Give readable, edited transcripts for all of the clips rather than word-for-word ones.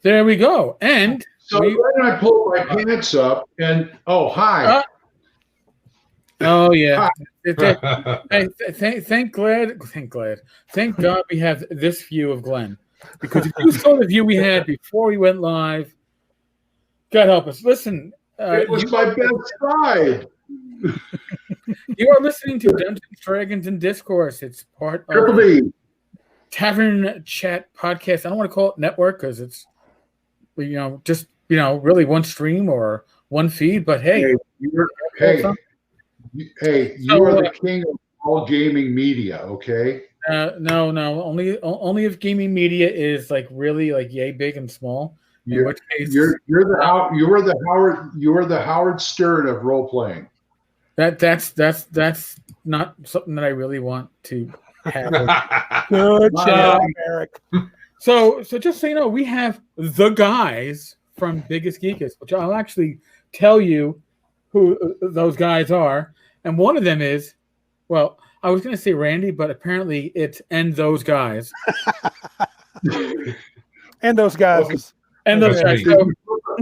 There we go. And so then I pulled my pants up and hi. Oh yeah. Thank God we have this view of Glenn, because if you saw the view we had before we went live, God help us. Listen, it was my best side. You are listening to Dungeons, Dragons, and Discourse. It's part of Tavern Chat Podcast. I don't want to call it network because it's just really one stream or one feed. But hey, you are the king of all gaming media. Okay. No. Only if gaming media is like really like yay big and small. In which case, you are the Howard Stern of role playing. That's not something that I really want to have. Good job, Eric. So just so you know, we have the guys from Biggus Geekus, which I'll actually tell you who those guys are. And one of them is, well, I was going to say Randy, but apparently it's and those guys. And those guys. And those guys. So,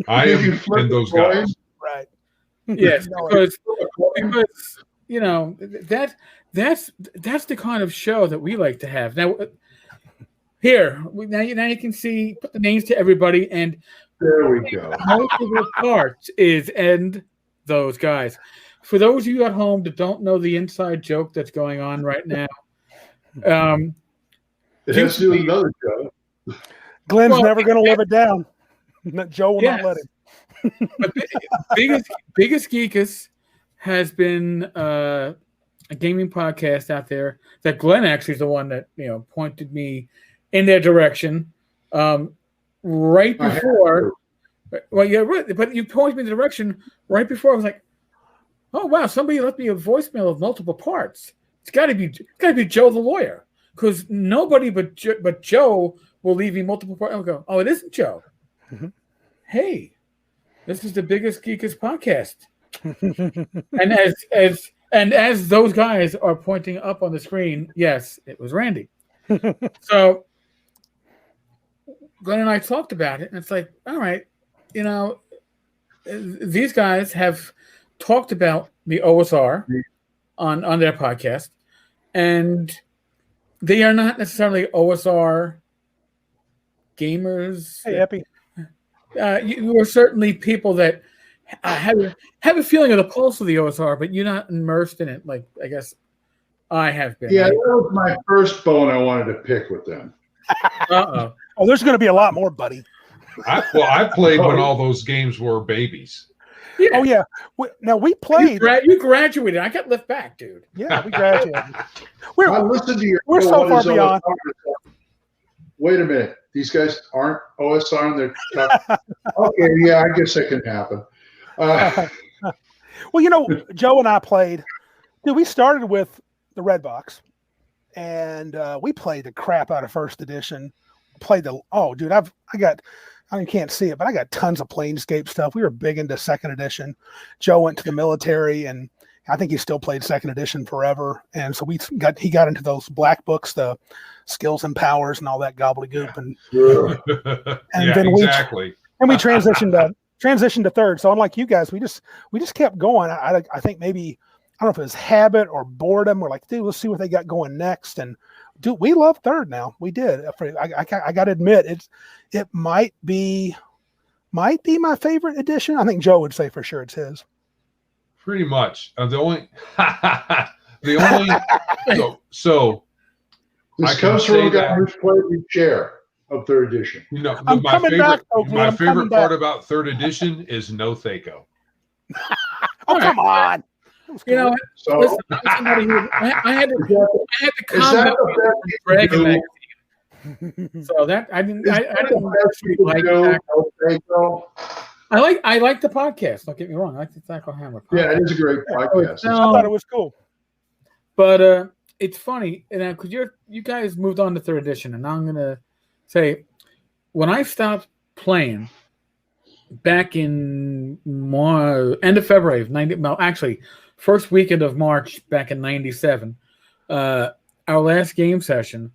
I am and those guys. Right. Yes, because that's the kind of show that we like to have. Now, now you can see, put the names to everybody, and there we go. Most of the parts is and those guys. For those of you at home that don't know the inside joke that's going on right now, it has to do with another show. Glenn's never going to live it down. Joe will not let him. Biggus Geekus has been a gaming podcast out there that Glenn actually is the one that pointed me in their direction right before. Well, yeah, right, but you pointed me in the direction right before. I was like, "Oh wow, somebody left me a voicemail of multiple parts. It's got to be Joe the lawyer, because nobody but Joe will leave me multiple parts." I'll go, "Oh, it isn't Joe." Mm-hmm. Hey. This is the Biggus Geekus Podcast, and as those guys are pointing up on the screen, yes, it was Randy. So Glenn and I talked about it, and it's like, all right, these guys have talked about the OSR on their podcast, and they are not necessarily OSR gamers. Hey, Epi. You are certainly people that have a feeling of the pulse of the OSR, but you're not immersed in it like I guess I have been. Yeah, that was my first bone I wanted to pick with them. Oh, there's going to be a lot more, buddy. I played when all those games were babies. Yeah. Oh, yeah. Now, we played. You graduated. I got left back, dude. Yeah, we graduated. We're so far beyond. Wait a minute. These guys aren't OSR and they're tough. Okay, yeah, I guess that can happen. Well, Joe and I played. Dude, we started with the Red Box, and we played the crap out of first edition. Played you can't see it, but I got tons of Planescape stuff. We were big into second edition. Joe went to the military, and I think he still played second edition forever. And so he got into those black books, the skills and powers and all that gobbledygook. And then we transitioned to third. So unlike you guys, we just kept going. I think maybe, I don't know if it was habit or boredom. We're like, dude, let's see what they got going next. And dude, we love third now. We did. I got to admit, it might be my favorite edition. I think Joe would say for sure it's his. Pretty much. This comes from a guy who's played the chair of third edition. My favorite part about third edition is no Thaco. Come on. Listen, I had to comment on Dragon Magazine. So that I didn't actually like that. I like the podcast. Don't get me wrong. I like the Thaco Hammer podcast. Yeah, it is a great podcast. I thought it was cool. But it's funny, because you guys moved on to third edition, and now I'm gonna say, when I stopped playing back in end of February of 90, well, actually, first weekend of March back in 97, our last game session,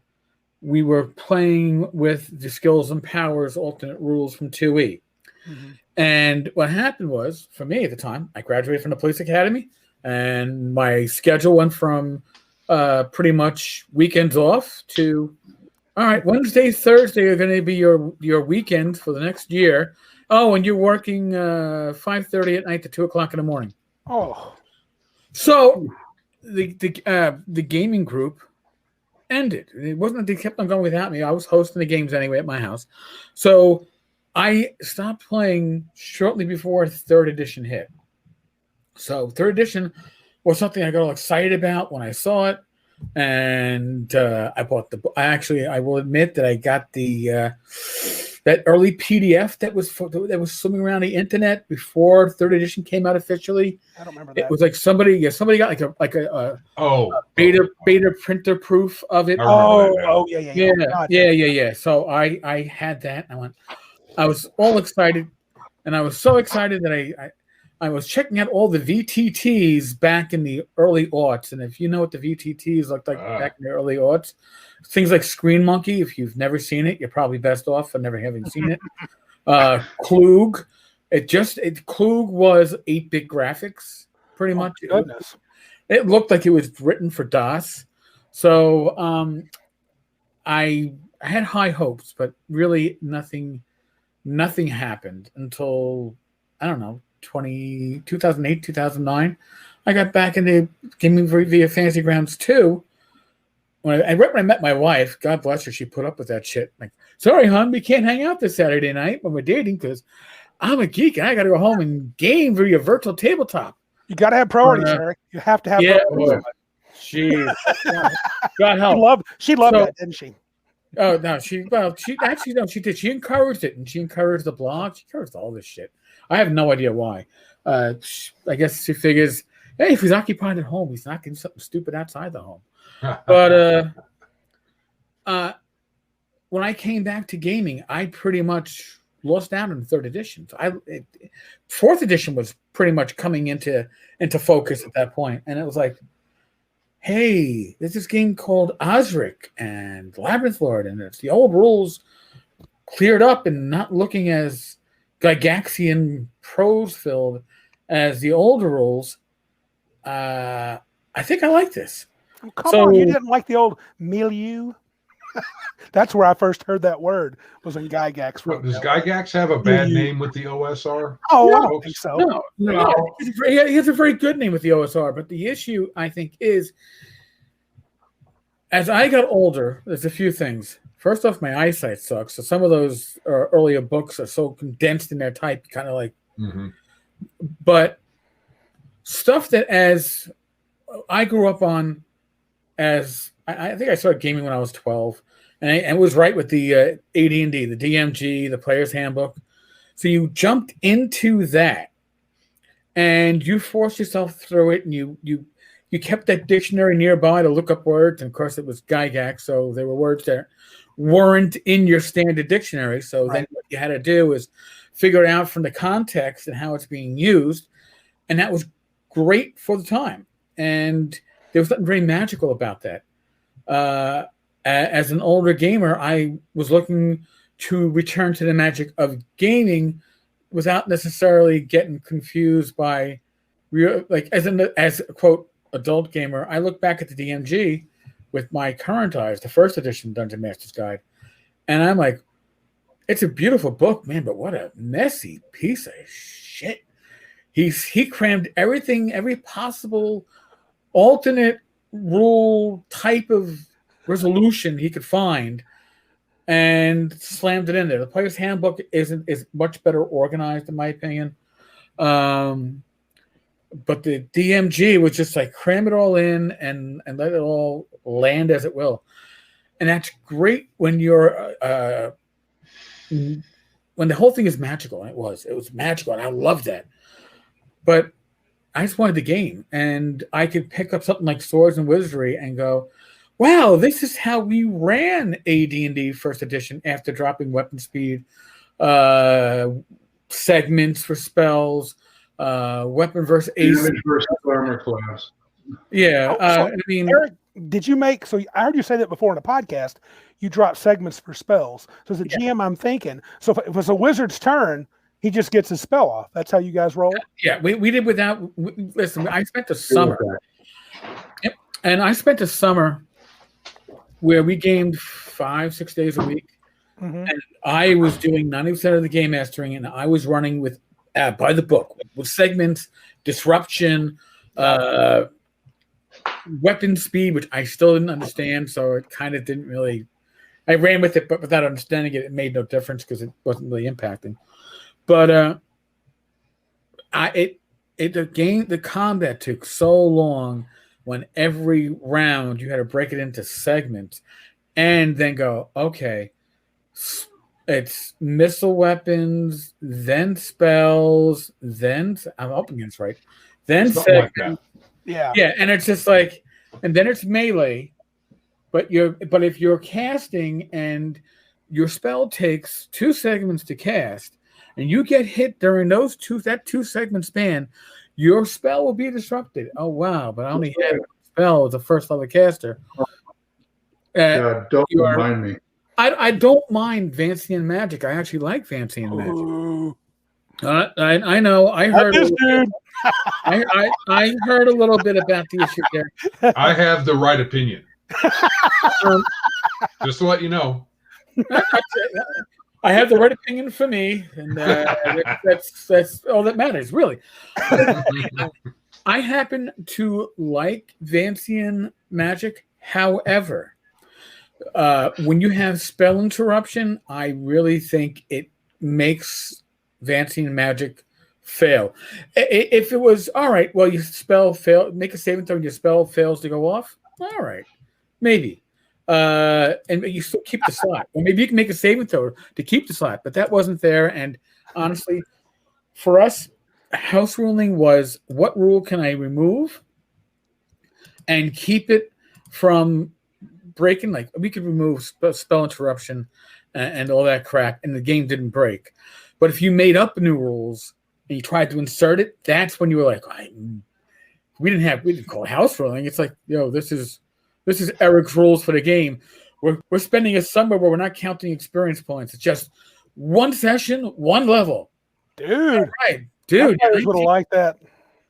we were playing with the Skills and Powers alternate rules from 2E. Mm-hmm. And what happened was, for me at the time, I graduated from the police academy, and my schedule went from pretty much weekends off to, all right, Wednesday, Thursday are going to be your weekends for the next year. Oh, and you're working 5:30 at night to 2 o'clock in the morning. Oh, so the gaming group ended. It wasn't that they kept on going without me. I was hosting the games anyway at my house, so I stopped playing shortly before 3rd edition hit. So 3rd edition was something I got all excited about when I saw it, and I bought the. I will admit that I got the that early PDF that was swimming around the internet before 3rd edition came out officially. I don't remember that. It was like somebody got like a beta printer proof of it. Yeah. So I had that. I was all excited, and I was so excited that I was checking out all the VTTs back in the early aughts. And if you know what the VTTs looked like back in the early aughts, things like Screen Monkey, if you've never seen it, you're probably best off for never having seen it. Klug. Klug was 8-bit graphics, pretty much. Goodness. It looked like it was written for DOS. So I had high hopes, but really nothing happened until, I don't know, 2008, 2009. I got back into gaming via Fantasy Grounds 2. When I met my wife, God bless her, she put up with that shit. Like, sorry, hon, we can't hang out this Saturday night when we're dating because I'm a geek and I got to go home and game via virtual tabletop. You got to have priorities, Eric. You have to have priorities. Jeez. God help. She loved that, didn't she? Oh, no, she did. She encouraged it, and she encouraged the blog. She encouraged all this shit. I have no idea why. I guess she figures, hey, if he's occupied at home, he's not doing something stupid outside the home. But when I came back to gaming, I pretty much lost out in 3rd edition. So 4th edition was pretty much coming into focus at that point, and it was like, hey, there's this game called Osric and Labyrinth Lord, and it's the old rules cleared up and not looking as Gygaxian prose filled as the older rules. I think I like this. Oh, come on, you didn't like the old milieu? That's where I first heard that word, was in Gygax. Does Gygax have a bad name with the OSR? Oh, no, I don't think so. No. He has a very good name with the OSR, but the issue, I think, is as I got older, there's a few things. First off, my eyesight sucks, so some of those earlier books are so condensed in their type, kind of like. Mm-hmm. But stuff that as I grew up on, as I think I started gaming when I was 12, and I was right with the AD&D, the DMG, the Player's Handbook. So you jumped into that, and you forced yourself through it, and you kept that dictionary nearby to look up words, and of course it was Gygax, so there were words that weren't in your standard dictionary. So then what you had to do is figure it out from the context and how it's being used, and that was great for the time. And there was something very magical about that. As an older gamer, I was looking to return to the magic of gaming without necessarily getting confused by as a quote adult gamer. I look back at the DMG with my current eyes, the 1st edition Dungeon Master's Guide, and I'm like, it's a beautiful book, man, but what a messy piece of shit. He crammed everything, every possible alternate rule type of resolution he could find, and slammed it in there. The Player's Handbook is much better organized, in my opinion. But the DMG was just like cram it all in and let it all land as it will. And that's great when you're when the whole thing is magical, and it was magical, and I loved that. But I just wanted the game, and I could pick up something like Swords and Wizardry and go, wow, this is how we ran AD&D 1st edition after dropping weapon speed, segments for spells, weapon versus AC. Versus armor class. Yeah, I mean, Eric, did you make? So I heard you say that before in a podcast. You drop segments for spells. So as a GM, I'm thinking. So if it's a wizard's turn, he just gets his spell off. That's how you guys roll. Yeah, we did without. Listen, I spent the summer. Yep, and I spent a summer where we gamed 5-6 days a week, and I was doing 90% of the game mastering, and I was running with by the book with segments, disruption, weapon speed, which I still didn't understand, so it kind of didn't really. I ran with it, but without understanding it, it made no difference because it wasn't really impacting. But the combat took so long when every round you had to break it into segments and then go, okay, it's missile weapons, then spells, then I'm up against right, then segments. Like yeah, and it's just like, and then it's melee, but if you're casting and your spell takes 2 segments to cast, and you get hit during that 2-segment span, your spell will be disrupted. Oh wow! But I only had a spell as a first level caster. Don't remind me. I don't mind Vancian Magic. I actually like Vancian Magic. I know. I heard. I heard a little bit about the issue there. I have the right opinion. Just to let you know. I have the right opinion for me, and that's all that matters, really. I happen to like Vancian Magic. However, when you have spell interruption, I really think it makes Vancian Magic fail. If it was all right, well, your spell fail, make a saving throw, and your spell fails to go off. All right, maybe. And you still keep the slot. Or maybe you can make a saving throw to keep the slot, but that wasn't there. And honestly, for us, house ruling was what rule can I remove and keep it from breaking. Like we could remove spell interruption and all that crap, and the game didn't break. But if you made up new rules and you tried to insert it, that's when you were like, we didn't call it house ruling. It's like, this is Eric's rules for the game. We're spending a summer where we're not counting experience points. It's just one session, one level. Dude. Right. Dude. I would have liked that.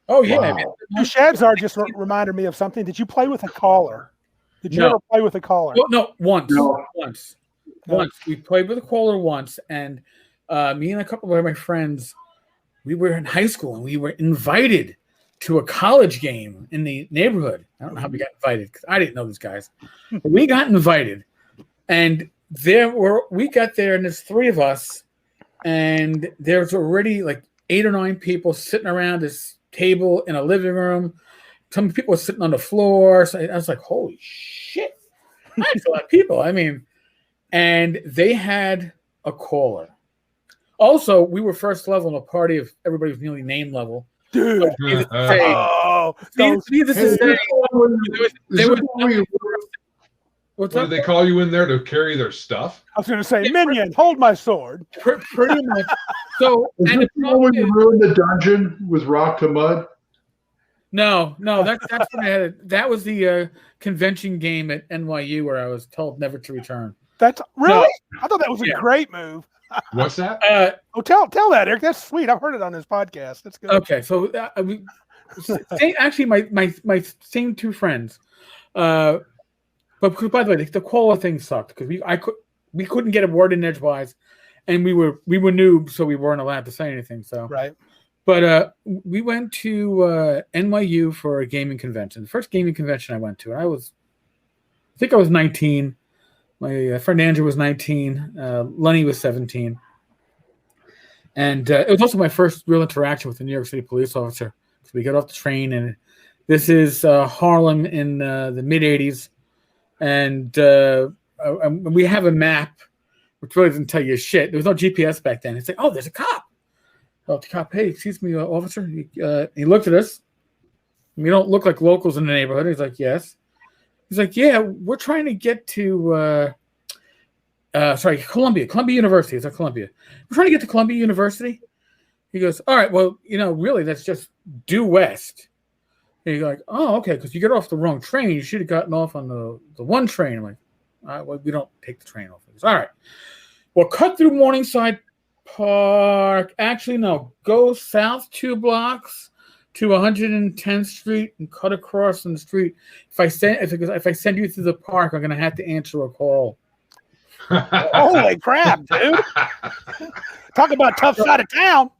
Oh, yeah. Wow. Shadzar just reminded me of something. Did you play with a caller? Did you ever play with a caller? Well, no, once. No. Once. We played with a caller once, and me and a couple of my friends, we were in high school, and we were invited to a college game in the neighborhood. I don't know how we got invited because I didn't know these guys. But we got invited, and we got there, and there's 3 of us, and there's already like 8 or 9 people sitting around this table in a living room. Some people were sitting on the floor. So I was like, holy shit. That's a lot of people. I mean, and they had a caller. Also, we were first level in a party of everybody was nearly name level. Dude. They what did they call you in there to carry their stuff? I was going to say, Minion, hold my sword. Pretty much. So, and the when you ruined the dungeon with rock to mud? No, that's what I had. That was the convention game at NYU where I was told never to return. That's really? No. I thought that was a great move. What's that? Tell that, Eric. That's sweet. I've heard it on this podcast. That's good. Okay, so actually, my same 2 friends. But by the way, the caller thing sucked because we couldn't get a word in edgewise, and we were noobs, so we weren't allowed to say anything. So right. But we went to NYU for a gaming convention. The first gaming convention I went to, I think I was 19. My friend Andrew was 19. Lenny was 17. And it was also my first real interaction with a New York City police officer. So we got off the train, and this is Harlem in the mid-'80s. And we have a map, which really doesn't tell you shit. There was no GPS back then. It's like, oh, there's a cop. Oh, the cop, hey, excuse me, officer. He looked at us. We don't look like locals in the neighborhood. He's like, yes. He's like, yeah, we're trying to get to, Columbia University. It's at Columbia. We're trying to get to Columbia University. He goes, all right, well, really, that's just due west. And you're like, oh, okay, because you get off the wrong train. You should have gotten off on the one train. I'm like, all right, well, we don't take the train off. Goes, all right. Well, cut through Morningside Park. Actually, no. Go south 2 blocks to 110th Street and cut across on the street. If I send you through the park, I'm gonna have to answer a call. Holy crap, dude! Talk about tough side of town.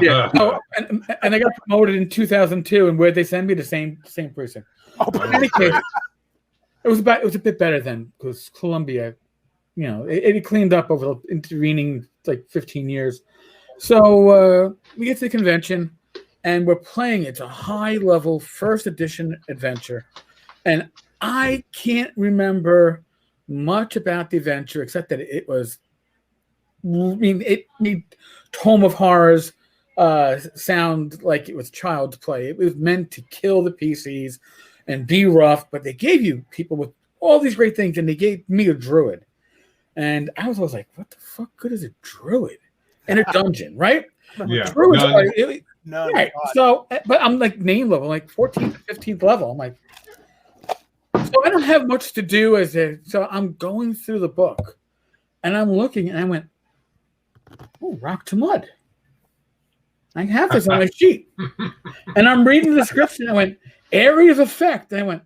Yeah. Oh, and I got promoted in 2002, and where'd they send me? The same precinct. Oh, in any case, it was a bit better then because Columbia, it cleaned up over the intervening 15 years. So we get to the convention, and we're playing. It's a high-level first edition adventure, and I can't remember much about the adventure except that it was. It made Tome of Horrors sound like it was child's play. It was meant to kill the PCs and be rough, but they gave you people with all these great things, and they gave me a druid. And I was always like, what the fuck good is a druid in a dungeon, right? Yeah. Druids None. right. So, but I'm name level, 14th, 15th level. I'm like, so I don't have much to do so I'm going through the book, and I'm looking, and I went, oh, rock to mud. I have this on my sheet. And I'm reading the description. I went, area of effect. And I went,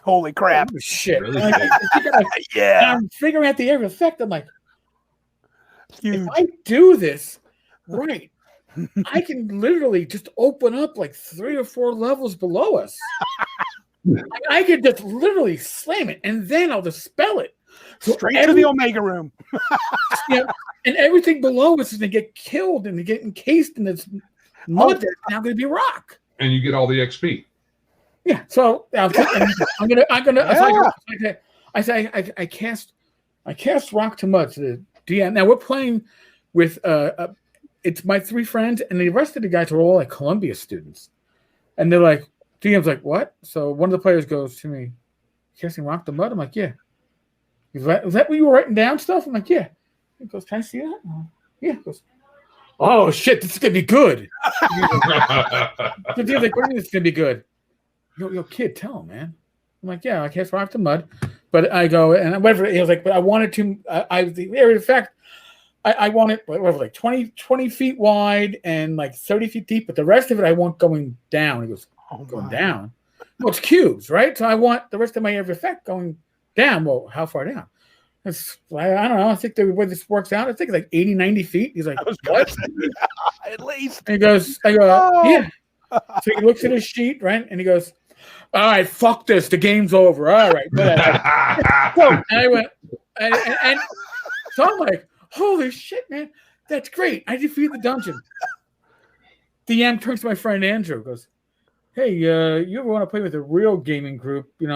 holy crap. Oh, shit. Really? Yeah. I'm figuring out the area of effect. I'm like, Huge. if I do this right, I can literally just open up 3 or 4 levels below us. I could just literally slam it, and then I'll dispel it. So Straight to the Omega room. And everything below us is going to get killed and get encased in this mud that's now going to be rock. And you get all the XP. Yeah. So I'm gonna. Yeah. I cast rock to mud to the DM. Now we're playing with it's my 3 friends, and the rest of the guys are all Columbia students, and they're like, DM's like, what? So one of the players goes to me, casting rock to mud. I'm like, yeah. Is that what you were writing down stuff? I'm like, yeah. He goes, can I see that? Yeah. He goes, oh shit, this is gonna be good. So DM's like, what do you mean it's gonna be good? Yo, kid, tell him, man. I'm like, yeah, I cast rock to mud, but I go and whatever. He was like, but I wanted to. The area of effect. I want it whatever, 20 feet wide and 30 feet deep, but the rest of it I want going down. He goes, going down. Well, it's cubes, right? So I want the rest of my area of effect going down. Well, how far down? I don't know. I think the way this works out, I think it's 80, 90 feet. He's like, what? At least. And he goes, I go, yeah. So he looks at his sheet, right? And he goes, all right, fuck this. The game's over. All right. So and I went, and so I'm like, holy shit, man. That's great. I defeated the dungeon. DM turns to my friend Andrew and goes, hey, you ever want to play with a real gaming group? You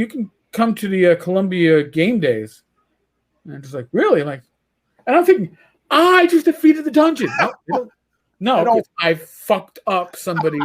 can come to the Columbia game days. And I'm just like, really? And I'm thinking, I just defeated the dungeon. No, I fucked up somebody's.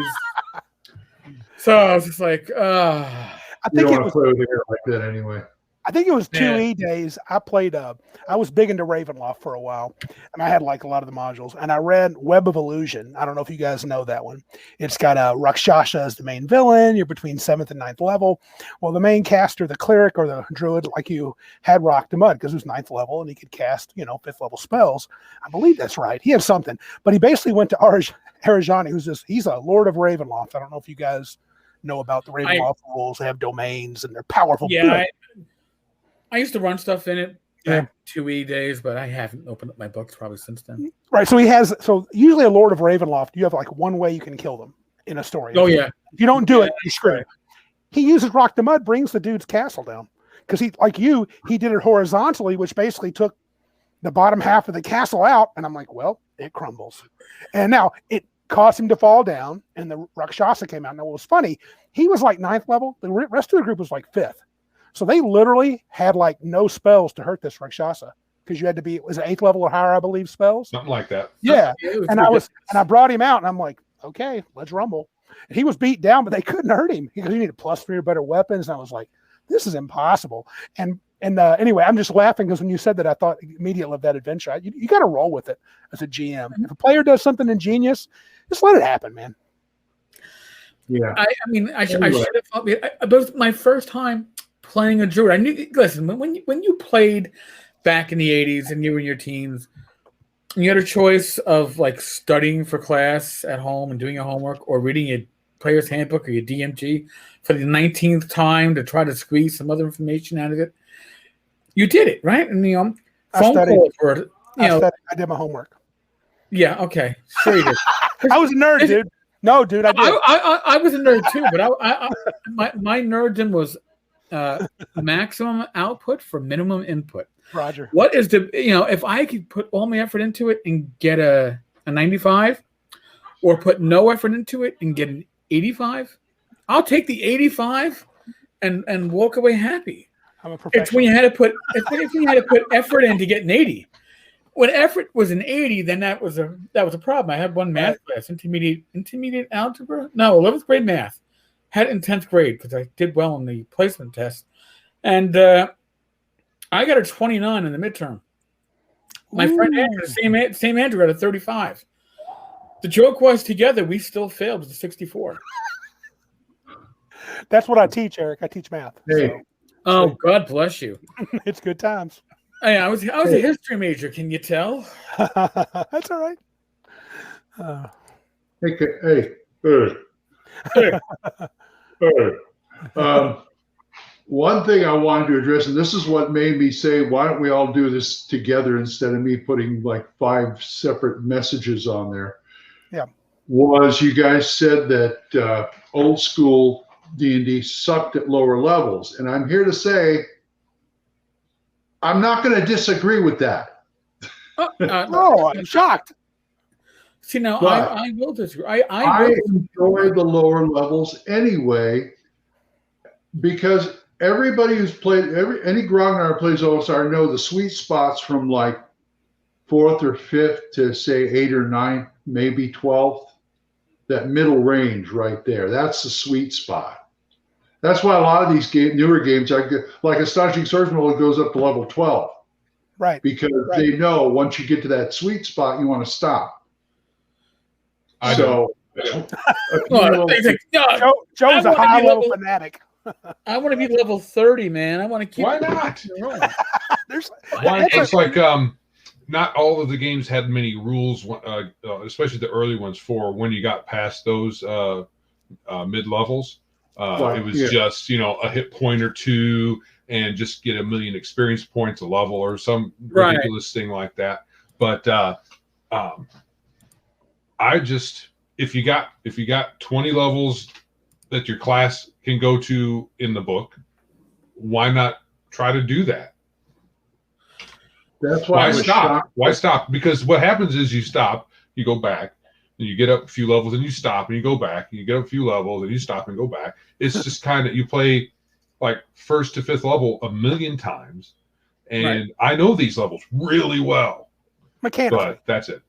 So I was just like, I think you don't want to play with it like that anyway. I think it was 2E days. I played. I was big into Ravenloft for a while, and I had a lot of the modules. And I read Web of Illusion. I don't know if you guys know that one. It's got Rakshasa as the main villain. You're between 7th and 9th level. Well, the main caster, the cleric or the druid, like you, had Rock to Mud because it was 9th level, and he could cast 5th level spells. I believe that's right. He had something, but he basically went to Arajani, he's a Lord of Ravenloft. I don't know if you guys know about the Ravenloft rules. They have domains and they're powerful. Yeah. I used to run stuff in it back 2E days, but I haven't opened up my books probably since then. Right. So usually a Lord of Ravenloft, you have one way you can kill them in a story. Oh, yeah. If you don't do it, you're screwed. He uses Rock to Mud, brings the dude's castle down. Because he did it horizontally, which basically took the bottom half of the castle out. And I'm like, well, it crumbles. And now it caused him to fall down, and the Rakshasa came out. Now, what was funny, he was 9th level. The rest of the group was 5th. So they literally had no spells to hurt this Rakshasa because you had to be, was it 8th level or higher, I believe, spells? Something like that. Yeah. And I brought him out, and I'm like, okay, let's rumble. And he was beat down, but they couldn't hurt him because he needed +3 or better weapons. And I was like, this is impossible. And anyway, I'm just laughing because when you said that, I thought immediately of that adventure. You got to roll with it as a GM. If a player does something ingenious, just let it happen, man. Yeah. I mean, I should have thought. It was my first time playing a druid. I knew. Listen, when you played back in the '80s and you were in your teens, you had a choice of like studying for class at home and doing your homework, or reading your player's handbook or your DMG for the 19th time to try to squeeze some other information out of it. You did it, right? And phone calls were. I did my homework. Yeah. Okay. Sure you did. I was a nerd, dude. No, dude, I did. I was a nerd too, but my nerddom was maximum output for minimum input. Roger. What is the if I could put all my effort into it and get a 95, or put no effort into it and get an 85, I'll take the 85 and walk away happy. I'm a professional. It's when you had to put effort in to get an 80. When effort was an 80, then that was a problem. I had one math class, intermediate algebra. No, 11th grade math. Had it in 10th grade because I did well in the placement test, and I got a 29 in the midterm. My friend Andrew, same Andrew, got a 35. The joke was, together we still failed with a 64. That's what I teach, Eric. I teach math. Hey. Oh, God bless you. It's good times. Hey, I was a history major. Can you tell? That's all right. One thing I wanted to address, and this is what made me say, why don't we all do this together instead of me putting like 5 separate messages on there? Yeah. Was you guys said that old school D&D sucked at lower levels. And I'm here to say, I'm not going to disagree with that. No, I'm shocked. See, now I will disagree. I enjoy the lower levels anyway, because everybody who's played, any Grognard plays OSR know the sweet spots from like 4th or 5th to say 8th or 9th, maybe 12th. That middle range right there, that's the sweet spot. That's why a lot of these newer games, like Astonishing Swordsman, it goes up to level 12. Right. Because they know once you get to that sweet spot, you want to stop. Joe's a high-level fanatic. I want to be level 30, man. I want to keep. Why not? Why? It's like not all of the games had many rules, especially the early ones for when you got past those mid levels. It was just a hit point or two, and just get 1 million experience points a level or some ridiculous thing like that. But I just if you got 20 levels that your class can go to in the book, why not try to do that? That's why Why stop? Because what happens is you stop, you go back, and you get up a few levels, and you stop, and you go back, and you get up a few levels, and you stop and go back. It's just kind of, you play like 1st to 5th level 1 million times, and I know these levels really well. Mechanically. But that's it.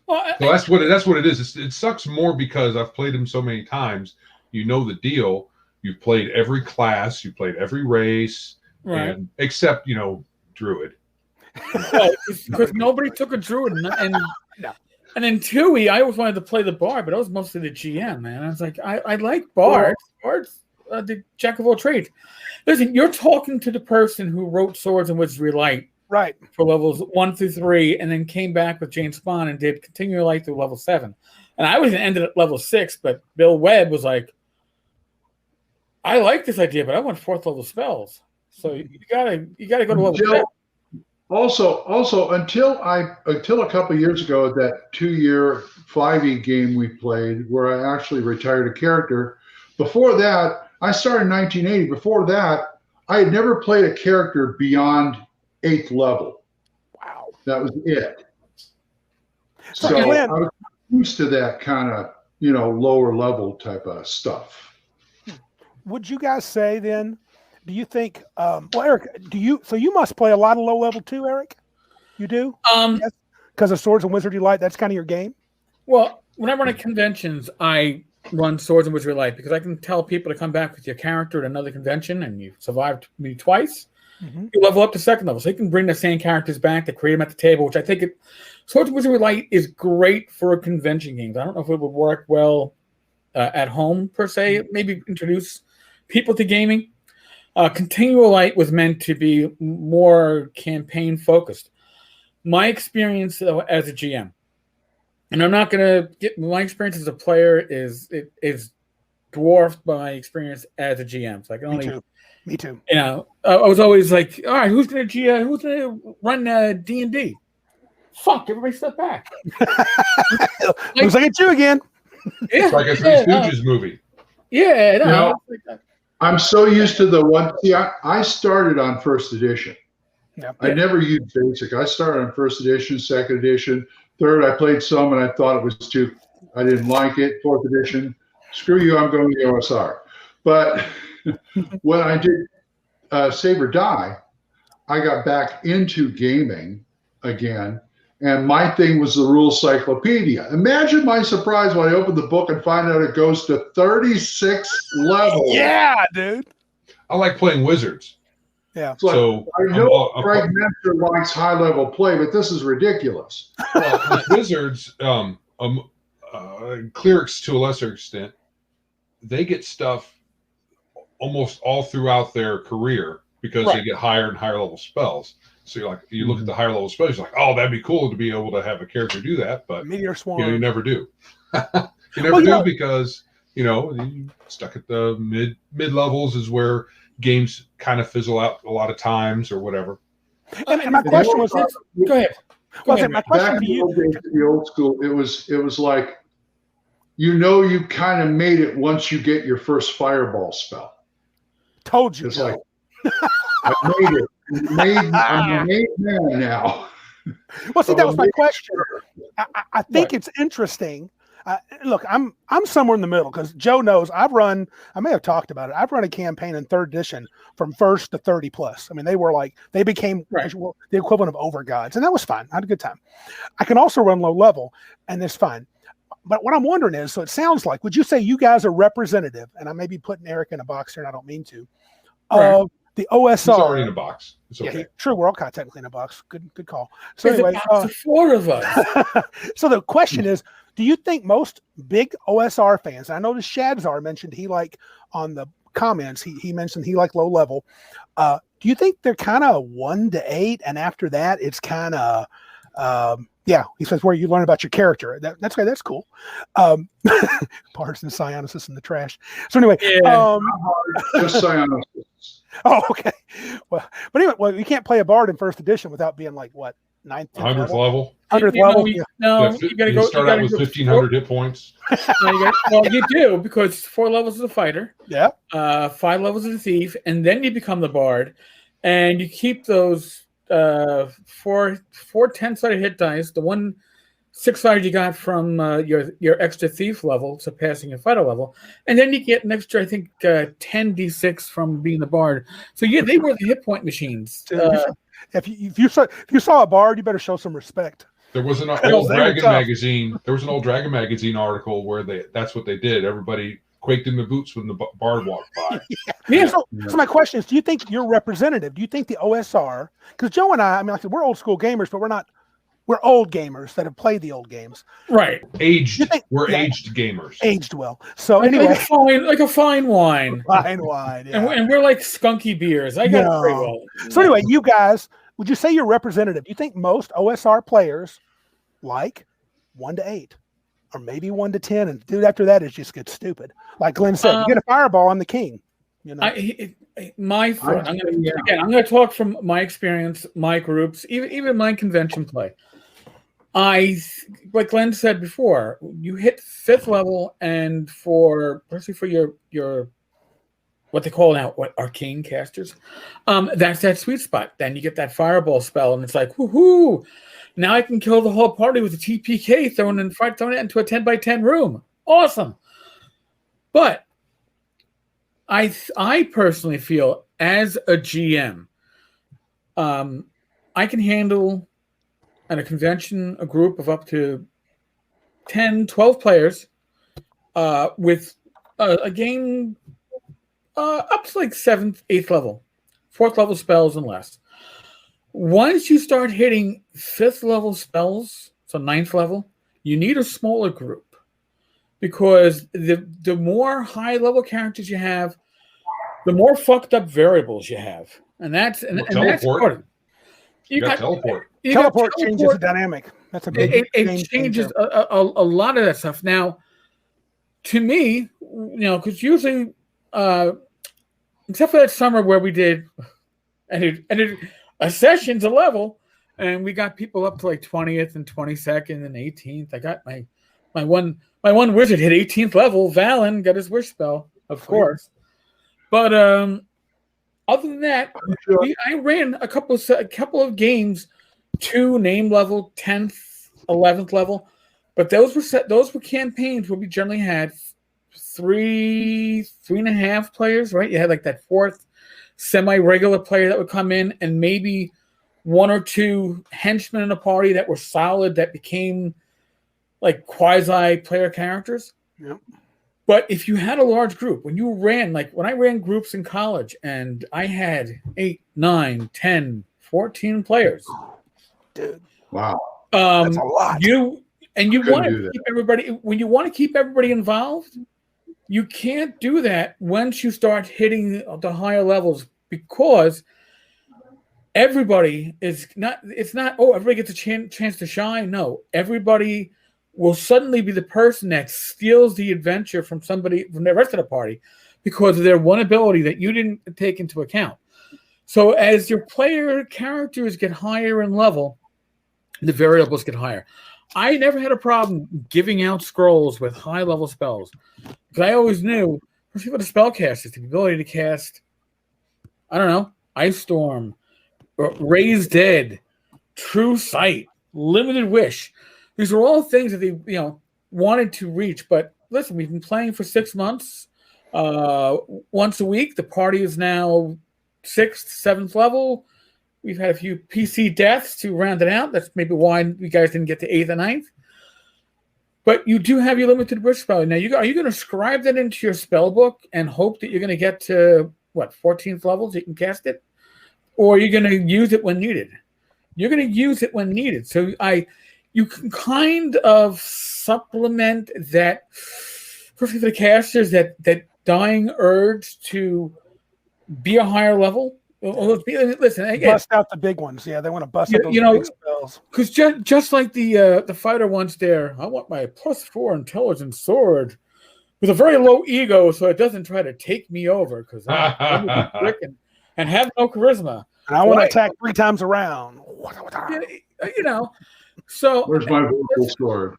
Well, So that's what it is. It sucks more because I've played them so many times. You know the deal. You've played every class. You played every race, and except Druid. Because nobody took a Druid, and then Tui, I always wanted to play the Bard, but I was mostly the GM, man. I was like, I like Bards. Bards, the jack of all trades. Listen, you're talking to the person who wrote Swords and Wizardry Light, right, for levels 1 through 3, and then came back with James Spahn and did Continue Light through level 7. And I was ended at level 6, but Bill Webb was like, I like this idea, but I want 4th level spells. So you gotta go to level 7. Also, until a couple of years ago, that 2-year 5e game we played, where I actually retired a character. Before that, I started in 1980. Before that, I had never played a character beyond 8th level. Wow, that was it. So I was used to that kind of lower level type of stuff. Would you guys say then? Do you think, well, Eric, so you must play a lot of low level too, Eric? You do? Yes? Because of Swords and Wizardry Light, that's kind of your game? Well, when I run at conventions, I run Swords and Wizardry Light because I can tell people to come back with your character at another convention and you've survived me twice. Mm-hmm. You level up to 2nd level. So you can bring the same characters back to create them at the table, which I think Swords and Wizardry Light is great for a convention game. I don't know if it would work well at home per se. Maybe introduce people to gaming. Continual Light was meant to be more campaign focused. My experience though, as a GM, and I'm not gonna get my experience as a player is dwarfed by my experience as a GM. So I can only. Me too. You know, I was always like, all right, who's gonna run D&D? Fuck, everybody step back. Looks like it's you again. It's like a Three Stooges movie. Yeah, no. I'm so used to the one. See, I started on first edition. Yeah. I never used basic. I started on first edition, second edition, third. I played some and I thought it was too. I didn't like it. Fourth edition. Screw you. I'm going to the OSR. But when I did Save or Die, I got back into gaming again. And my thing was the rules cyclopedia. Imagine my surprise when I opened the book and find out it goes to 36 levels. Yeah, dude. I like playing Wizards. Yeah. So I know Greg Mentor likes high level play, but this is ridiculous. Well, Wizards, clerics to a lesser extent, they get stuff almost all throughout their career because they get higher and higher level spells. So you look at the higher level spells, you're like, oh, that'd be cool to be able to have a character do that, but Meteor Swarm. you never do. You never do because you stuck at the mid levels is where games kind of fizzle out a lot of times or whatever. And my question was, go ahead. My question Back to you, in the old school, it was like, you kind of made it once you get your first fireball spell. Told you. It's like, I made it. I'm a made man now. Well, see, that was my question. I think it's interesting. Look, I'm somewhere in the middle because Joe knows I may have talked about it. I've run a campaign in third edition from first to 30 plus. I mean, they became the equivalent of overgods, and that was fine. I had a good time. I can also run low level, and that's fine. But what I'm wondering is, so it sounds like, would you say you guys are representative? And I may be putting Eric in a box here, and I don't mean to. Of the OSR. He's already in a box. It's okay. Yeah, true. We're all kind of technically in a box. Good call. So anyway, four of us. So the question is, do you think most big OSR fans? I know the Shadzar mentioned on the comments he mentioned he liked low level. Do you think they're kind of 1 to 8, and after that it's kind of he says where you learn about your character. That's cool. Parts and Psionicis in the trash. So anyway, just Psionicis. Oh, okay. Well, but anyway, you can't play a bard in first edition without being like what, 9th, 100th level. 100th level. No, you got to start out with 1,500 hit points. You do, because 4 levels as a fighter. Yeah. 5 levels as a thief, and then you become the bard, and you keep those 4 10-sided hit dice. The 1 6-sided you got from your extra thief level, so passing your fighter level, and then you get an extra, I think, 10 d6 from being the bard. So yeah, they were the hit point machines. If you saw a bard, you better show some respect. There was an old Dragon magazine. There was an old Dragon magazine article where that's what they did. Everybody quaked in the boots when the bard walked by. So my question is, do you think you're representative? Do you think the OSR? Because Joe and I mean, like I said, we're old school gamers, but we're not. We're old gamers that have played the old games. Right. Aged. We're aged gamers. Aged well. So anyway. Like a fine wine. Fine wine, yeah. And we're like skunky beers. I got it pretty well. So anyway, you guys, would you say you're representative? Do you think most OSR players like 1 to 8? Or maybe 1 to 10? And dude, after that, it just gets stupid. Like Glenn said, you get a fireball, I'm the king. I'm going to talk from my experience, my groups, even my convention play. Like Glenn said before, you hit 5th level, and especially for your what they call now arcane casters, that's that sweet spot. Then you get that fireball spell, and it's like, woohoo! Now I can kill the whole party with a TPK thrown it into a 10x10 room. Awesome. But I personally feel as a GM, I can handle at a convention a group of up to 10, 12 players with a game up to like 7th, 8th level, 4th level spells and less. Once you start hitting 5th level spells, so 9th level, you need a smaller group. because the more high level characters you have, the more fucked up variables you have, and that's part of it. You got teleport. Teleport changes the dynamic. That's a big. It changes a lot of that stuff. Now, to me, because usually, except for that summer where we did, a session's a level, and we got people up to like 20th and 22nd and 18th. I got my one wizard hit 18th level. Valen got his wish spell, of course. But other than that, I ran a couple of games to name level 10th, 11th level, but those were campaigns where we generally had 3.5 players, right? You had like that fourth semi-regular player that would come in, and maybe one or two henchmen in a party that were solid that became like quasi-player characters. Yep. But if you had a large group, when I ran groups in college and I had 8, 9, 10, 14 players. Dude. Wow. That's a lot. You want to keep everybody, when you want to keep everybody involved, you can't do that once you start hitting the higher levels, because everybody everybody gets a chance to shine. No, everybody will suddenly be the person that steals the adventure from the rest of the party because of their one ability that you didn't take into account. So as your player characters get higher in level, the variables get higher. I never had a problem giving out scrolls with high level spells, because I always knew, especially for the spellcasters, the ability to cast, I don't know, Ice Storm, Raise Dead, True Sight, Limited Wish. These are all things that they, wanted to reach. But listen, we've been playing for 6 months, once a week. The party is now 6th, 7th level. We've had a few PC deaths to round it out. That's maybe why you guys didn't get to 8th and 9th. But you do have your limited wish spell. Now, are you going to scribe that into your spell book and hope that you're going to get to, 14th level so you can cast it? Or are you going to use it when needed? You're going to use it when needed. So you can kind of supplement that, especially for the casters, that dying urge to be a higher level. Listen, again, bust out the big ones. Yeah, they want to bust out those big spells. Because just like the fighter once there, I want my +4 intelligence sword with a very low ego, so it doesn't try to take me over, because I'm and have no charisma. And I want to attack 3 times around. So where's my vocal sword?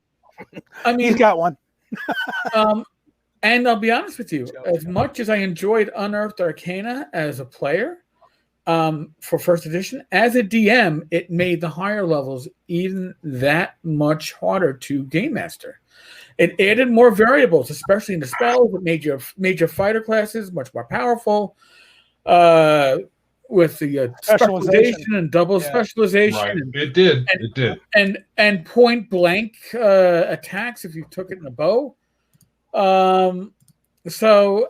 I mean, he's got one. And I'll be honest with you, as much as I enjoyed Unearthed Arcana as a player, for first edition, as a DM, it made the higher levels even that much harder to game master. It added more variables, especially in the spells. It made your fighter classes much more powerful, with the specialization and double specialization. Right. It did. And point blank attacks if you took it in a bow. So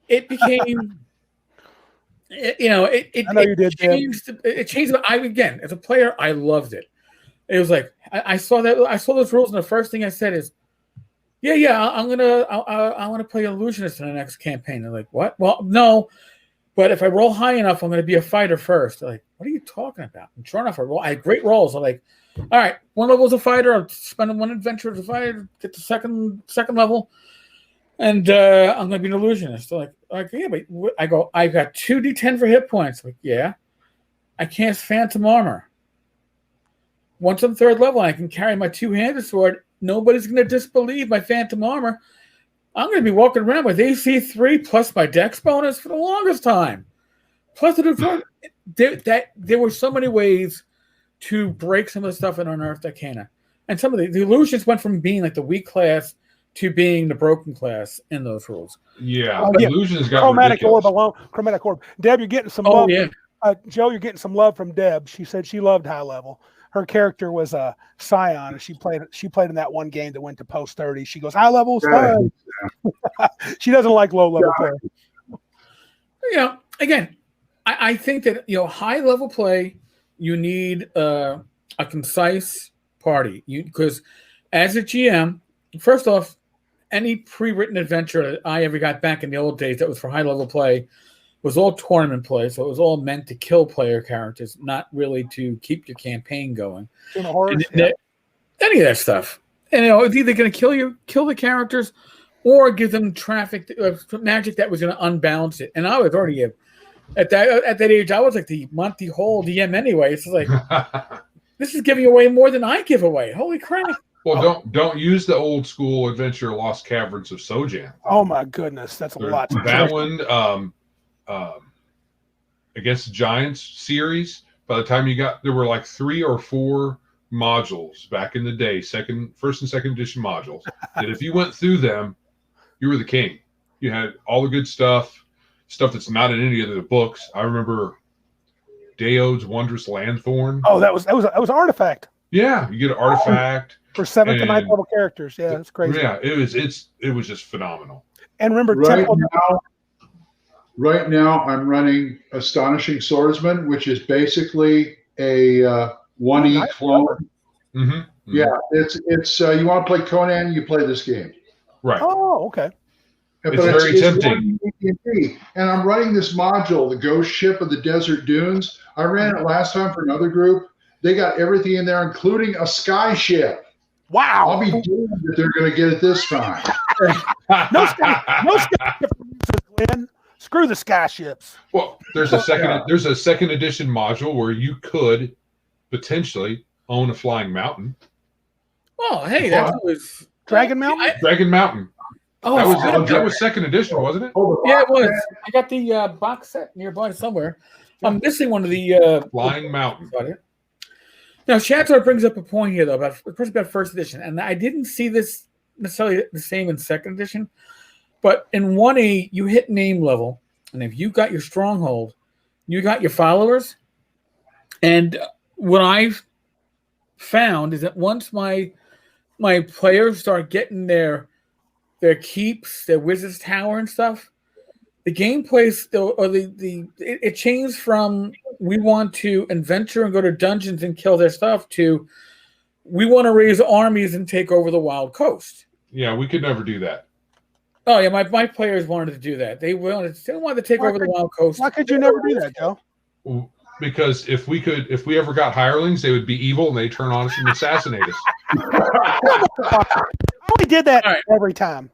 it became. It changed. It changed. Again, as a player, I loved it. It was like I saw those rules, and the first thing I said is, I want to play Illusionist in the next campaign. They're like, what? Well, no, but if I roll high enough, I'm going to be a fighter first. They're like, what are you talking about? And sure enough, I had great rolls. I'm like, all right, 1 level as a fighter. I'm spending 1 adventure as a fighter, get the second level. And I'm going to be an illusionist. They're like, yeah, but I've got 2d10 for hit points. Like, yeah, I cast Phantom Armor. Once I'm 3rd level, I can carry my 2-handed sword. Nobody's going to disbelieve my Phantom Armor. I'm going to be walking around with AC 3 plus my Dex bonus for the longest time. Plus, there were so many ways to break some of the stuff in Unearthed Arcana. And some of the illusions went from being like the weak class to being the broken class in those rules. Yeah, illusions got chromatic ridiculous. orb alone. Chromatic orb. Deb, you're getting some love. Yeah. Joe, you're getting some love from Deb. She said she loved high level. Her character was a Scion, and she played in that one game that went to post 30. She goes, high level fun. She doesn't like low level play. Again, I think that high level play, you need a concise party. Because as a GM, first off, any pre-written adventure that I ever got back in the old days that was for high-level play was all tournament play, so it was all meant to kill player characters, not really to keep your campaign going. Any of that stuff. And it's either going to kill the characters, or give them magic that was going to unbalance it. And I was already at that age. I was like the Monty Hall DM anyway. It's like this is giving away more than I give away. Holy crap! Well, don't use the old school adventure Lost Caverns of Sojan. Oh my goodness, that's a lot. That one, Against the Giants series. By the time there were like 3 or 4 modules back in the day, first and second edition modules. That if you went through them, you were the king. You had all the good stuff that's not in any of the books. I remember Daode's Wondrous Landthorn. Oh, that was an artifact. Yeah, you get an artifact for 7th and 9th level characters. Yeah, it's crazy. Yeah, it was just phenomenal. And remember, right now I'm running Astonishing Swordsman, which is basically a 1E clone. Mm-hmm. Yeah, it's you want to play Conan, you play this game. Right. Oh, okay. But it's very tempting. And I'm running this module, the Ghost Ship of the Desert Dunes. I ran it last time for another group. They got everything in there, including a sky ship. Wow. I'll be damned if they're going to get it this time. no sky Glen. Screw the sky ships. Well, there's a second edition module where you could potentially own a flying mountain. Oh, hey, that was Dragon Mountain. Dragon Mountain. Oh, that was second edition, wasn't it? Yeah, it was. I got the box set nearby somewhere. I'm missing one of the Flying Mountain. Now, Chatsworth brings up a point here, though, about first edition, and I didn't see this necessarily the same in second edition, but in 1E, you hit name level, and if you got your stronghold, you got your followers, and what I've found is that once my players start getting their keeps, their wizard's tower and stuff, the gameplay it changed from we want to adventure and go to dungeons and kill their stuff to we want to raise armies and take over the wild coast. Yeah, we could never do that. Oh yeah, my players wanted to do that. They wanted to take over the wild coast. Why could you never do that, Joe? Because if we ever got hirelings, they would be evil and they turn on us and assassinate us. I only did that every time.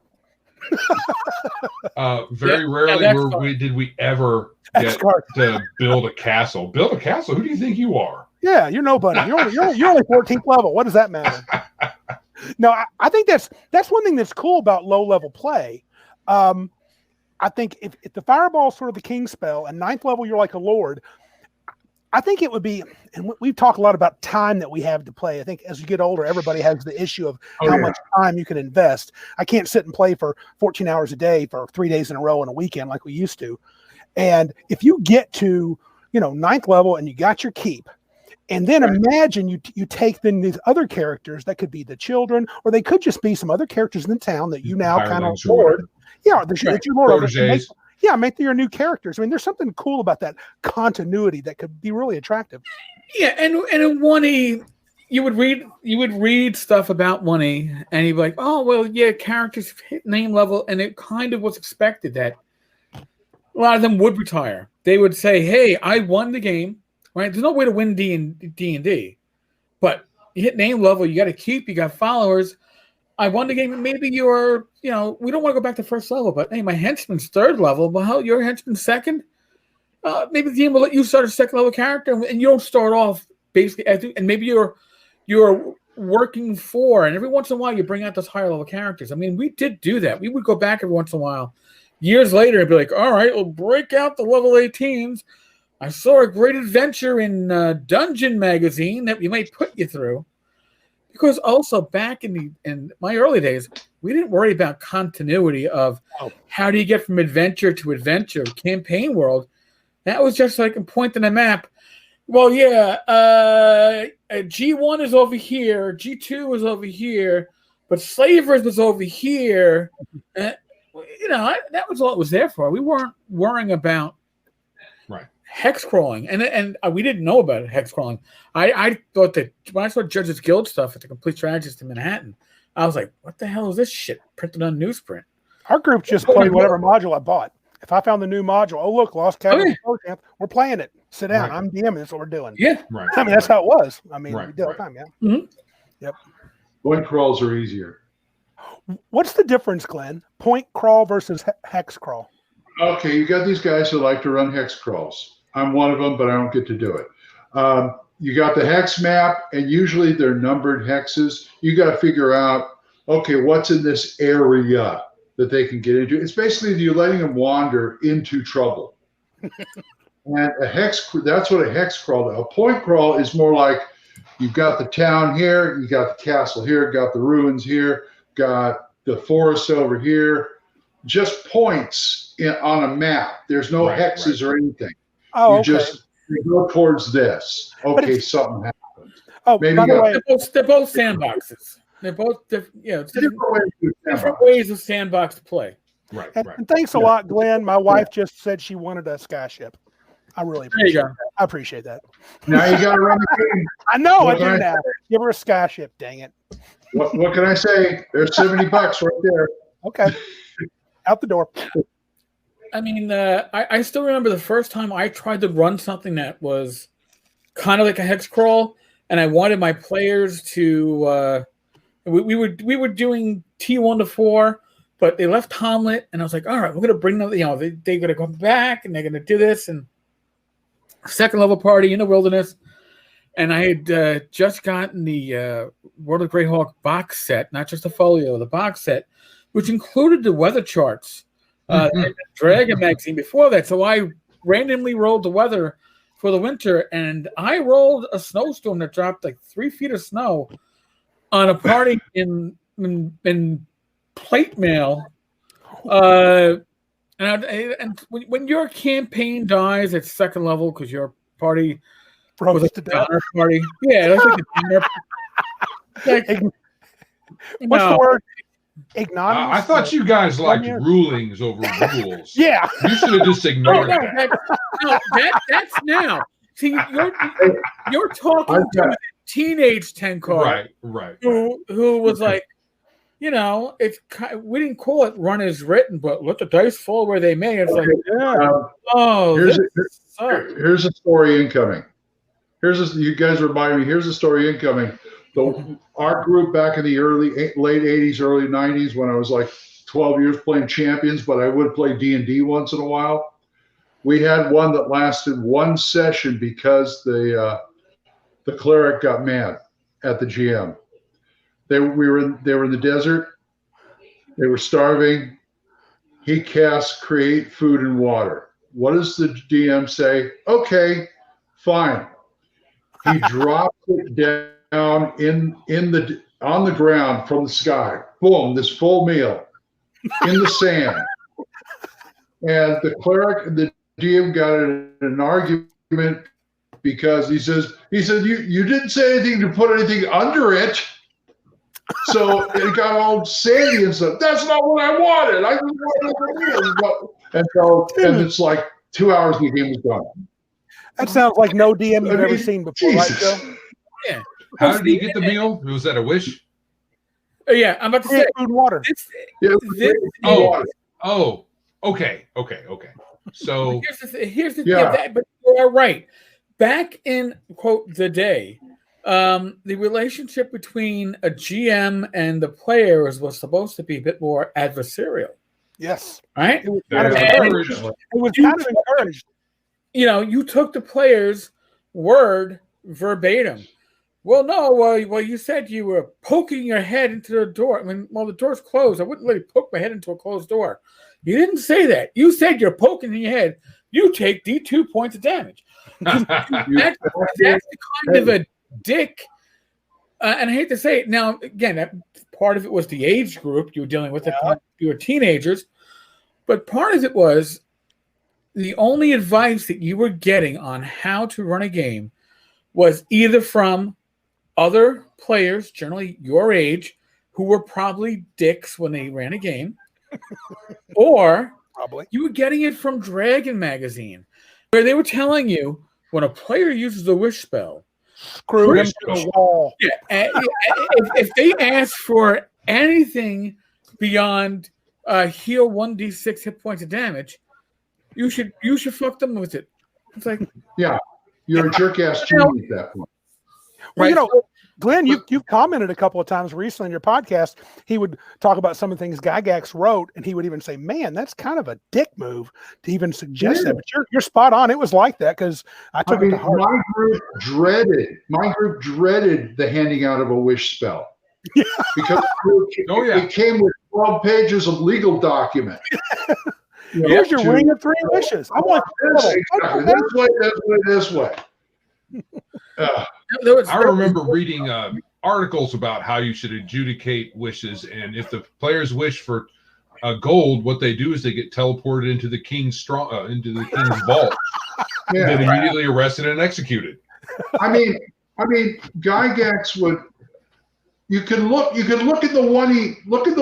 Very rarely did we ever get to build a castle. Build a castle? Who do you think you are? Yeah, you're nobody. You're only 14th level. What does that matter? No, I think that's one thing that's cool about low level play. I think if the fireball is sort of the king spell and 9th level you're like a lord, I think it would be, and we've talked a lot about time that we have to play. I think as you get older, everybody has the issue of how much time you can invest. I can't sit and play for 14 hours a day for 3 days in a row on a weekend like we used to. And if you get to, 9th level and you got your keep, and then imagine you take then these other characters that could be the children, or they could just be some other characters in the town that you now kind of lord. Yeah, that you're lord over. Make your new characters. I mean, there's something cool about that continuity that could be really attractive. Yeah, and in 1E, you would read stuff about 1E, and you'd be like, oh well, yeah, characters hit name level, and it kind of was expected that a lot of them would retire. They would say, hey, I won the game, right? There's no way to win D&D, but you hit name level, you got to keep, you got followers. I won the game, and maybe you're, we don't want to go back to first level, but hey, my henchman's 3rd level. Well, hell, your henchman's 2nd. Maybe the game will let you start a 2nd level character, and you don't start off basically, and maybe you're working for, and every once in a while you bring out those higher level characters. I mean, we did do that. We would go back every once in a while, years later, and be like, all right, we'll break out the level 18s. I saw a great adventure in Dungeon Magazine that we might put you through. Because also back in my early days, we didn't worry about continuity of how do you get from adventure to adventure, campaign world. That was just like a point on a map. Well, yeah, G1 is over here, G2 is over here, but Slavers was over here. That was all it was there for. We weren't worrying about hex crawling, and we didn't know about hex crawling. I thought that when I saw Judges Guild stuff at the Complete Strategist in Manhattan, I was like, what the hell is this shit printed on newsprint? Our group just played whatever module I bought. If I found the new module, oh look, Lost Cabin, Champ, we're playing it. Sit down. Right. I'm DMing. That's what we're doing. Yeah. Right. I mean, that's how it was. I mean, Right, we did all the right. time. Yeah. Mm-hmm. Yep. Point crawls are easier. What's the difference, Glenn? Point crawl versus hex crawl. Okay, you got these guys who like to run hex crawls. I'm one of them, but I don't get to do it. You got the hex map, and usually they're numbered hexes. You got to figure out, okay, what's in this area that they can get into. It's basically you're letting them wander into trouble. And that's what a hex crawl is. A point crawl is more like you've got the town here, you got the castle here, got the ruins here, got the forest over here. Just points on a map. There's no hexes or anything. Oh, you go towards this. Okay, something happened. Oh, maybe by the way, they're both sandboxes. They're both different ways of sandbox to play. Right. And thanks a lot, Glenn. My wife just said she wanted a skyship. I really appreciate that. I appreciate that. Now you got to run the game. I know. I do now. Give her a skyship. Dang it. What can I say? There's $70 right there. Okay. Out the door. I mean, I still remember the first time I tried to run something that was kind of like a hex crawl, and I wanted my players to. We were doing T1 to 4, but they left Hamlet, and I was like, all right, we're gonna bring them. You know, they're gonna come back, and they're gonna do this, and second level party in the wilderness. And I had just gotten the World of Greyhawk box set, not just the folio, the box set, which included the weather charts, and Dragon magazine before that. So I randomly rolled the weather for the winter, and I rolled a snowstorm that dropped like 3 feet of snow on a party in plate mail. And when your campaign dies at second level because your party was a downer party, yeah, that's like a downer. What's the word? Ignominious? I thought you guys liked rulings over rules. Yeah. You should have just ignored that. That's now. See, you're talking to a teenage Tenkar, right. Who was like, you know, we didn't call it run as written, but let the dice fall where they may. It's like, here's a story incoming. You guys remind me. Here's a story incoming. Our group back in the late 80s, early 90s, when I was like 12 years playing Champions, but I would play D&D once in a while. We had one that lasted one session because the cleric got mad at the GM. They were in the desert. They were starving. He cast create food and water. What does the DM say? Okay, fine. He drops it down on the ground from the sky. Boom, this full meal in the sand. And the cleric and the DM got in an argument because he said you didn't say anything to put anything under it. So it got all sandy and stuff. That's not what I wanted. I just wanted and it's like 2 hours and the game was done. That sounds like no DM you've ever seen before, right, Joe? Yeah. How did he get the meal? Was that a wish? Yeah, I'm about to say food and water. Okay. So here's the thing. But you are right. Back in quote the day, the relationship between a GM and the players was supposed to be a bit more adversarial. Yes. Right? It was kind of encouraged. You know, you took the player's word verbatim. Well, no, well, you said you were poking your head into the door. I mean, the door's closed. I wouldn't really poke my head into a closed door. You didn't say that. You said you're poking in your head. You take D2 points of damage. That's the kind of a dick. And I hate to say it. Now, again, part of it was the age group you were dealing with. You were teenagers. But part of it was the only advice that you were getting on how to run a game was either from other players, generally your age, who were probably dicks when they ran a game, or you were getting it from Dragon magazine, where they were telling you when a player uses a wish spell, screw him to the wall. Yeah, if they ask for anything beyond heal 1d6 hit points of damage, you should fuck them with it. It's like, yeah, you're a jerk ass genie at that point. Well, right? Glenn, you've commented a couple of times recently in your podcast. He would talk about some of the things Gygax wrote, and he would even say, "Man, that's kind of a dick move to even suggest that." But you're spot on. It was like that because I took it to heart. My group dreaded the handing out of a wish spell because it came with 12 pages of legal document. Here's your ring of 3 wishes. I'm like, this way. I remember reading articles about how you should adjudicate wishes, and if the players wish for gold, what they do is they get teleported into the king's vault, and then immediately arrested and executed. I mean, Gygax would. You can look at the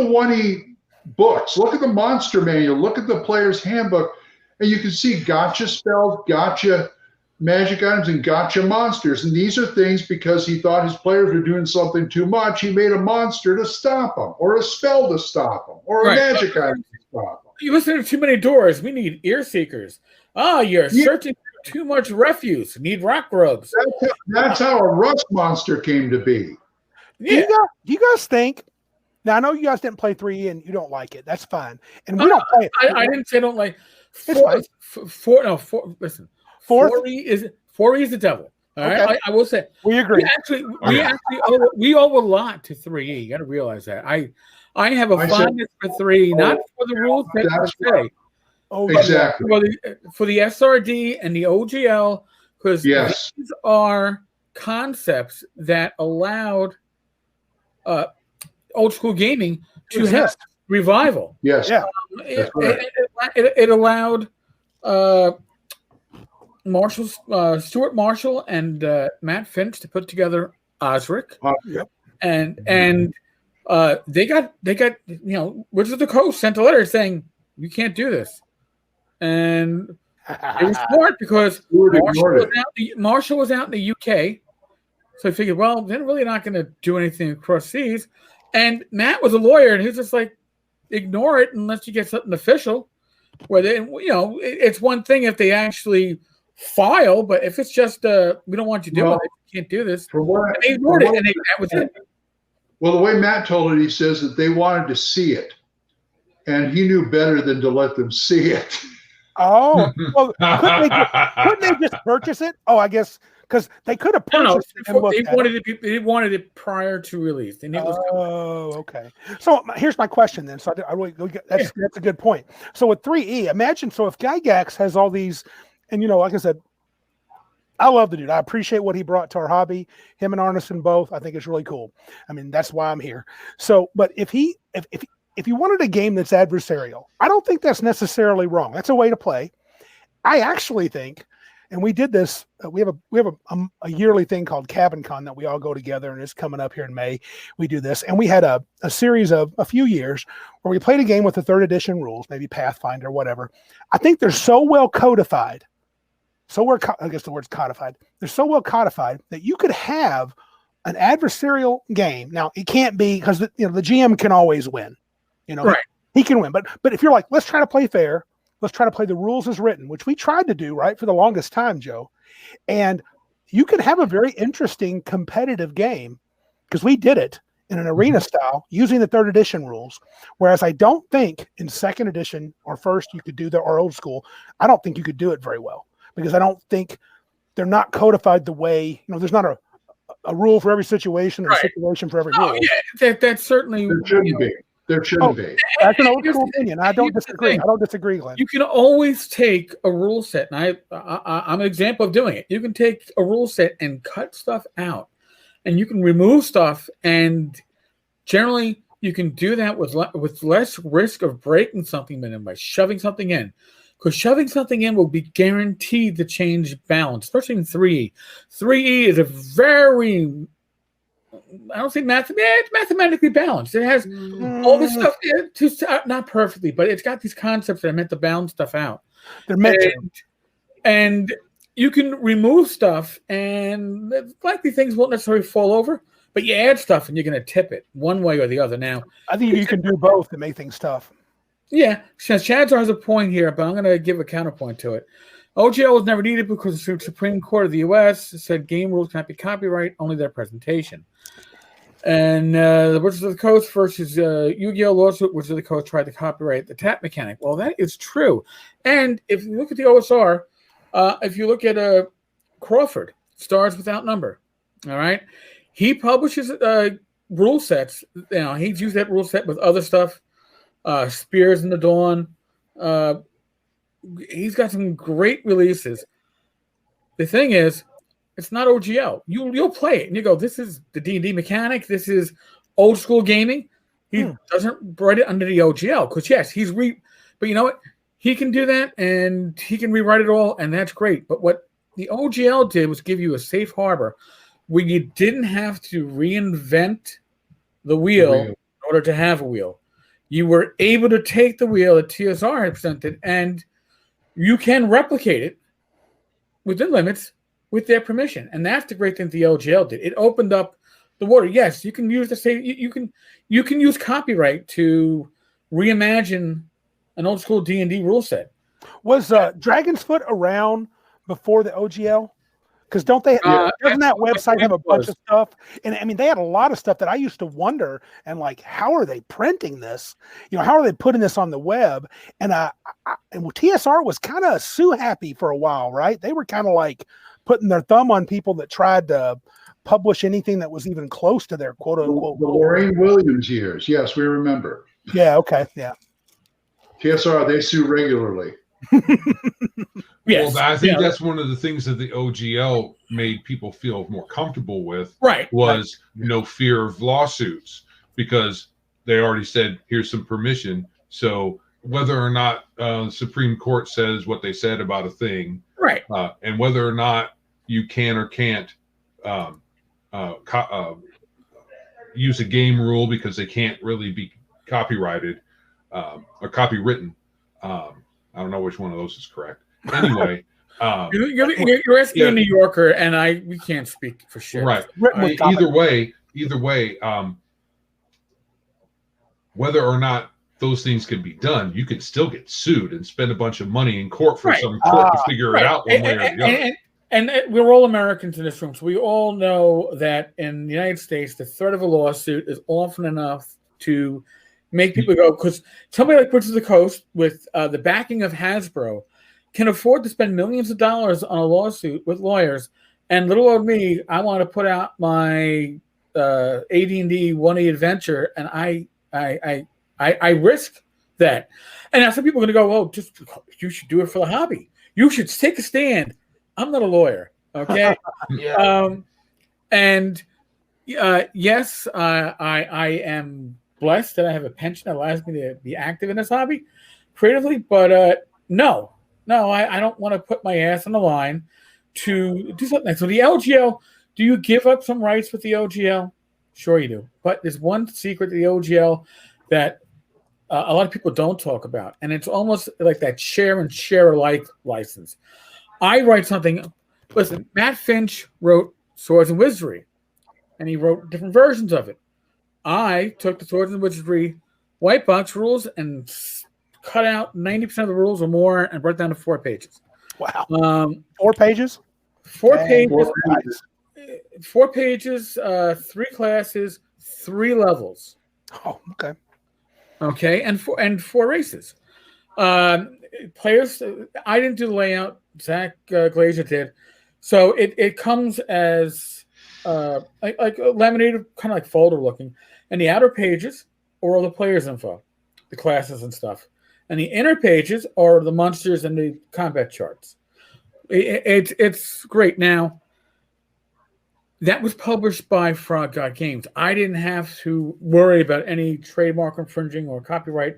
1E books. Look at the monster manual. Look at the player's handbook, and you can see gotcha spells, gotcha magic items, and gotcha monsters. And these are things because he thought his players were doing something too much. He made a monster to stop them, or a spell to stop them, or a magic item to stop them. You listen to too many doors. We need ear seekers. You're searching for too much refuse. Need rock grubs. That's how a rust monster came to be. Yeah. Do you guys think? Now I know you guys didn't play 3E and you don't like it. That's fine. And we don't play it. I didn't say I don't like. Listen. 4E is the devil. All right, I will say we agree. We owe a lot to 3E. You got to realize that. I have a fondness for 3, not for the rules per se. Exactly. For the SRD and the OGL, because these are concepts that allowed old school gaming to have revival. Yes. Yeah. It allowed Stuart Marshall and Matt Finch to put together Osric. And they got Wizards of the Coast sent a letter saying you can't do this, and it was smart because Marshall was out in the UK, so I figured, well, they're really not going to do anything across seas, and Matt was a lawyer, and he was just like, ignore it unless you get something official. Where they, it's one thing if they actually file, but if it's just we don't want you doing it, you can't do this. They ignored it, and that was it. Well, the way Matt told it, he says that they wanted to see it, and he knew better than to let them see it. Oh, well, couldn't they just purchase it? Oh, I guess because they could have purchased it. They wanted it prior to release, and it was. Oh, okay. So here's my question then. So that's a good point. So with 3E, imagine if Gygax has all these, and like I said, I love the dude. I appreciate what he brought to our hobby. Him and Arneson both, I think it's really cool. I mean, that's why I'm here. So, but if you wanted a game that's adversarial, I don't think that's necessarily wrong. That's a way to play. I actually think, and we did this. We have a yearly thing called Cabin Con that we all go together, and it's coming up here in May. We do this, and we had a series of a few years where we played a game with the 3rd edition rules, maybe Pathfinder, whatever. I think they're so well codified. I guess the word's codified. They're so well codified that you could have an adversarial game. Now it can't be because the GM can always win. Right. He can win. But if you're like, let's try to play fair, let's try to play the rules as written, which we tried to do right for the longest time, Joe. And you could have a very interesting competitive game because we did it in an arena style using the 3rd edition rules. Whereas I don't think in 2nd edition or 1st you could do that, or old school. I don't think you could do it very well. Because I don't think they're not codified the way, there's not a rule for every situation or a situation for every rule. Yeah, that's certainly. There shouldn't be. There shouldn't be. That's an old school opinion. I don't disagree. Glenn. You can always take a rule set, and I'm an example of doing it. You can take a rule set and cut stuff out, and you can remove stuff, and generally you can do that with less risk of breaking something than by shoving something in. Because shoving something in will be guaranteed to change balance, especially in 3E. 3E is a very, I don't say it's mathematically balanced. It has all this stuff, not perfectly, but it's got these concepts that are meant to balance stuff out. They're meant to. And you can remove stuff, and likely things won't necessarily fall over, but you add stuff and you're going to tip it one way or the other. Now, I think you can do both to make things tough. Yeah, Chadzar has a point here, but I'm going to give a counterpoint to it. OGL was never needed because the Supreme Court of the U.S. said game rules cannot be copyright, only their presentation. And the Wizards of the Coast versus Yu-Gi-Oh! Lawsuit, Wizards of the Coast tried to copyright the tap mechanic. Well, that is true. And if you look at the OSR, if you look at Crawford, Stars Without Number, all right, he publishes rule sets. He's used that rule set with other stuff. Spears in the Dawn. He's got some great releases. The thing is, it's not OGL. You'll play it and you go, this is the D&D mechanic. This is old school gaming. He doesn't write it under the OGL because yes, but you know what? He can do that and he can rewrite it all, and that's great. But what the OGL did was give you a safe harbor where you didn't have to reinvent the wheel in order to have a wheel. You were able to take the wheel that TSR had presented and you can replicate it within limits with their permission. And that's the great thing the OGL did. It opened up the water. Yes, you can use you can use copyright to reimagine an old school D&D rule set. Was Dragon's Foot around before the OGL? Because doesn't that website have a bunch of stuff? And I mean, they had a lot of stuff that I used to wonder and like, how are they printing this? How are they putting this on the web? And TSR was kind of sue happy for a while, right? They were kind of like putting their thumb on people that tried to publish anything that was even close to their quote unquote. The Lorraine Williams years. Yes, we remember. Yeah. Okay. Yeah. TSR, they sue regularly. Yes. Well, I think that's one of the things that the OGL made people feel more comfortable with. Right. Was no fear of lawsuits because they already said, here's some permission. So whether or not the Supreme Court says what they said about a thing, right, and whether or not you can or can't use a game rule because they can't really be copyrighted or copywritten. I don't know which one of those is correct. Anyway, you're asking a New Yorker, and we can't speak for sure. Right. Either way, whether or not those things can be done, you can still get sued and spend a bunch of money in court for some court to figure it out one way or the other. And we're all Americans in this room, so we all know that in the United States, the threat of a lawsuit is often enough to make people go, because somebody like Wizards of the Coast, with the backing of Hasbro, can afford to spend millions of dollars on a lawsuit with lawyers. And little old me, I want to put out my AD&D 1E adventure, and I risk that. And now some people are going to go, well, you should do it for the hobby. You should take a stand. I'm not a lawyer, okay? Yes, I am blessed that I have a pension that allows me to be active in this hobby creatively, but no, I don't want to put my ass on the line to do something. So the LGL, do you give up some rights with the OGL? Sure you do. But there's one secret to the OGL that a lot of people don't talk about, and it's almost like that share and share alike license. I write something. Listen, Matt Finch wrote Swords and Wizardry, and he wrote different versions of it. I took the Swords and Wizardry white box rules and cut out 90% of the rules or more and brought it down to 4 pages. Wow. 4 pages? 4 pages. 4 pages, 3 classes, 3 levels. Oh, okay. Okay, and 4 races. Players, I didn't do the layout. Zach Glazer did. So it comes as like a laminated, kind of like folder looking. And the outer pages are all the players' info, the classes and stuff. And the inner pages are the monsters and the combat charts. It's great. Now, that was published by Frog God Games. I didn't have to worry about any trademark infringing or copyright.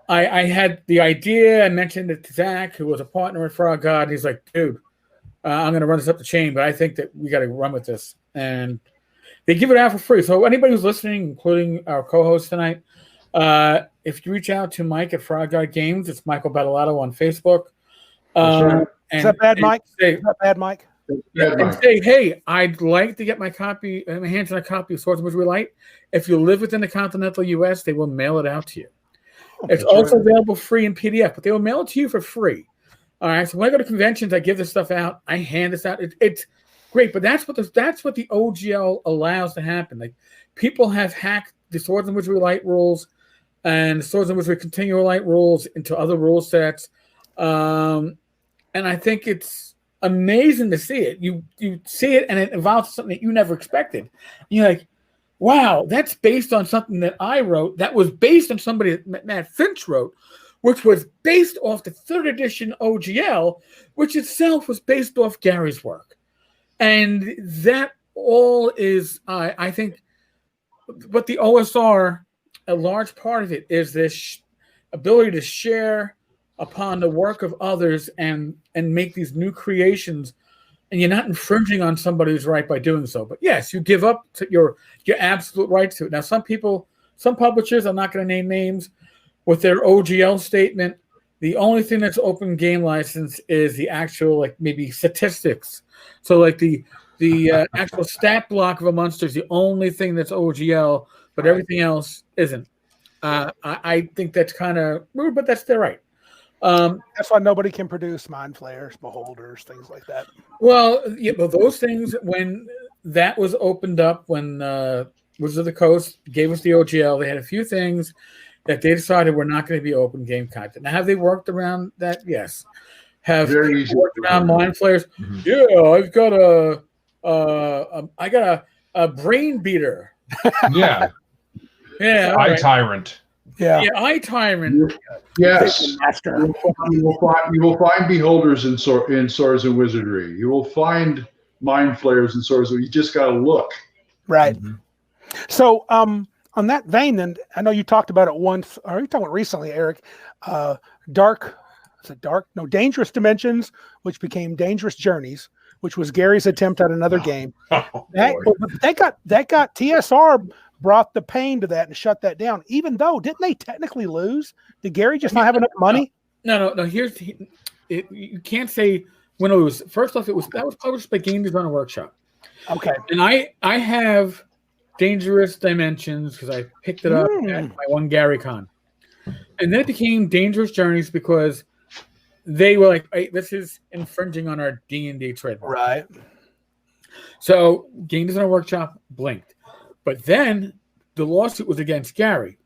I had the idea. I mentioned it to Zach, who was a partner at Frog God. He's like, dude, I'm going to run this up the chain, but I think that we got to run with this. And they give it out for free. So anybody who's listening, including our co-host tonight, if you reach out to Mike at Frog God Games, it's Michael Battalato on Facebook. Is that bad, Mike? Is that bad, Mike? and say, hey, I'd like to get my hands on a copy of Swords of Wizardry Light. If you live within the continental U.S., they will mail it out to you. It's also available free in PDF, but they will mail it to you for free. All right. So when I go to conventions, I give this stuff out. I hand this out. It's great, but that's what the OGL allows to happen. Like, people have hacked the Swords and Wizardry Light rules and Swords and Wizardry Continual Light rules into other rule sets, and I think it's amazing to see it. You see it, and it involves something that you never expected. You're like, wow, that's based on something that I wrote. That was based on somebody that Matt Finch wrote, which was based off the 3rd edition OGL, which itself was based off Gary's work. And that all is, I think, what the OSR, a large part of it is this ability to share upon the work of others and make these new creations. And you're not infringing on somebody's right by doing so. But yes, you give up to your absolute right to it. Now, some publishers, I'm not going to name names, with their OGL statement, the only thing that's open game license is the actual, like, maybe statistics. So, like, the actual stat block of a monster is the only thing that's OGL, but everything else isn't. I think that's kind of rude, but that's their right. That's why nobody can produce Mind Flayers, Beholders, things like that. Well, yeah, but those things, when that was opened up, when Wizards of the Coast gave us the OGL, they had a few things that they decided were not going to be open game content. Now, have they worked around that? Yes. Have they worked around Mind Flayers? Mm-hmm. Yeah, I got a brain beater. Yeah. Yeah. Eye Tyrant. Yeah. Eye Tyrant. Yes. You will find Beholders in Swords and Wizardry. You will find Mind Flayers in Swords. You just got to look. Right. Mm-hmm. So, on that vein, and I know you talked about it once, or you talked about recently, Eric, Dangerous Dimensions, which became Dangerous Journeys, which was Gary's attempt at another game. That got TSR brought the pain to that and shut that down. Even though, didn't they technically lose? Did Gary just not have enough money? No. You can't say when it was. First off, that was published by Game Designer Workshop. Okay, and I have Dangerous Dimensions because I picked it up at my one Gary Con, and then it became Dangerous Journeys because they were like, hey, this is infringing on our D&D trademark. Right. So Game Designer Workshop blinked. But then the lawsuit was against Gary.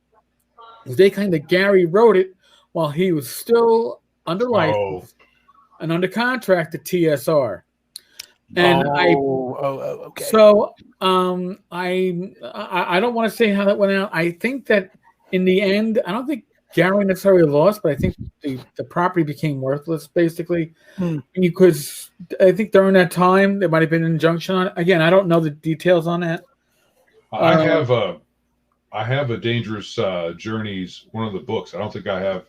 Gary wrote it while he was still under license and under contract to TSR. And okay. So I don't want to say how that went out. I think that in the end, I don't think Gary necessarily lost, but I think the property became worthless, basically. Because I think during that time there might have been an injunction on it. Again, I don't know the details on that. I have a Dangerous Journeys, one of the books. I don't think I have.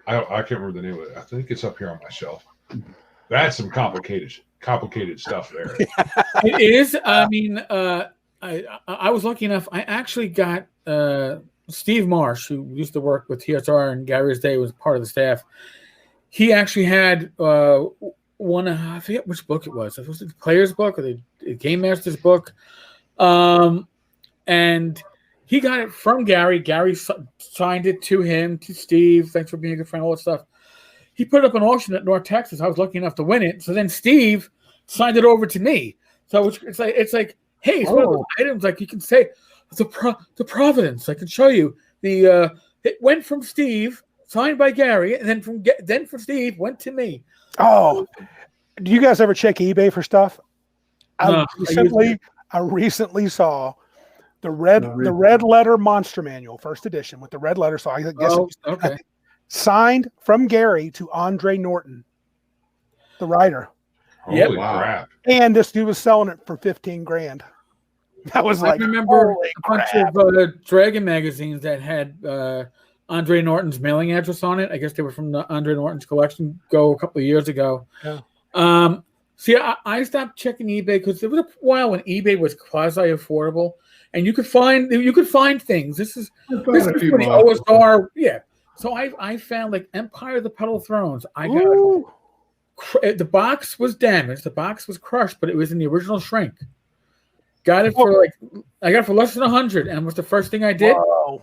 I can't remember the name of it. I think it's up here on my shelf. That's some complicated stuff there. It is. I mean, I was lucky enough. I actually got Steve Marsh, who used to work with TSR and Gary's Day, was part of the staff. He actually had one. I forget which book it was. It was the Player's book or the Game Master's book. And he got it from Gary. Gary signed it to him, to Steve. Thanks for being a good friend, all that stuff. He put it up an auction at North Texas. I was lucky enough to win it. So then Steve signed it over to me. So it's like, hey, it's one of those items like you can say the Providence. I can show you it went from Steve, signed by Gary, and then from Steve went to me. Oh, do you guys ever check eBay for stuff? No, I recently saw the red letter Monster Manual, first edition, with the red letter. So I guess okay. Signed from Gary to Andre Norton, the writer. Holy crap! And this dude was selling it for $15,000. That was I remember a bunch of Dragon magazines that had Andre Norton's mailing address on it. I guess they were from the Andre Norton's collection a couple of years ago. Yeah. See, I stopped checking eBay because there was a while when eBay was quasi affordable, and you could find things. This is for the OSR. Yeah. So I found like Empire of the Petal Thrones. I got the box was damaged. The box was crushed, but it was in the original shrink. Got it for I got it for less than $100, and it was the first thing I did. Whoa.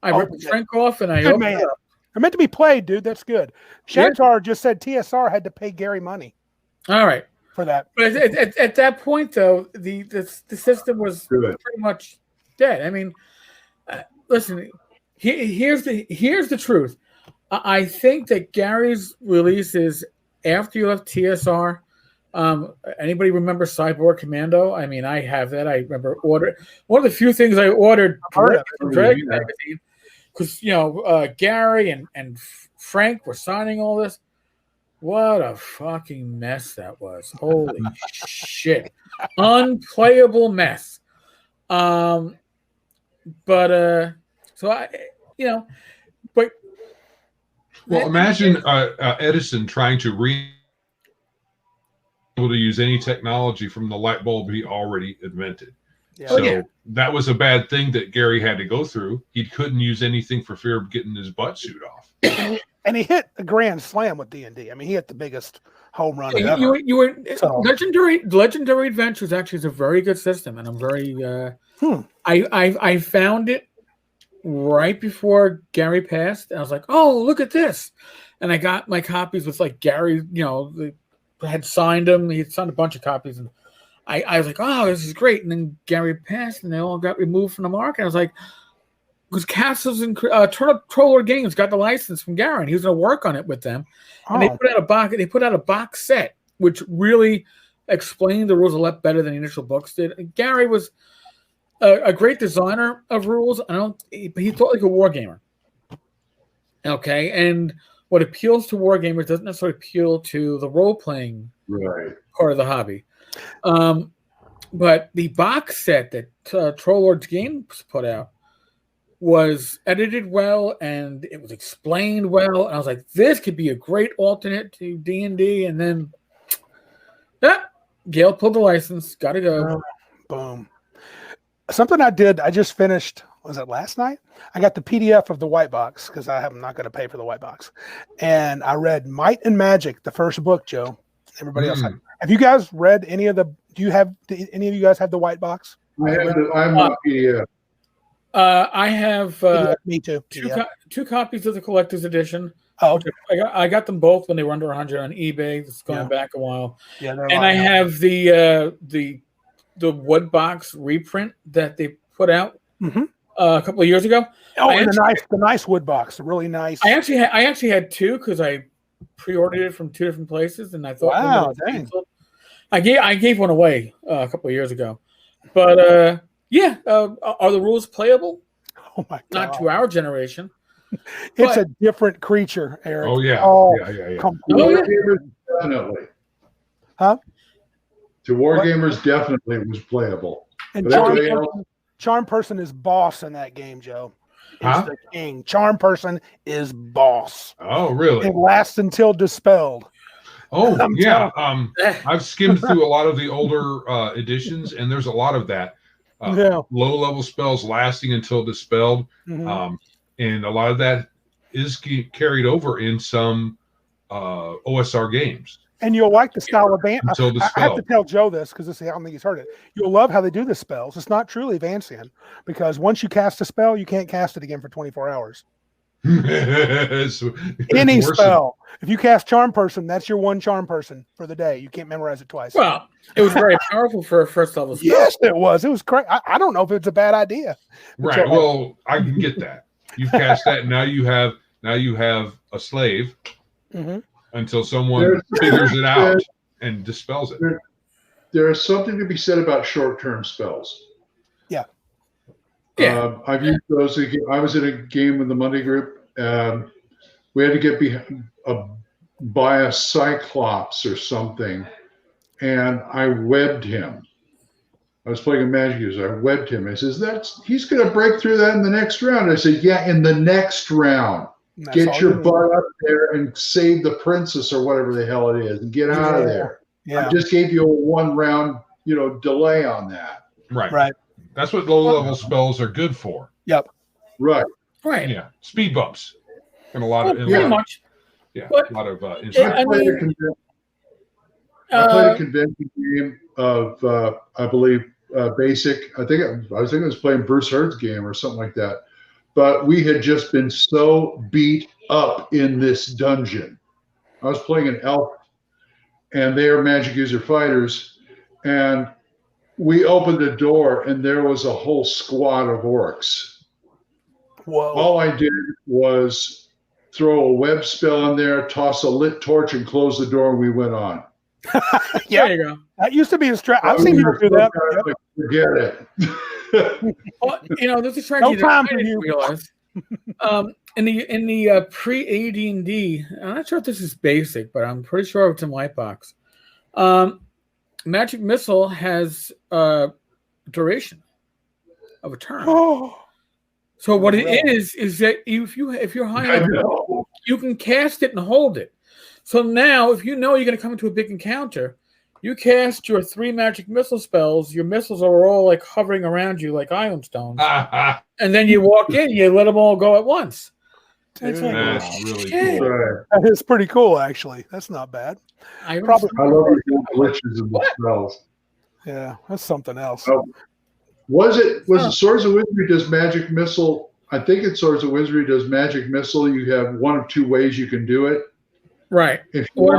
I ripped the shrink off, and I Good opened man. it up. They're meant to be played, dude. That's good. Shantar just said TSR had to pay Gary money All right. for that. But at that point, though, the system was pretty much dead. I mean, listen, here's the truth. I think that Gary's releases after you left TSR. Anybody remember Cyborg Commando? I mean, I have that. I remember one of the few things I ordered from Dragon Magazine, because Gary and Frank were signing all this. What a fucking mess that was! Holy shit, unplayable mess. So I, but well, imagine Edison trying to able to use any technology from the light bulb he already invented. Yeah. So that was a bad thing that Gary had to go through. He couldn't use anything for fear of getting his butt chewed off. And he hit a grand slam with D&D. I mean, he hit the biggest home run ever. Legendary Adventures actually is a very good system, and I'm very. I found it right before Gary passed, and I was like, "Oh, look at this!" And I got my copies with Gary. Had signed them. He had signed a bunch of copies, and I was like, "Oh, this is great." And then Gary passed, and they all got removed from the market. I was like, because Castles and Troller Games got the license from Gary, and he was going to work on it with them. And they put out a box. They put out a box set, which really explained the rules a lot better than the initial books did. And Gary was a great designer of rules. He thought like a wargamer. Okay, and what appeals to wargamers doesn't necessarily appeal to the role-playing part of the hobby. But the box set that Trollords Games put out was edited well, and it was explained well. And I was like, this could be a great alternate to D&D. And then, Gail pulled the license. Got to go. Boom. Something I did, I just finished, was it last night? I got the PDF of the white box because I'm not going to pay for the white box. And I read Might and Magic, the first book, Joe. Everybody else. Have you guys read any of the, any of you guys have the white box? I have a PDF. I have me too. Two copies of the collector's edition. Oh, okay. I got them both when they were under 100 on eBay. It's going back a while. Yeah, and I have the wood box reprint that they put out a couple of years ago. Oh, the nice wood box, really nice. I actually had two because I pre-ordered it from two different places, and I thought, wow, dang. I gave one away a couple of years ago, but are the rules playable? Oh my God! Not to our generation. It's a different creature, Eric. Oh yeah, Definitely. Huh? To wargamers, definitely it was playable. And Charm Person is boss in that game, Joe. He's the king. Charm Person is boss. Oh, really? It lasts until dispelled. Oh, yeah. I've skimmed through a lot of the older editions, and there's a lot of that. Low-level spells lasting until dispelled. And a lot of that is carried over in some OSR games. And you'll like the style of I have to tell Joe this because I don't think he's heard it. You'll love how they do the spells. It's not truly Vancian because once you cast a spell, you can't cast it again for 24 hours. Any spell. If you cast Charm Person, that's your one Charm Person for the day. You can't memorize it twice. Well, it was very powerful for a first level spell. Yes, it was. It was great. I don't know if it's a bad idea. Right. Well, I can get that. You've cast that, and now you have a slave until someone figures it out and dispels it. There is something to be said about short-term spells. Yeah. I've used those. I was in a game with the Monday group. We had to get by a Cyclops or something, and I webbed him. I was playing a magic user. I webbed him. He says, he's going to break through that in the next round. I said, yeah, in the next round. Get your butt up there and save the princess or whatever the hell it is and get out of there. Yeah. I just gave you a 1 round, delay on that. Right. That's what low-level spells are good for. Yep. Right. Yeah. Speed bumps. And a lot of... Pretty much. Yeah. But, a lot of... I played a convention game of, I believe, Basic. I think I was playing Bruce Hurd's game or something like that. But we had just been so beat up in this dungeon. I was playing an elf, and they are magic user fighters. And we opened the door, and there was a whole squad of orcs. Whoa. All I did was throw a web spell in there, toss a lit torch, and close the door, and we went on. Yeah, there you go. That used to be a strategy. I've seen people do that. Like, forget it. Well, there's a strategy No time that I for didn't you. realize. In the pre-AD&D, I'm not sure if this is basic, but I'm pretty sure it's in Lightbox. Magic Missile has duration of a turn. So what it is that if you're high enough, you can cast it and hold it. So now, if you know you're going to come into a big encounter, you cast your 3 magic missile spells. Your missiles are all like hovering around you like ion stones, and then you walk in, you let them all go at once. Dude, That's really cool. Right. that is pretty cool, actually. That's not bad. I Probably- I love the glitches and the spells. Yeah, that's something else. Was it Swords of Wizardry does magic missile? I think it's Swords of Wizardry does magic missile. You have one of 2 ways you can do it. Right. If you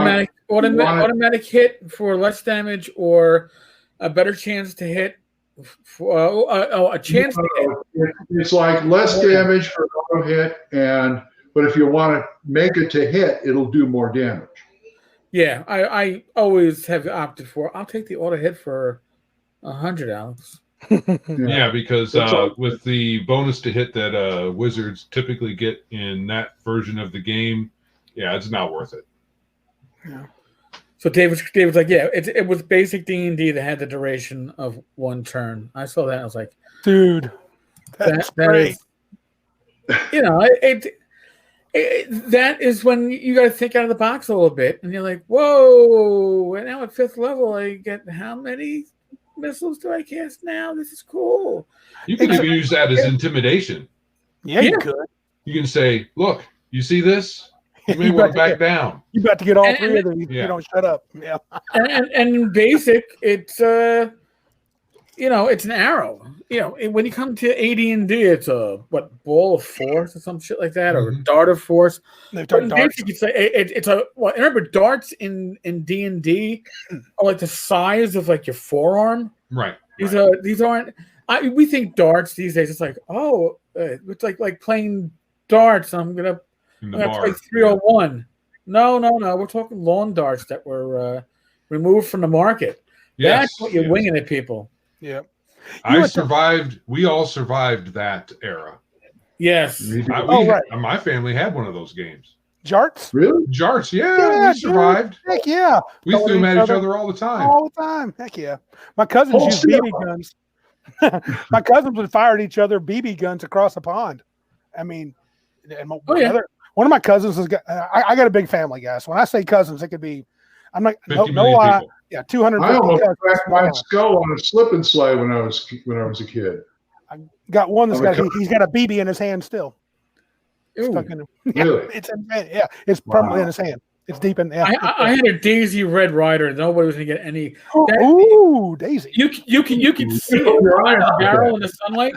Automatic hit for less damage or a better chance to hit. A chance to hit. It's like less damage for auto hit, but if you want to make it to hit, it'll do more damage. Yeah, I always have opted for. I'll take the auto hit for 100, Alex. Yeah, because with the bonus to hit that wizards typically get in that version of the game, yeah, it's not worth it. Yeah. So David's like, yeah, it was basic D&D that had the duration of 1 turn. I saw that. I was like, Dude, that's great. That is when you got to think out of the box a little bit, and you're like, whoa! And now at 5th level, I get how many missiles do I cast now? This is cool. You can even use that as intimidation. Yeah, you could. You can say, look, you see this? You may want to back down. You about to get all 3 of them. You don't shut up. Yeah. And in basic, it's it's an arrow. When you come to AD&D, it's a ball of force or some shit like that, or a dart of force. Basic, remember darts in D&D are like the size of like your forearm. Right. These aren't. We think darts these days. It's like it's like playing darts. I'm gonna play 301. No. We're talking lawn darts that were removed from the market. Yes, that's what you're winging at people. Yeah. We all survived that era. Yes. My family had one of those games. Jarts? Really? Jarts, yeah, we survived. Dude. Heck yeah. We threw them at each other all the time. All the time. Heck yeah. My cousins used BB guns. My cousins would fire at each other BB guns across the pond. I mean, one of my cousins has got. I got a big family, guys. When I say cousins, it could be. I'm not. No lie. People. Yeah, 250. I almost cracked my skull on a slip and slide when I was a kid. I got one that's he's got a BB in his hand still. Stuck in him. Really? It's insane. Yeah, it's permanently in his hand. It's deep in there. I had a Daisy Red Rider. Nobody was gonna get any. Daisy! You can see it in the barrel in the sunlight.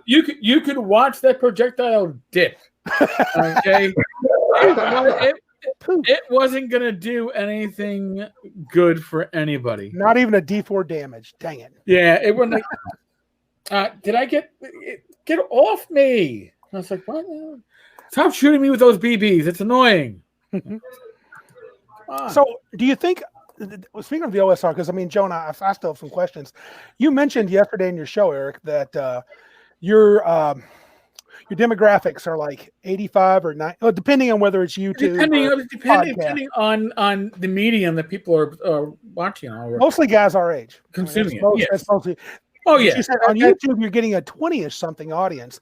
You could watch that projectile dip. Okay, it wasn't gonna do anything good for anybody. Not even a D4 damage. Dang it! Yeah, it wasn't. Did I get off me? I was like, what? Stop shooting me with those BBs. It's annoying. So, do you think, speaking of the OSR, because I mean, Joe and I still have some questions. You mentioned yesterday in your show, Eric, that your demographics are like 85 or 90, depending on whether it's YouTube. Depending on the medium that people are watching. Mostly guys our age. Consuming That's mostly. Oh yeah. You said on YouTube you're getting a 20-ish something audience.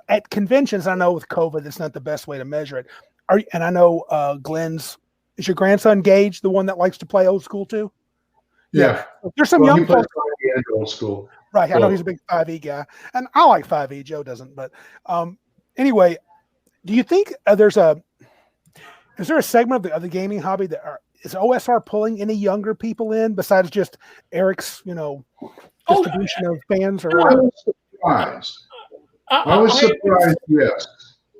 At conventions, I know with COVID, it's not the best way to measure it. And I know Glenn's. Is your grandson Gage the one that likes to play old school too? Yeah. There's some young folks. Old school. Right. I know he's a big 5e guy, and I like 5e. Joe doesn't, but anyway, do you think is there a segment of the gaming hobby that is OSR pulling any younger people in besides just Eric's, distribution of fans? Or I was surprised. I was surprised. Yes.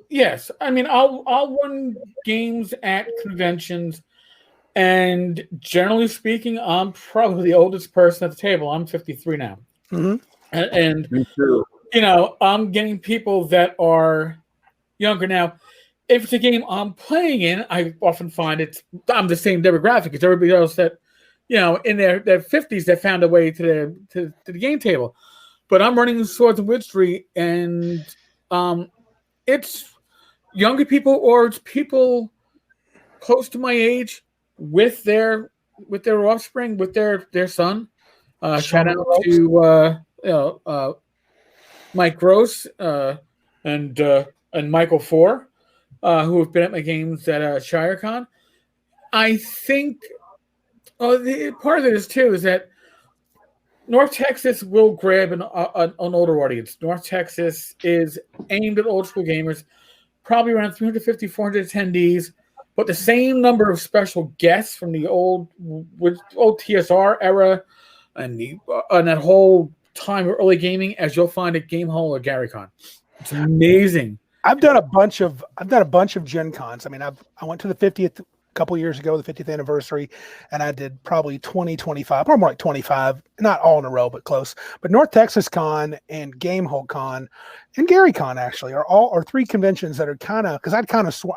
Yes, I mean, I'll run games at conventions, and generally speaking, I'm probably the oldest person at the table. I'm 53 now, and Me too. I'm getting people that are younger now. If it's a game I'm playing in, I often find I'm the same demographic as everybody else that, in their 50s that found a way to the game table. But I'm running Swords and Witchery, and it's younger people or it's people close to my age with their offspring, with their son. Shout out to Mike Gross and Michael Four, who have been at my games at ShireCon. I think part of it is that North Texas will grab an older audience. North Texas is aimed at old school gamers, probably around 350, 400 attendees, but the same number of special guests from the old TSR era and that whole time of early gaming as you'll find at Game Hall or GaryCon. It's amazing. I've done a bunch of Gen Cons. I mean, I went to the 50th a couple of years ago, the 50th anniversary, and I did probably 20, 25, probably more like 25, not all in a row, but close. But North Texas Con and Game Hall Con and GaryCon actually are three conventions that are kind of, because I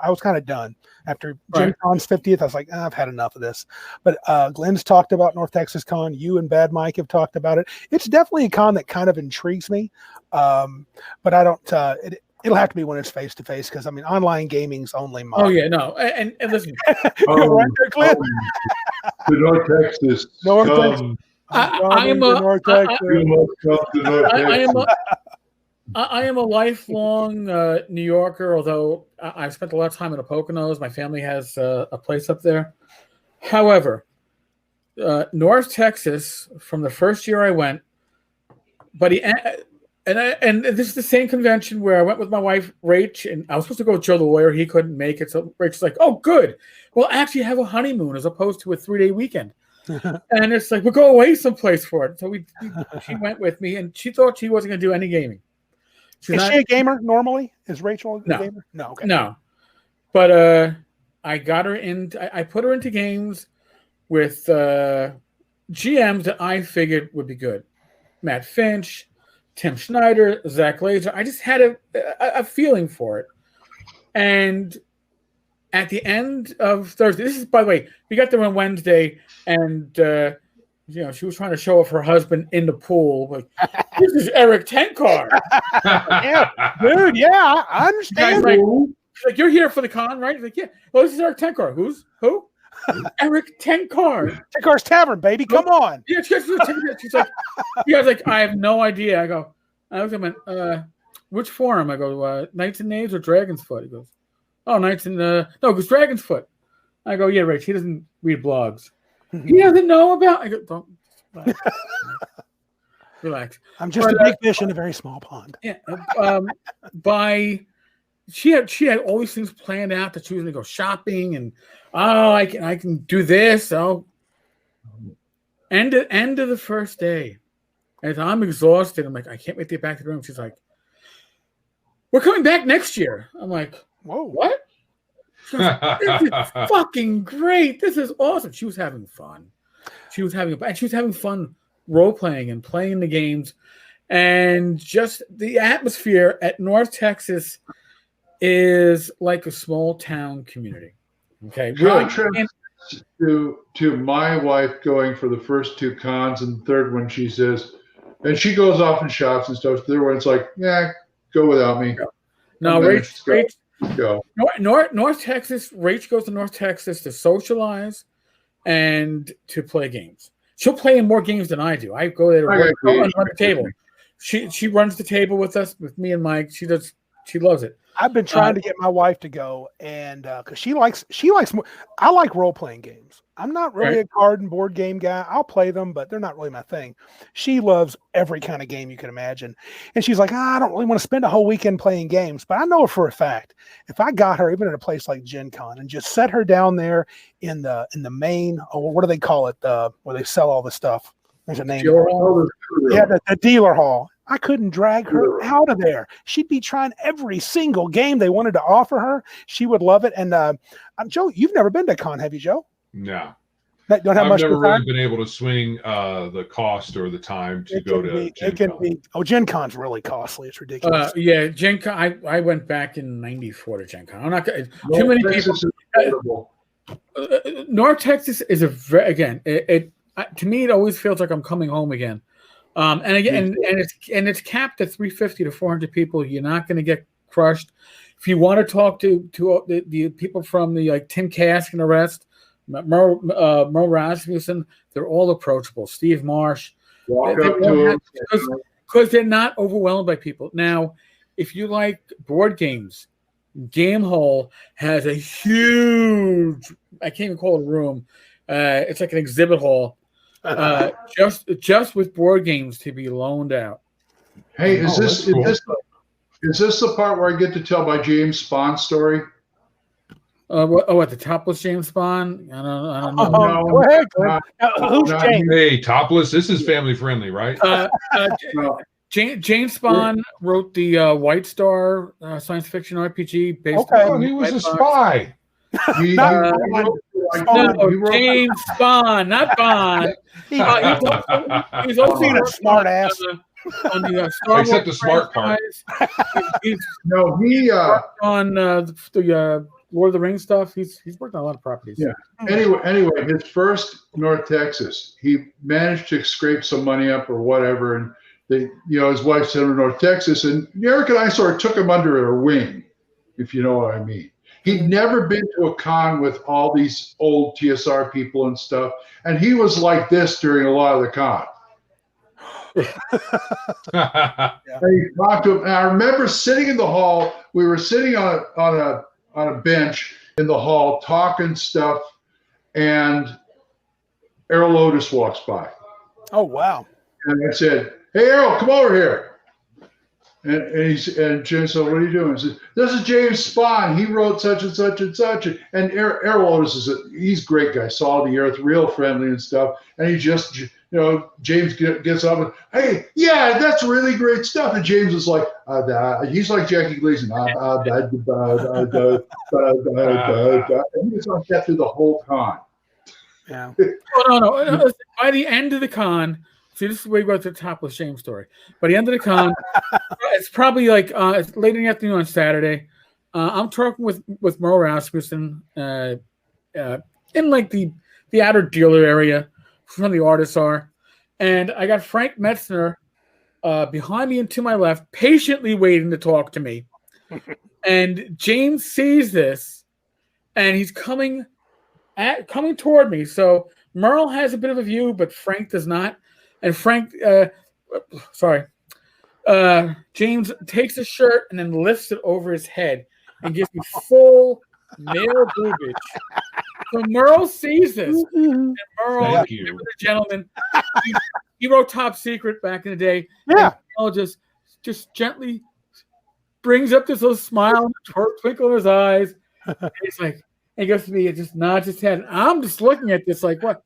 was kind of done after Gen Con's 50th. I was like, I've had enough of this. But Glenn's talked about North Texas Con. You and Bad Mike have talked about it. It's definitely a con that kind of intrigues me, but I don't. It'll have to be when it's face to face because online gaming's only mine. Oh yeah, no, and listen, right there, Glenn. To North Texas. I am a lifelong New Yorker, although I've spent a lot of time in the Poconos. My family has a place up there. However, North Texas, from the first year I went, and this is the same convention where I went with my wife, Rach, and I was supposed to go with Joe the lawyer. He couldn't make it, so Rachel's like, "Oh, good. We'll actually have a honeymoon as opposed to a 3-day weekend." And it's like, we'll go away someplace for it. So she went with me, and she thought she wasn't going to do any gaming. Is she a gamer normally? Is Rachel a gamer? No, okay. No. But I got her I put her into games with GMs that I figured would be good. Matt Finch, Tim Schneider, Zach Laser. I just had a feeling for it. And at the end of Thursday, this is, by the way, we got there on Wednesday, and she was trying to show off her husband in the pool. Like, this is Eric Tenkar. Yeah, dude. Yeah, I understand. Like, you're here for the con, right? He's like, yeah. Well, this is Eric Tenkar. Who? Eric Tenkar. Tenkar's Tavern, baby. Come on. Yeah, she's like, I have no idea. I was like, which forum? I go, Knights and Knaves or Dragon's Foot? He goes, oh, Knights and no, because Dragon's Foot. I go, yeah, Rich. He doesn't read blogs. He doesn't know about. I go, don't relax. I'm just a big fish in a very small pond. Yeah. She had all these things planned out that she was going to go shopping and I can do this. So end of the first day, as I'm exhausted, I'm like, I can't wait to get back to the room. She's like, we're coming back next year. I'm like, whoa, what? Goes, this is fucking great. This is awesome. She was having fun. She was having fun role playing and playing the games, and just the atmosphere at North Texas is like a small town community. Okay, contrast to my wife going for the first two cons, and the third one she says, and she goes off and shops and stuff. The third one, it's like, yeah, go without me. No, Go. North Texas. Rach goes to North Texas to socialize and to play games. She'll play in more games than I do. I go there to run the table. She runs the table with us, with me and Mike. She loves it. I've been trying to get my wife to go, and because she likes more. I like role playing games. I'm not really a card and board game guy. I'll play them, but they're not really my thing. She loves every kind of game you can imagine, and she's like, I don't really want to spend a whole weekend playing games. But I know for a fact, if I got her even at a place like Gen Con and just set her down there in the main, what do they call it? Where they sell all the stuff. There's a name. Yeah, the dealer hall. I couldn't drag her out of there. She'd be trying every single game they wanted to offer her. She would love it. And Joe, you've never been to con, have you, Joe? No. Don't have I've much never time? really been able to swing the cost or the time to go to Gen Con. Gen Con's really costly. It's ridiculous. Yeah, Gen Con. I went back in '94 to Gen Con. I'm not too many people. North Texas is to me it always feels like I'm coming home again. And again, and it's capped at 350 to 400 people. You're not going to get crushed. If you want to talk to the people from the Tim Kask and the rest, Merle Rasmussen, they're all approachable. Steve Marsh, because they're not overwhelmed by people. Now, if you like board games, Game Hall has a huge, I can't even call it a room. It's like an exhibit hall. Just with board games to be loaned out. Hey, is this the part where I get to tell my James Spahn story? What the topless James Spahn? I don't know. Go ahead. Who's James? Hey, topless. This is family friendly, right? James Spahn wrote the White Star science fiction RPG. Based on he was a spy. James Spahn, not Bond. He's also a smart ass. On the Star Except the smart part. On the Lord of the Rings stuff. He's worked on a lot of properties. Yeah. Anyway, his first North Texas, he managed to scrape some money up or whatever, and his wife sent him to North Texas, and Eric and I sort of took him under our wing, if you know what I mean. He'd never been to a con with all these old TSR people and stuff, and he was like this during a lot of the con. And he talked to him, and I remember sitting in the hall. We were sitting on a bench in the hall talking stuff, and Errol Otis walks by. Oh wow! And I said, "Hey, Errol, come over here." And Jim said, "What are you doing?" He said, "This is James Spahn. He wrote such and such and such." And Errol Otis he's a great guy, salt of the earth, real friendly and stuff. And he just, James gets up and, "Hey, yeah, that's really great stuff." And James is like, he's like Jackie Gleason. And he was like that through the whole con. Yeah. No. By the end of the con. See, this is where we go to the topless shame story. By the end of the con, it's probably it's late in the afternoon on Saturday. I'm talking with Merle Rasmussen in the outer dealer area where the artists are. And I got Frank Metzner behind me and to my left, patiently waiting to talk to me. And James sees this, and he's coming toward me. So Merle has a bit of a view, but Frank does not. And Frank, James takes his shirt and then lifts it over his head and gives me full male boobage. So Merle sees this. And Merle, the gentleman, he wrote Top Secret back in the day. Yeah. Merle just gently brings up this little smile and twinkle in his eyes. And he's like, he goes to me and just nods his head. I'm just looking at this like, what?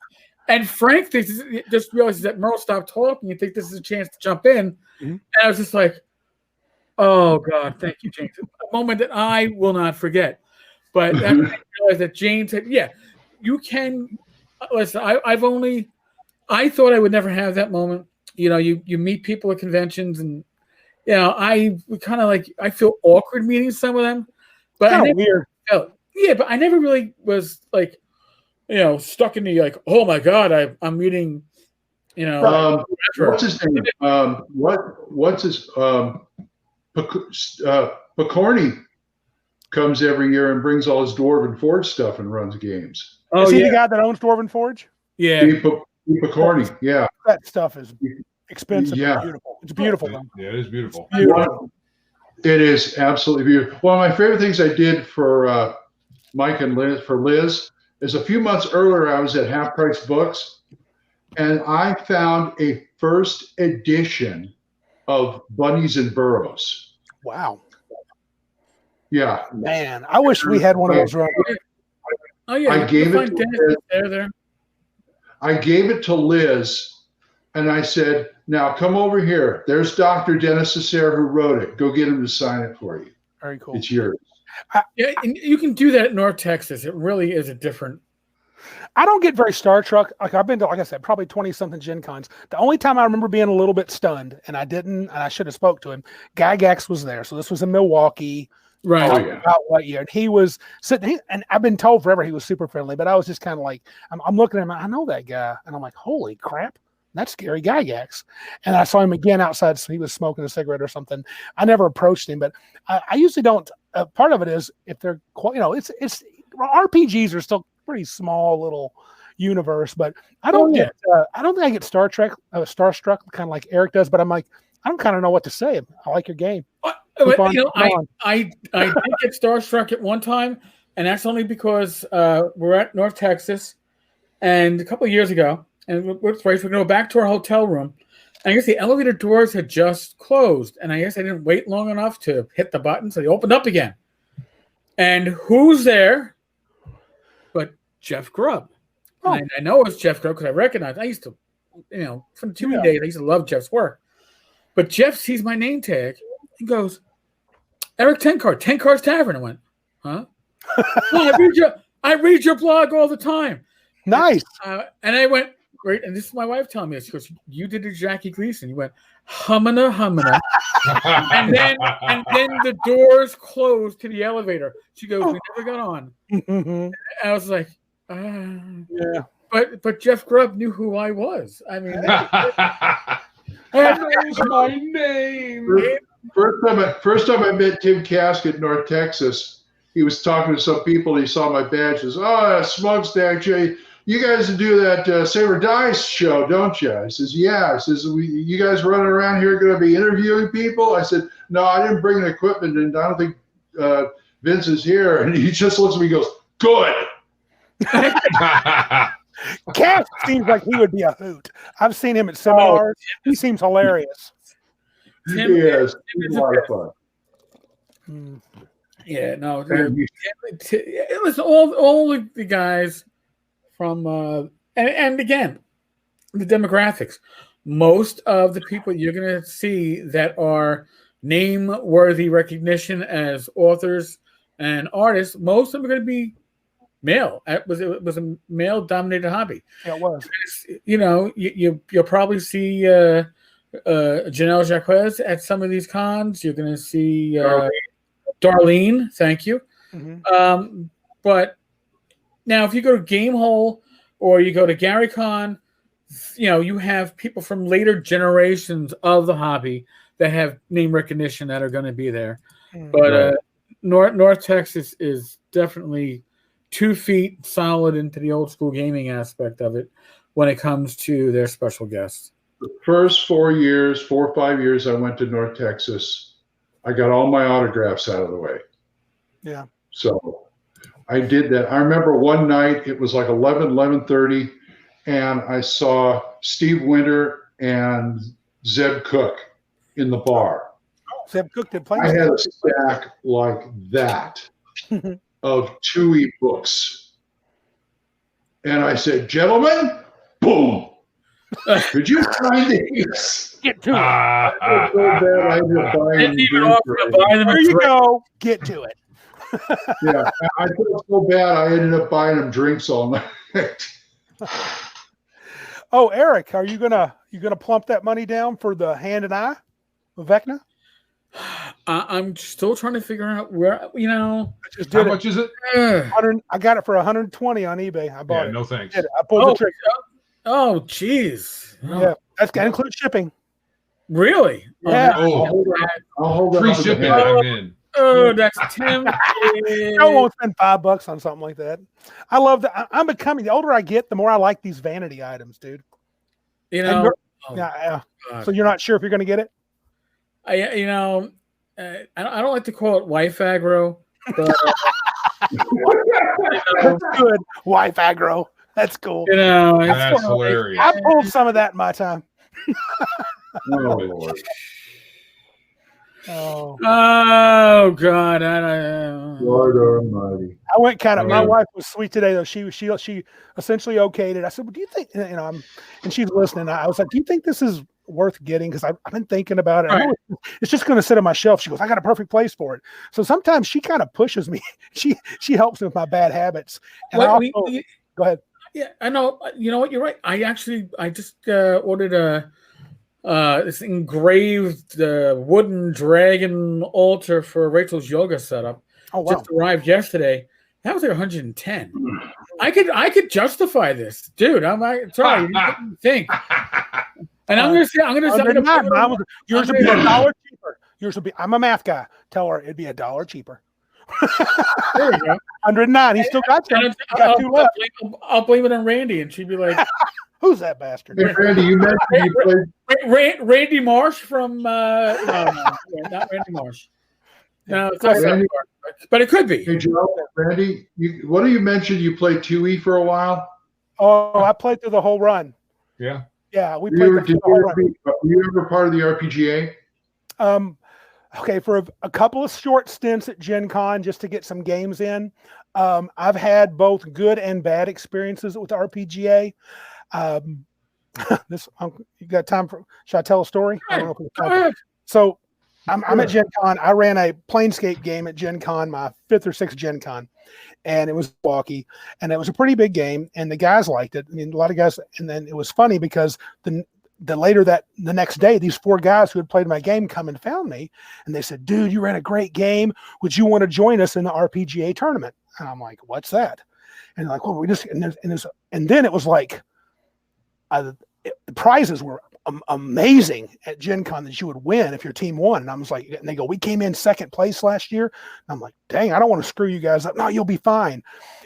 And Frank just realizes that Merle stopped talking and thinks this is a chance to jump in. Mm-hmm. And I was just like, oh, God, thank you, James. A moment that I will not forget. But I realized that James said, yeah, you can. Listen, I thought I would never have that moment. You meet people at conventions and, I kind of I feel awkward meeting some of them. But weird. But I never really was stuck in the oh my God, I'm meeting, what's his name? What's his Picorni comes every year and brings all his Dwarven Forge stuff and runs games. Oh, is he the guy that owns Dwarven Forge? Yeah, Picorni. Yeah, that stuff is expensive. Yeah, beautiful. It's beautiful. Yeah, it is beautiful. It is absolutely beautiful. One of my favorite things I did for Mike and Liz is a few months earlier I was at Half Price Books, and I found a first edition of Bunnies and Burrows. Wow. Yeah. Man, I wish we had one of those. Oh yeah, I gave it to Liz. There. I gave it to Liz, and I said, "Now come over here. There's Dr. Dennis Cesare who wrote it. Go get him to sign it for you. Very cool. It's yours." Yeah, and you can do that in North Texas. It really is a different. I don't get very Star Trek. Like I've been to, like I said, probably 20-something Gen Cons. The only time I remember being a little bit stunned, and I should have spoke to him. Gygax was there, so this was in Milwaukee. Right. Oh, yeah. About what year? And he was sitting, and I've been told forever he was super friendly, but I was just kind of like, I'm looking at him, I know that guy, and I'm like, holy crap, that's Gary Gygax. And I saw him again outside, so he was smoking a cigarette or something. I never approached him, but I usually don't. Part of it is if they're, it's RPGs are still pretty small little universe, but I don't get, I don't think I get starstruck kind of like Eric does, but I'm like, I don't kind of know what to say. I like your game. I did get starstruck at one time, and that's only because we're at North Texas, and a couple of years ago, and we're going to go back to our hotel room, and I guess the elevator doors had just closed, and I guess I didn't wait long enough to hit the button, so they opened up again. And who's there but Jeff Grubb? Oh. And I know it's Jeff Grubb because I recognize. I used to, from the TV days, I used to love Jeff's work. But Jeff sees my name tag and goes, "Eric Tenkar, Tenkar's Tavern." I went, "Huh?" "Oh, I read your blog all the time." Nice. And I went, "Great." And this is my wife telling me this. She goes, "You did a Jackie Gleason." You went, "Humana." and then the doors closed to the elevator. She goes, "We never got on." And I was like, yeah. But Jeff Grubb knew who I was. I mean, that's my name. First time I met Tim Kask at North Texas, he was talking to some people. He saw my badge. He says, "Oh, Smokestack, you guys do that Saber Dice show, don't you?" I says, "Yeah." I says, "You guys running around here going to be interviewing people?" I said, "No, I didn't bring the equipment, and I don't think Vince is here." And he just looks at me and goes, "Good." Cass seems like he would be a hoot. I've seen him at seminars. He seems hilarious. He is. He's a lot of fun. Yeah, no. It was all the guys from, and again, the demographics. Most of the people you're going to see that are name-worthy recognition as authors and artists, most of them are going to be male. It was a male-dominated hobby. Yeah, it was. You'll probably see Janelle Jacquez at some of these cons. You're going to see Darlene. Thank you. Mm-hmm. But now, if you go to Gamehole or you go to GaryCon, you have people from later generations of the hobby that have name recognition that are going to be there. Mm-hmm. But North Texas is definitely 2 feet solid into the old school gaming aspect of it when it comes to their special guests. The first 4 or 5 years I went to North Texas, I got all my autographs out of the way. Yeah. So I did that. I remember one night, it was like 11:30, and I saw Steve Winter and Zeb Cook in the bar. Zeb Cook did play. I had a stack like that of 2E books. And I said, "Gentlemen, boom. Could you find these?" Get to it. I didn't even offer to buy them. There you go. Get to it. Yeah, I felt so bad. I ended up buying them drinks all night. Oh, Eric, are you gonna plump that money down for the Hand and Eye of Vecna? I'm still trying to figure out where How much is it? I got it for 120 on eBay. I bought it. No thanks. I pulled the trigger. Oh, jeez. Yeah, that's gonna include shipping. Really? Yeah. I'll hold free shipping. I'm in. Oh, that's Tim. I won't spend $5 on something like that. I love that. I'm becoming, the older I get, the more I like these vanity items, dude. So you're not sure if you're going to get it? I don't like to call it wife aggro, but That's good. Wife aggro. That's cool. That's hilarious. I pulled some of that in my time. Oh, Lord. Oh God! Lord Almighty. I went kind of. My wife was sweet today, though. She essentially okayed it. I said, "Well, do you think?" And she's listening. I was like, "Do you think this is worth getting?" Because I've been thinking about it. I know it's just going to sit on my shelf. She goes, "I got a perfect place for it." So sometimes she kind of pushes me. She helps me with my bad habits. And go ahead. Yeah, I know. You know what? You're right. I just ordered this engraved wooden dragon altar for Rachel's yoga setup. Oh, wow. Just arrived yesterday. That was like 110. I could justify this, dude. Sorry, you didn't think. And I'm gonna say yours would be $1 cheaper. Yours would be. I'm a math guy. Tell her it'd be $1 cheaper. There we go. 109. He still got you. Got two left. I'll blame it on Randy, and she'd be like, "Who's that bastard?" Hey, Randy, you mentioned you played Randy Marsh from no, not Randy Marsh. No, it's not Randy Marsh, but it could be. Hey, Joe, Randy, what do you mention? You played 2E for a while. Oh, I played through the whole run. Yeah. Yeah, we played the whole run. Were you ever part of the RPGA? Okay, for a couple of short stints at Gen Con just to get some games in. I've had both good and bad experiences with the RPGA. You got time for? Should I tell a story? I don't know if it's time. So I'm at Gen Con. I ran a Planescape game at Gen Con, my 5th or 6th Gen Con, and it was Milwaukee, and it was a pretty big game, and the guys liked it. I mean, a lot of guys, and then it was funny because the next day, these 4 guys who had played my game come and found me, and they said, "Dude, you ran a great game. Would you want to join us in the RPGA tournament?" And I'm like, "What's that?" And they're like, "Well, we just," and then it was like, the prizes were amazing at Gen Con that you would win if your team won. And I was like, and they go, "We came in 2nd place last year." And I'm like, "Dang, I don't want to screw you guys up." "No, you'll be fine."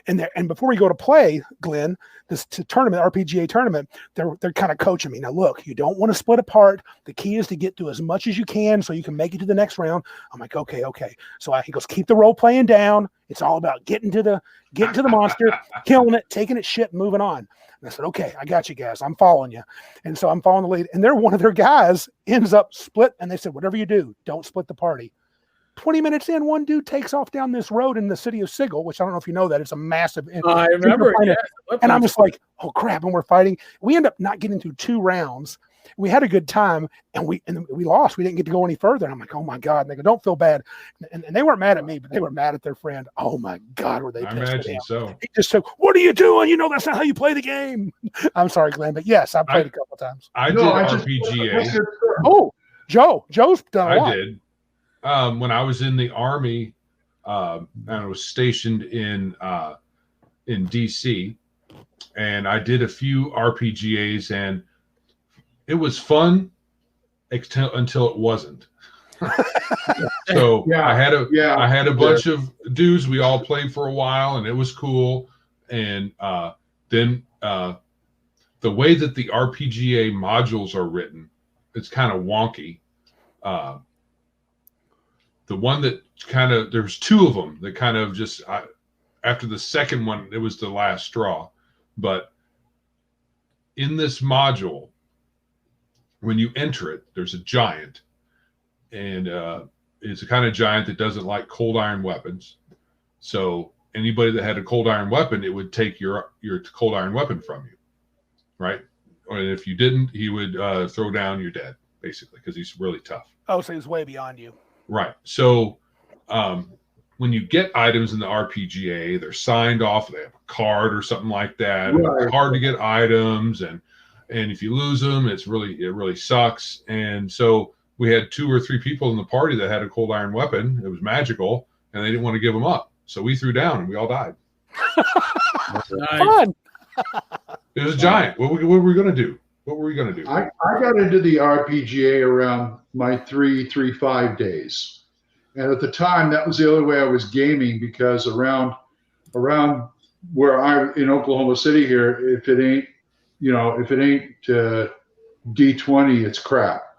And before we go to play, Glenn, this tournament, RPGA tournament, they're kind of coaching me. "Now, look, you don't want to split apart. The key is to get through as much as you can so you can make it to the next round." I'm like, okay. So he goes, "Keep the role playing down. It's all about getting to the monster, killing it, taking its shit, and moving on." And I said, "Okay, I got you guys. I'm following you." And so I'm following the lead. And one of their guys ends up split. And they said, "Whatever you do, don't split the party." 20 minutes in, one dude takes off down this road in the city of Sigil, which I don't know if you know that. It's a massive. I remember. Yeah. And I'm just like, oh, crap. And we're fighting. We end up not getting through 2 rounds. We had a good time, and we lost. We didn't get to go any further. And I'm like, oh, my God. And they go, "Don't feel bad." And they weren't mad at me, but they were mad at their friend. Oh, my God, were they pissed? I imagine so. He just said, "What are you doing? You know that's not how you play the game." I'm sorry, Glenn, but yes, I played a couple of times. I did RPGA. Oh, Joe's done a lot. I did. When I was in the Army, and I was stationed in DC, and I did a few RPGAs, and it was fun until it wasn't. So I had a bunch of dudes. We all played for a while, and it was cool. And then the way that the RPGA modules are written, it's kind of wonky. The one that there's 2 of them that kind of just, after the second one, it was the last straw. But in this module, when you enter it, there's a giant, and it's a kind of giant that doesn't like cold iron weapons. So anybody that had a cold iron weapon, it would take your cold iron weapon from you, right? And if you didn't, he would throw down, you're dead, basically, because he's really tough. Oh, so he's way beyond you. Right. So when you get items in the RPGA, they're signed off. They have a card or something like that. Right. It's hard to get items, and if you lose them, it really sucks. And so we had 2 or 3 people in the party that had a cold iron weapon. It was magical, and they didn't want to give them up. So we threw down, and we all died. Fun. It was a giant. What were we going to do? What were we going to do? I got into the RPGA around my 3-5 days. And at the time, that was the only way I was gaming, because around where I'm in Oklahoma City here, if it ain't D20, it's crap.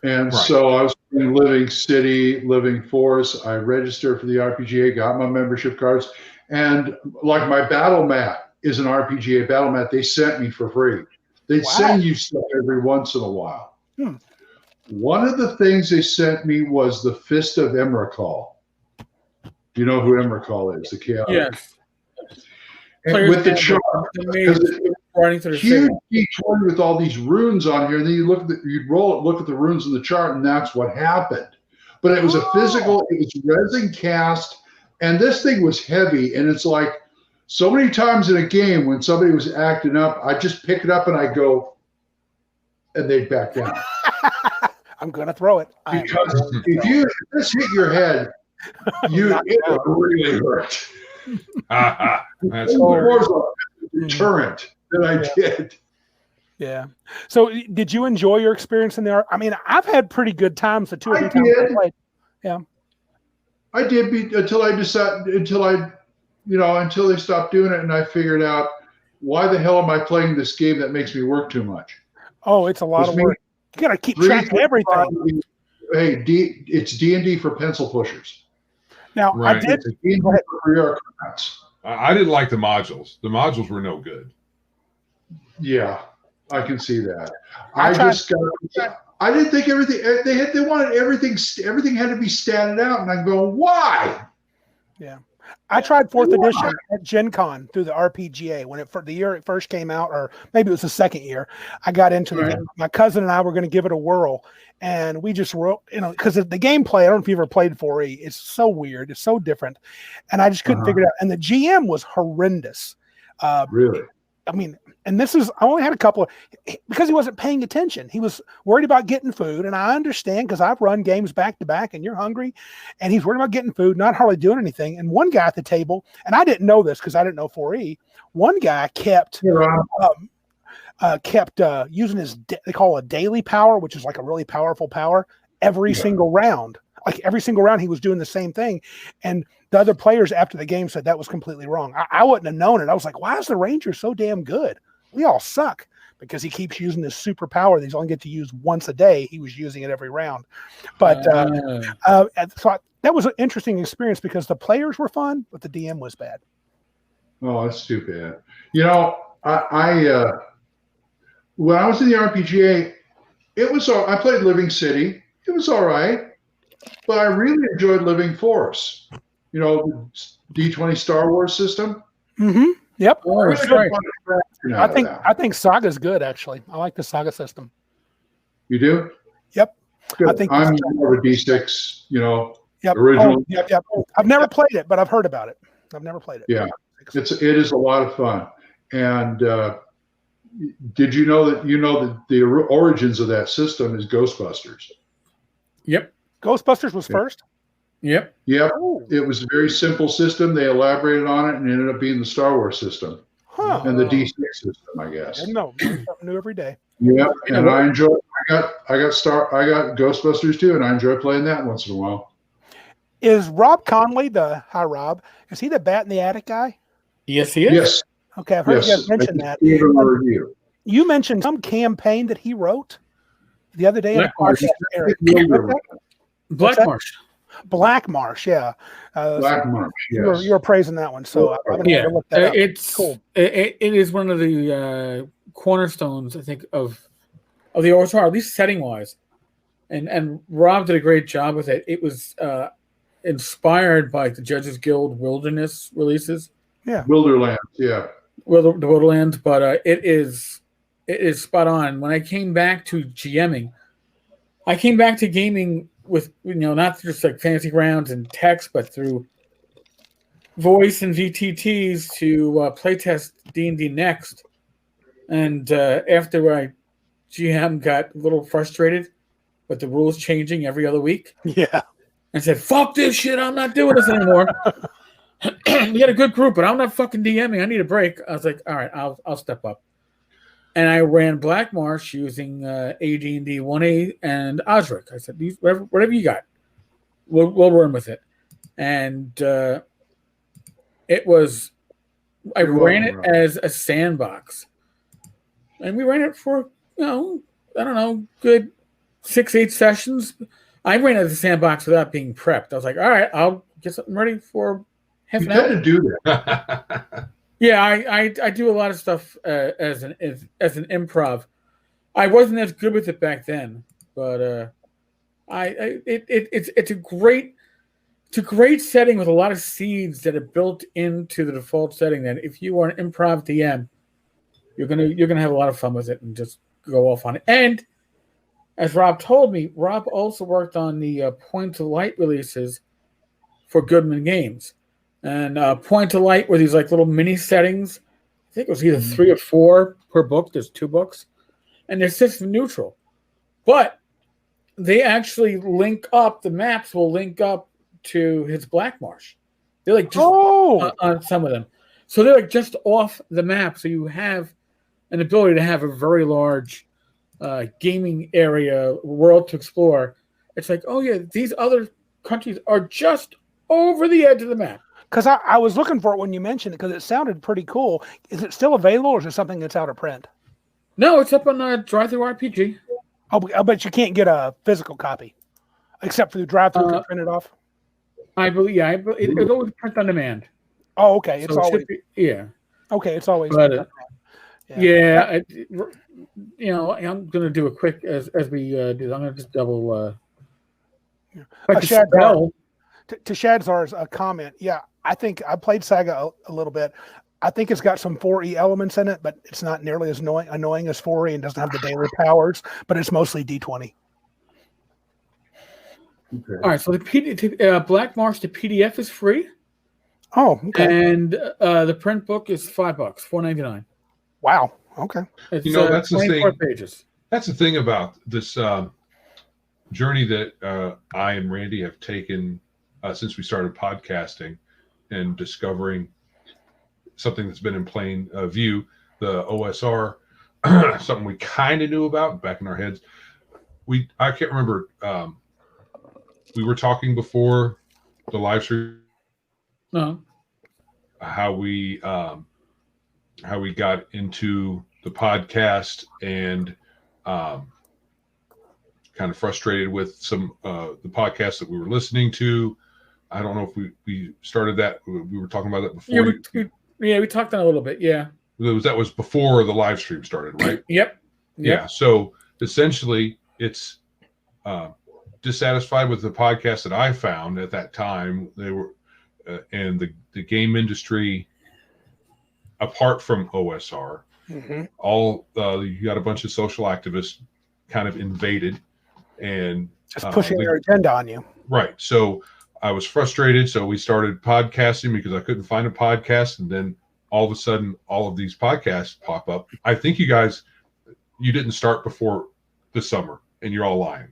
And Right. so I was in Living City, Living Forest. I registered for the RPGA, got my membership cards, and like my battle mat is an RPGA battle mat. They sent me for free. They send you stuff every once in a while. One of the things they sent me was the Fist of Emrakul. Do you know who Emrakul is? The chaotic. Yes. And with the chart, running through the huge city. D20 with all these runes on here, and then you'd roll it, look at the runes in the chart, and that's what happened. But it was a physical, it was resin cast, and this thing was heavy. And it's like so many times in a game when somebody was acting up, I just pick it up and I go, and they'd back down. I'm gonna throw it. Because if this hit your head, it would really hurt. That's More of a deterrent than I did. Yeah. So, did you enjoy your experience in there? I mean, I've had pretty good times the 2 or 3 times I played. Yeah. I did until I decided until they stopped doing it, and I figured out why the hell am I playing this game that makes me work too much? Oh, it's a lot of work. You got to keep track of everything. Hey, it's D&D for pencil pushers. Now, right. I did. It's D&D for bureaucrats. I didn't like the modules. The modules were no good. Yeah, I can see that. I didn't think everything they wanted everything had to be statted out, and I'm going, why? Yeah. I tried 4th edition at Gen Con through the RPGA when the year it first came out, or maybe it was the second year. I got into the game. My cousin and I were going to give it a whirl, and we just wrote, because the gameplay, I don't know if you've ever played 4E, it's so weird, it's so different, and I just couldn't figure it out. And the GM was horrendous. Really? I mean, and I only had a couple because he wasn't paying attention. He was worried about getting food. And I understand because I've run games back to back and you're hungry, and he's worried about getting food, not hardly doing anything. And one guy at the table, and I didn't know this because I didn't know 4E, one guy kept using they call it a daily power, which is like a really powerful power every single round. Like every single round he was doing the same thing. And the other players after the game said that was completely wrong. I wouldn't have known it. I was like, why is the Ranger so damn good? We all suck because he keeps using this super power that he's only get to use once a day. He was using it every round. But so that was an interesting experience because the players were fun, but the DM was bad. Oh, that's too bad. I when I was in the RPGA, I played Living City. It was all right. But I really enjoyed Living Force. The D20 Star Wars system. Mm-hmm. Yep. Oh, that's right. I think Saga's good, actually. I like the Saga system. You do? Yep. Good. I think I'm more of a D6, yep. original. Oh, yep. I've never played it, but I've heard about it. I've never played it. Yeah. It is a lot of fun. And did you know that the origins of that system is Ghostbusters? Yep. Ghostbusters was first? Yep. Oh. It was a very simple system. They elaborated on it and ended up being the Star Wars system. Huh. And the D6 system, I guess. No, something new every day. Yeah, and I enjoy. I got Ghostbusters too, and I enjoy playing that once in a while. Is Rob Conley hi Rob? Is he the Bat in the Attic guy? Yes, he is. Yes. Okay, I've heard you guys mention that. You mentioned some campaign that he wrote the other day. Black Marsh. Black Marsh, yeah. Black Marsh, yes. You were praising that one, so I'm going to look that up. It's cool. It is one of the cornerstones, I think, of the orchestra, at least setting wise. And Rob did a great job with it. It was inspired by the Judges Guild Wilderness releases. Yeah, Wilderlands, yeah. The Wilderlands, but it is spot on. When I came back to GMing, I came back to gaming with not just like fantasy grounds and text, but through voice and VTTs to playtest D&D Next. And after GM got a little frustrated with the rules changing every other week, and said, "Fuck this shit! I'm not doing this anymore." We had a good group, but I'm not fucking DMing. I need a break. I was like, "All right, I'll step up." And I ran Black Marsh using AD&D 1A and Osric. I said, whatever you got, we'll run with it. And it was, I ran it as a sandbox. And we ran it for, good 6-8 sessions. I ran out of the sandbox without being prepped. I was like, all right, I'll get something ready for half You an hour. tend to do that. Yeah, I do a lot of stuff as an improv. I wasn't as good with it back then, but it's a great setting with a lot of seeds that are built into the default setting. That if you are an improv DM, you're gonna have a lot of fun with it and just go off on it. And as Rob told me, Rob also worked on the Point to Light releases for Goodman Games. And Point to Light were these like little mini settings. I think it was either 3 or 4 per book. There's 2 books. And they're system neutral. But they actually link up, the maps will link up to his Black Marsh. They're like just on some of them. So they're like just off the map. So you have an ability to have a very large gaming area, world to explore. It's like, oh yeah, these other countries are just over the edge of the map. Because I was looking for it when you mentioned it because it sounded pretty cool. Is it still available or is it something that's out of print? No, it's up on Drive-Thru RPG. Oh, but you can't get a physical copy except for the Drive-Thru to print it off? I believe, yeah. It's always print on demand. Oh, okay. So It's always yeah. Okay, it's always But, print on demand. Yeah. I'm going to do a quick as we do. I'm going to just double. To Shadzar's comment, yeah, I think I played Saga a little bit. I think it's got some 4E elements in it, but it's not nearly as annoying as 4E and doesn't have the daily powers, but it's mostly D20. Okay. All right, so the Black Marsh, the PDF is free. Oh, okay. And the print book is $5, $4.99. Wow. Okay. It's, that's the 24 thing. pages. That's the thing about this journey that I and Randy have taken since we started podcasting and discovering something that's been in plain view, the OSR, something we kind of knew about back in our heads. I can't remember. We were talking before the live stream. No. How we got into the podcast and kind of frustrated with some the podcasts that we were listening to. I don't know if we started that. We were talking about that before. Yeah, we talked on a little bit. Yeah. That was before the live stream started, right? Yep. Yeah. So essentially, it's dissatisfied with the podcast that I found at that time. They were and the game industry, apart from OSR, all you got a bunch of social activists kind of invaded and just pushing their agenda on you. Right. So I was frustrated. So we started podcasting because I couldn't find a podcast. And then all of a sudden, all of these podcasts pop up. I think you didn't start before the summer and you're all lying.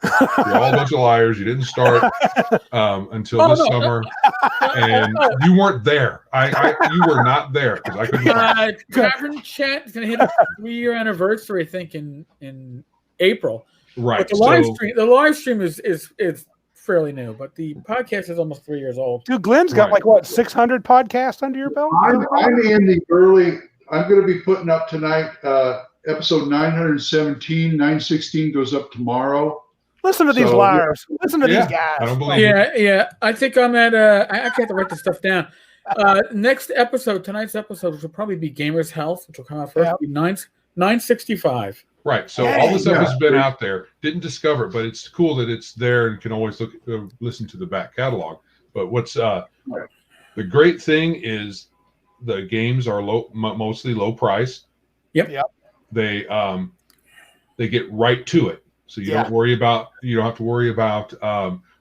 You're all a bunch of liars. You didn't start until this summer, and you weren't there. You were not there because I couldn't. Tavern Chat is going to hit a 3-year anniversary, I think, in April. Right. But the live stream is fairly new, but the podcast is almost 3 years old. Dude, Glenn's got 600 podcasts under your belt. I'm in the early. I'm going to be putting up tonight. Episode 917, 916 goes up tomorrow. Listen to these liars. Listen to these guys. I don't believe Yeah. I think I'm at. I actually have to write this stuff down. Tonight's episode, which will probably be Gamers Health, which will come out first. Will be 965. Right. So all this stuff has been out there. Didn't discover it, but it's cool that it's there and can always listen to the back catalog. But what's the great thing is the games are mostly low price. Yep. They get right to it. So you don't have to worry about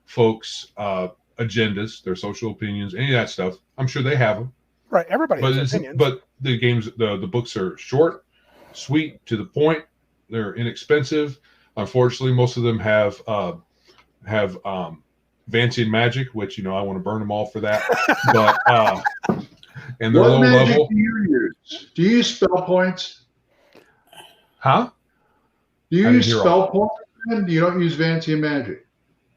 folks' agendas, their social opinions, any of that stuff. I'm sure they have them. Right, everybody has opinions. But the games, the books are short, sweet, to the point. They're inexpensive. Unfortunately, most of them have Vancian Magic, which I want to burn them all for that. But and they're low level. Do you use? Do you use spell points? Huh? Do you use spell points? You don't use Vancian Magic.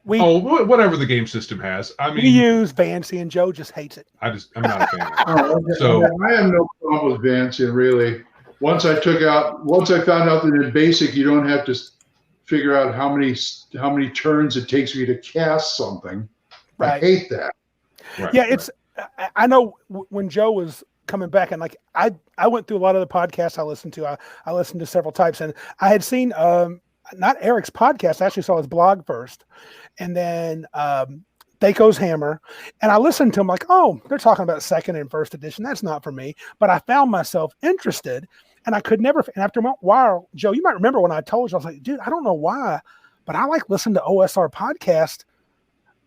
Whatever the game system has. I mean, we use Vancian. Joe just hates it. I'm not a fan of it. Okay. So I have no problem with Vancian, really. Once I found out that in basic you don't have to figure out how many turns it takes me to cast something. Right. I hate that. Right. Yeah, I know when Joe was coming back, and like I went through a lot of the podcasts I listened to. I listened to several types, and I had seen not Eric's podcast. I actually saw his blog first, and then Daco's Hammer, and I listened to him like, oh, they're talking about second and first edition. That's not for me. But I found myself interested, and I could never. And after a while, Joe, you might remember when I told you, I was like, dude, I don't know why, but I like listening to OSR podcast,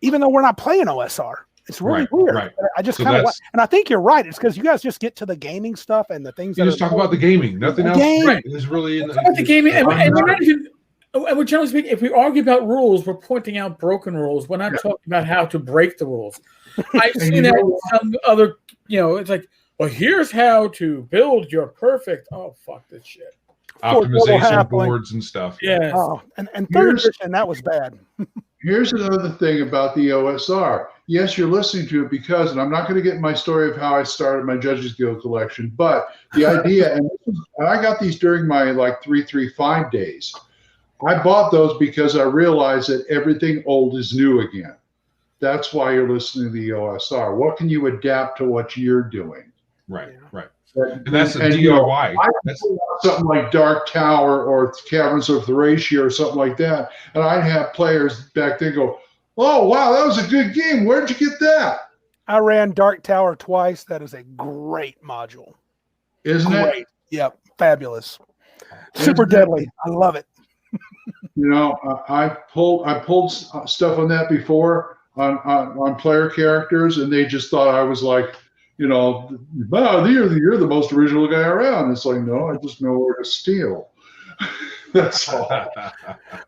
even though we're not playing OSR. It's really weird. Right. I just kind of, and I think you're right. It's because you guys just get to the gaming stuff and the things. You just talk about the gaming. Nothing else is really in the gaming. And we're not even. We're generally speaking, if we argue about rules, we're pointing out broken rules. We're not talking about how to break the rules. I've seen that with some other. It's like, well, here's how to build your perfect. Oh, fuck this shit. Optimization boards and stuff. Yeah. Oh, and third edition, that was bad. Here's another thing about the OSR. Yes, you're listening to it because, and I'm not going to get my story of how I started my Judges Guild collection, but the idea, and I got these during my 335 days. I bought those because I realized that everything old is new again. That's why you're listening to the OSR. What can you adapt to what you're doing? Right. And that's a DIY. Something like Dark Tower or Caverns of Thracia or something like that. And I'd have players back then go, oh, wow, that was a good game. Where'd you get that? I ran Dark Tower twice. That is a great module. Isn't it? Yep. Fabulous. Super deadly. I love it. I pulled stuff on that before on player characters, and they just thought I was like, wow, you're the most original guy around. It's like, no, I just know where to steal. That's all.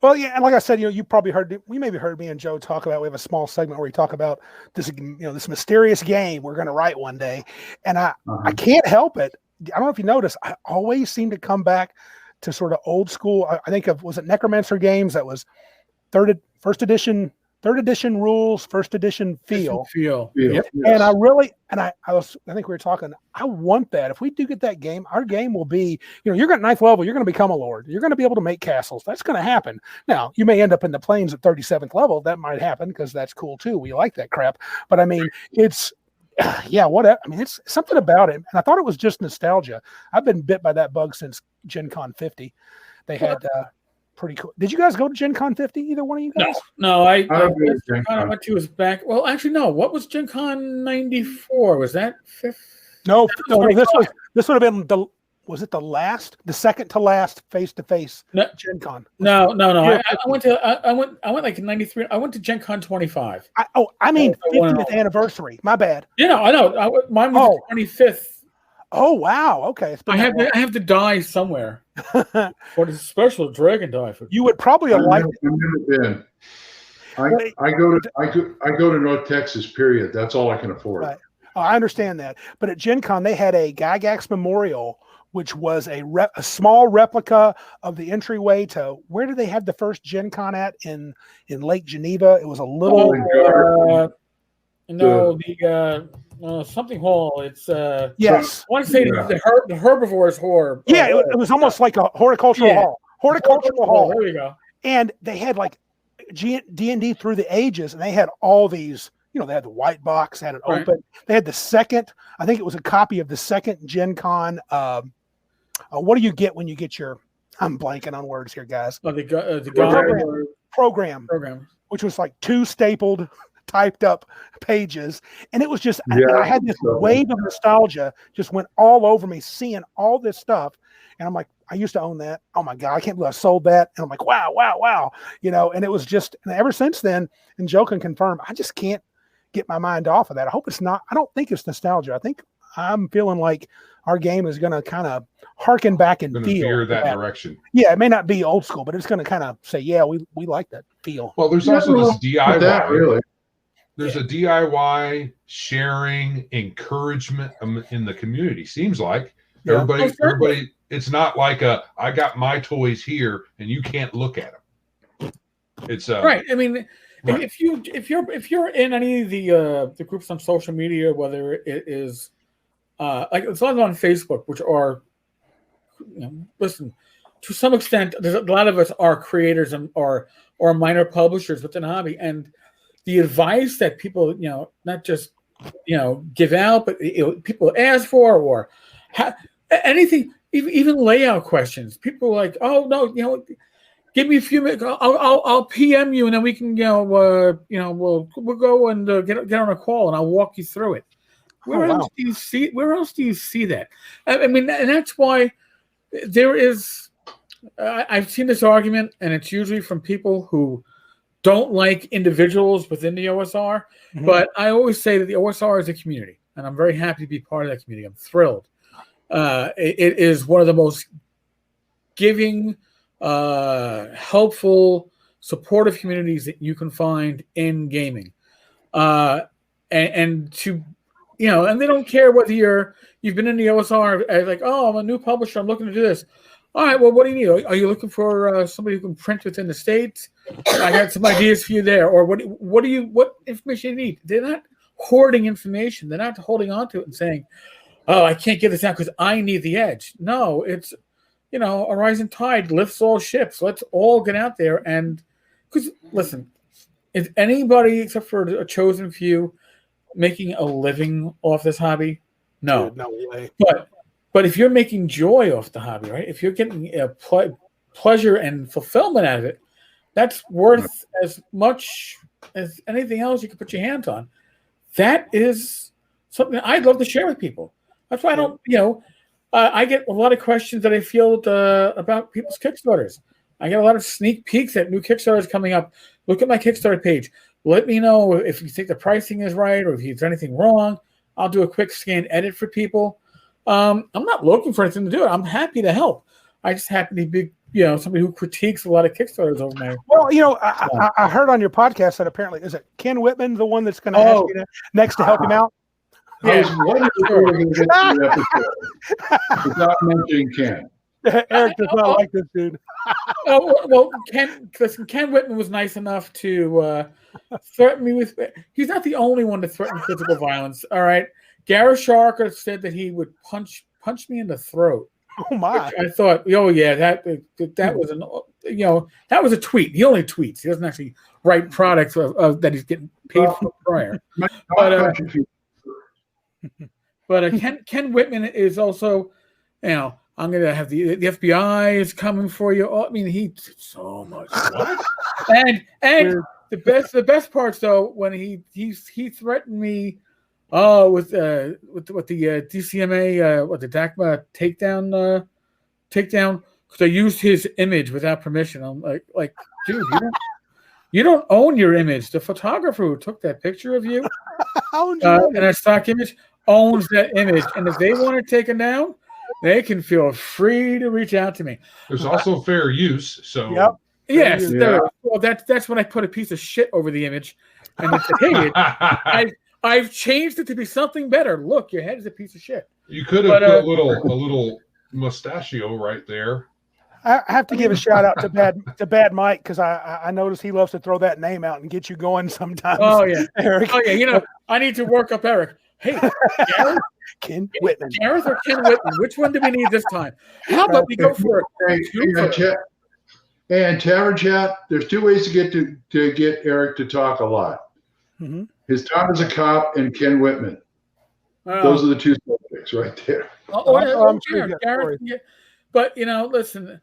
Well, yeah, and like I said, you probably maybe heard me and Joe talk about. We have a small segment where we talk about this, this mysterious game we're going to write one day, and I can't help it. I don't know if you noticed, I always seem to come back to sort of old school. I think of, was it Necromancer games that was third edition rules, first edition feel. Yep. Yes. And I think we were talking, I want that. If we do get that game, our game will be, you're at 9th level, you're going to become a lord. You're going to be able to make castles. That's going to happen. Now, you may end up in the plains at 37th level. That might happen because that's cool too. We like that crap. But I mean, it's, whatever. I mean, it's something about it. And I thought it was just nostalgia. I've been bit by that bug since Gen Con 50. They had pretty cool. Did you guys go to Gen Con 50? Either one of you guys? No. I went to was back. Well, actually, no. What was Gen Con 94? Was that 5th? No. This would have been the second to last face-to-face Gen Con. No. I went like in 93. I went to Gen Con 25. I mean 50th anniversary. My bad. I know. Mine was the 25th. Oh wow. Okay. I have to die somewhere. For the special dragon die. You would probably have liked it. I've never been. I go to North Texas. Period. That's all I can afford. Right. Oh, I understand that. But at Gen Con, they had a Gygax Memorial, which was a small replica of the entryway to where did they have the first Gen Con at in Lake Geneva? It was a little something hall. It's yes. I want to say the herbivores hall. Yeah, it was almost like a horticultural hall. Horticultural hall. There you go. And they had like D&D through the ages, and they had all these. They had the white box, had it open. They had the second. I think it was a copy of the second Gen Con. What do you get when you get your? I'm blanking on words here, guys. The program, which was like 2 stapled, typed up pages, and it was just. I had this wave of nostalgia just went all over me, seeing all this stuff, and I'm like, I used to own that. Oh my god, I can't believe I sold that, and I'm like, wow, and it was just. And ever since then, and Joe can confirm, I just can't get my mind off of that. I hope it's not. I don't think it's nostalgia. I think I'm feeling like our game is going to kind of harken back and feel that direction. Yeah, it may not be old school, but it's going to kind of say, yeah, we like that feel. Well, there's also this DIY. That, really. There's a DIY sharing encouragement in the community. Seems like everybody. It's not like I got my toys here and you can't look at them. It's right. I mean. Right. If you're in any of the groups on social media, whether it is like it's on Facebook, which are listen, to some extent, there's a lot of us are creators or minor publishers within the hobby, and the advice that people, not just give out, but people ask for or anything, even layout questions. People are like, oh no, give me a few minutes. I'll PM you, and then we can we'll go and get on a call, and I'll walk you through it. Where else do you see that? I mean, and that's why there is. I've seen this argument, and it's usually from people who don't like individuals within the OSR. Mm-hmm. But I always say that the OSR is a community, and I'm very happy to be part of that community. I'm thrilled. It is one of the most giving, helpful, supportive communities that you can find in gaming. And to and they don't care whether you've been in the OSR as like, oh, I'm a new publisher, I'm looking to do this. All right, well, what do you need? Are you looking for somebody who can print within the States? I got some ideas for you there. Or what information do you need? They're not hoarding information. They're not holding on to it and saying, oh, I can't get this out because I need the edge. No, it's, a rising tide lifts all ships. Let's all get out there. And because, listen, is anybody except for a chosen few making a living off this hobby? No. Dude, no way. But if you're making joy off the hobby, right? If you're getting pleasure and fulfillment out of it, that's worth as much as anything else you can put your hands on. That is something I'd love to share with people. That's why I don't, I get a lot of questions that I field about people's Kickstarters. I get a lot of sneak peeks at new Kickstarters coming up. Look at my Kickstarter page. Let me know if you think the pricing is right or if there's anything wrong. I'll do a quick scan edit for people. I'm not looking for anything to do. I'm happy to help. I just happen to be, somebody who critiques a lot of Kickstarters over there. Well, I heard on your podcast that apparently, is it Ken Whitman, the one that's going to ask you next to help him out? I was wondering if we were going to get to the episode without mentioning Ken. Eric does not like this dude. Well, Ken Whitman was nice enough to threaten me with. He's not the only one to threaten physical violence. All right, Gareth Sharker said that he would punch me in the throat. Oh my! I thought, that was that was a tweet. He only tweets. He doesn't actually write products that he's getting paid for prior. But Ken Whitman is also, I'm going to have the FBI is coming for you. Oh, I mean, he did so much. and the best parts though, when he threatened me, with the DCMA, the DACMA takedown, because I used his image without permission. I'm like, dude, you don't own your image. The photographer who took that picture of you and a stock image owns that image, and if they want to take it down, they can feel free to reach out to me. There's also fair use. So yes, well, that's when I put a piece of shit over the image, and I said, hey, I've changed it to be something better. Look, your head is a piece of shit. You could have put a little mustachio right there. I have to give a shout out to Bad Mike, because I notice he loves to throw that name out and get you going sometimes. Oh yeah, Eric. Oh yeah. I need to work up Eric. Hey, Gareth, Ken Whitman. Gareth or Ken Whitman? Which one do we need this time? How about we go for it? And Tavern Chat, there's two ways to get Eric to talk a lot. Mm-hmm. His time as a cop and Ken Whitman. Those are the two subjects right there. I'm sure Gareth. But listen,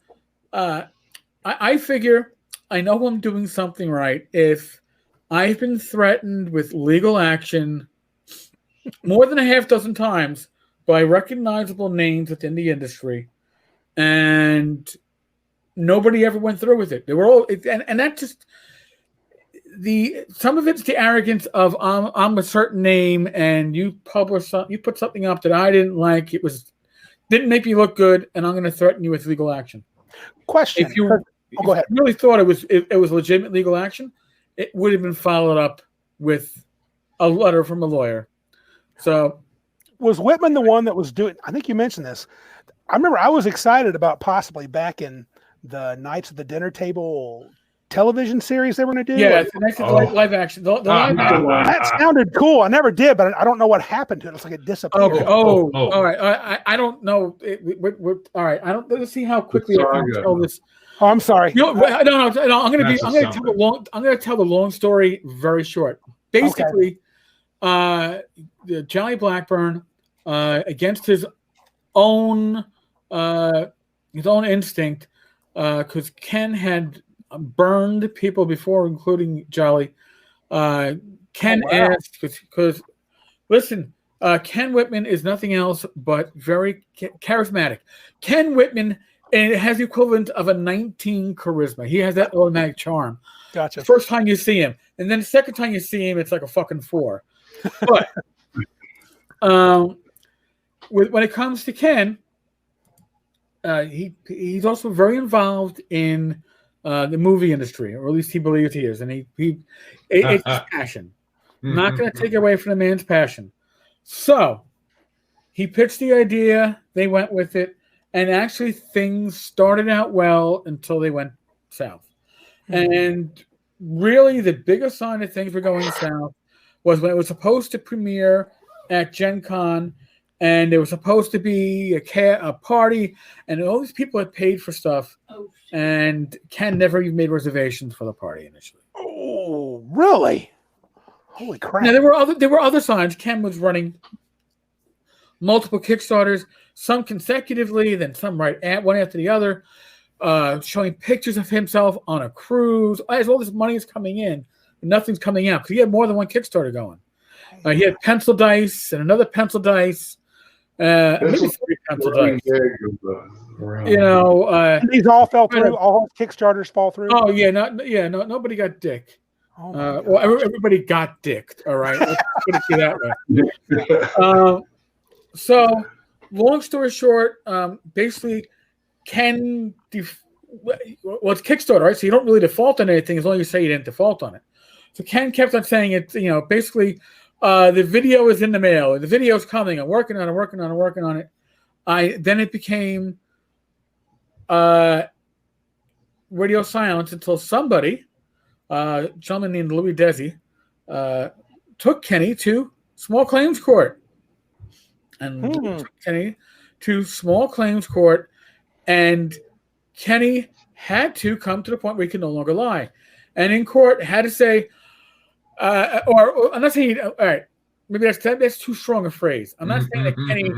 I figure I know I'm doing something right if I've been threatened with legal action more than a half dozen times by recognizable names within the industry, and nobody ever went through with it. They were all, and that just some of it's the arrogance of I'm a certain name, and you put something up that I didn't like. Didn't make me look good, and I'm going to threaten you with legal action. Question: If you really thought it was legitimate legal action, it would have been followed up with a letter from a lawyer. So, was Whitman the one that was doing? I think you mentioned this. I remember I was excited about possibly back in the Knights of the Dinner Table television series they were going to do? Yeah, it's the next live action. The live action one. That sounded cool. I never did, but I don't know what happened to it. It's like it disappeared. All right. I don't know. All right. I don't. Let's see how quickly I can tell this. Oh, I'm sorry. No. I'm going to tell the long story very short. Basically, the Johnny Blackburn, against his own instinct, because Ken had burned people before, including Jolly. Ken asked, because listen, Ken Whitman is nothing else but very charismatic. Ken Whitman, and it has the equivalent of a 19 charisma. He has that automatic charm. Gotcha. The first time you see him, and then the second time you see him, it's like a fucking 4. But when it comes to Ken, he's also very involved in the movie industry, or at least he believes he is, and it's his passion. Not going to take away from the man's passion. So he pitched the idea, they went with it, and actually things started out well until they went south. And really the biggest sign that things were going south was when it was supposed to premiere at Gen Con, and there was supposed to be a party, and all these people had paid for stuff, and Ken never even made reservations for the party initially. Oh, really? Holy crap! Now there were other signs. Ken was running multiple Kickstarters, some consecutively, then some one after the other, showing pictures of himself on a cruise. As all this money is coming in, but nothing's coming out because he had more than one Kickstarter going. He had Pencil Dice and another Pencil Dice. Maybe 3 Pencil Dice. These all fell through. All Kickstarters fall through. Oh yeah, nobody got dick. Everybody got dicked. All right, let's put it that way. So, long story short, basically, Ken. It's Kickstarter, right? So you don't really default on anything as long as you say you didn't default on it. So Ken kept on saying it. Basically. The video is in the mail. The video is coming. I'm working on it. Then it became radio silence until somebody, a gentleman named Louis Desi, took Kenny to small claims court. And took Kenny to small claims court, and Kenny had to come to the point where he could no longer lie. And in court had to say, or I'm not saying, all right, maybe that's too strong a phrase. I'm not saying that Kenny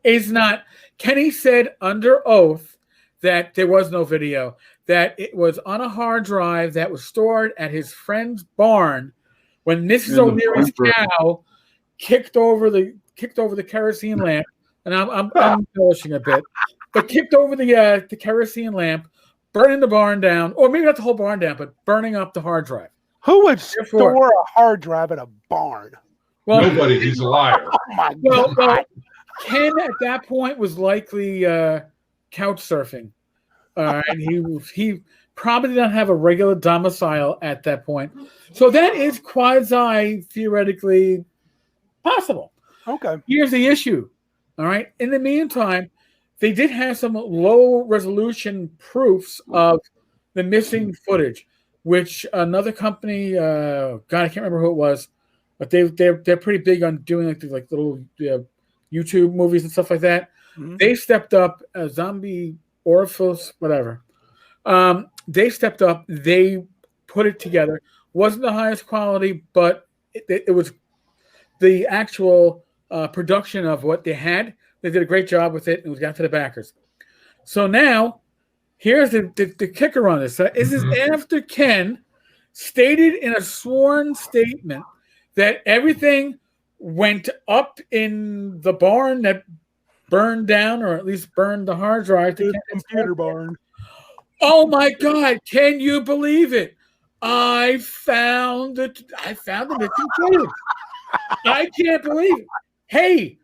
is not. Kenny said under oath that there was no video, that it was on a hard drive that was stored at his friend's barn when Mrs. O'Leary's cow kicked over the kerosene lamp, and I'm embellishing a bit, but kicked over the kerosene lamp, burning the barn down, or maybe not the whole barn down, but burning up the hard drive. Who would store a hard drive in a barn? Well, nobody. He's a liar. Oh my God. Well, Ken at that point was likely couch surfing. And he probably did not have a regular domicile at that point. So that is quasi theoretically possible. Okay. Here's the issue. All right. In the meantime, they did have some low resolution proofs of the missing footage, which another company, God, I can't remember who it was, but they're pretty big on doing like little YouTube movies and stuff like that. Mm-hmm. They stepped up, Zombie Orifice, whatever. They stepped up. They put it together. Wasn't the highest quality, but it was the actual production of what they had. They did a great job with it, and it was got to the backers. So now, here's the kicker on this. This is after Ken stated in a sworn statement that everything went up in the barn that burned down, or at least burned the hard drive. The computer barn. Oh my God! Can you believe it? I found the missing footage. I can't believe it. Hey,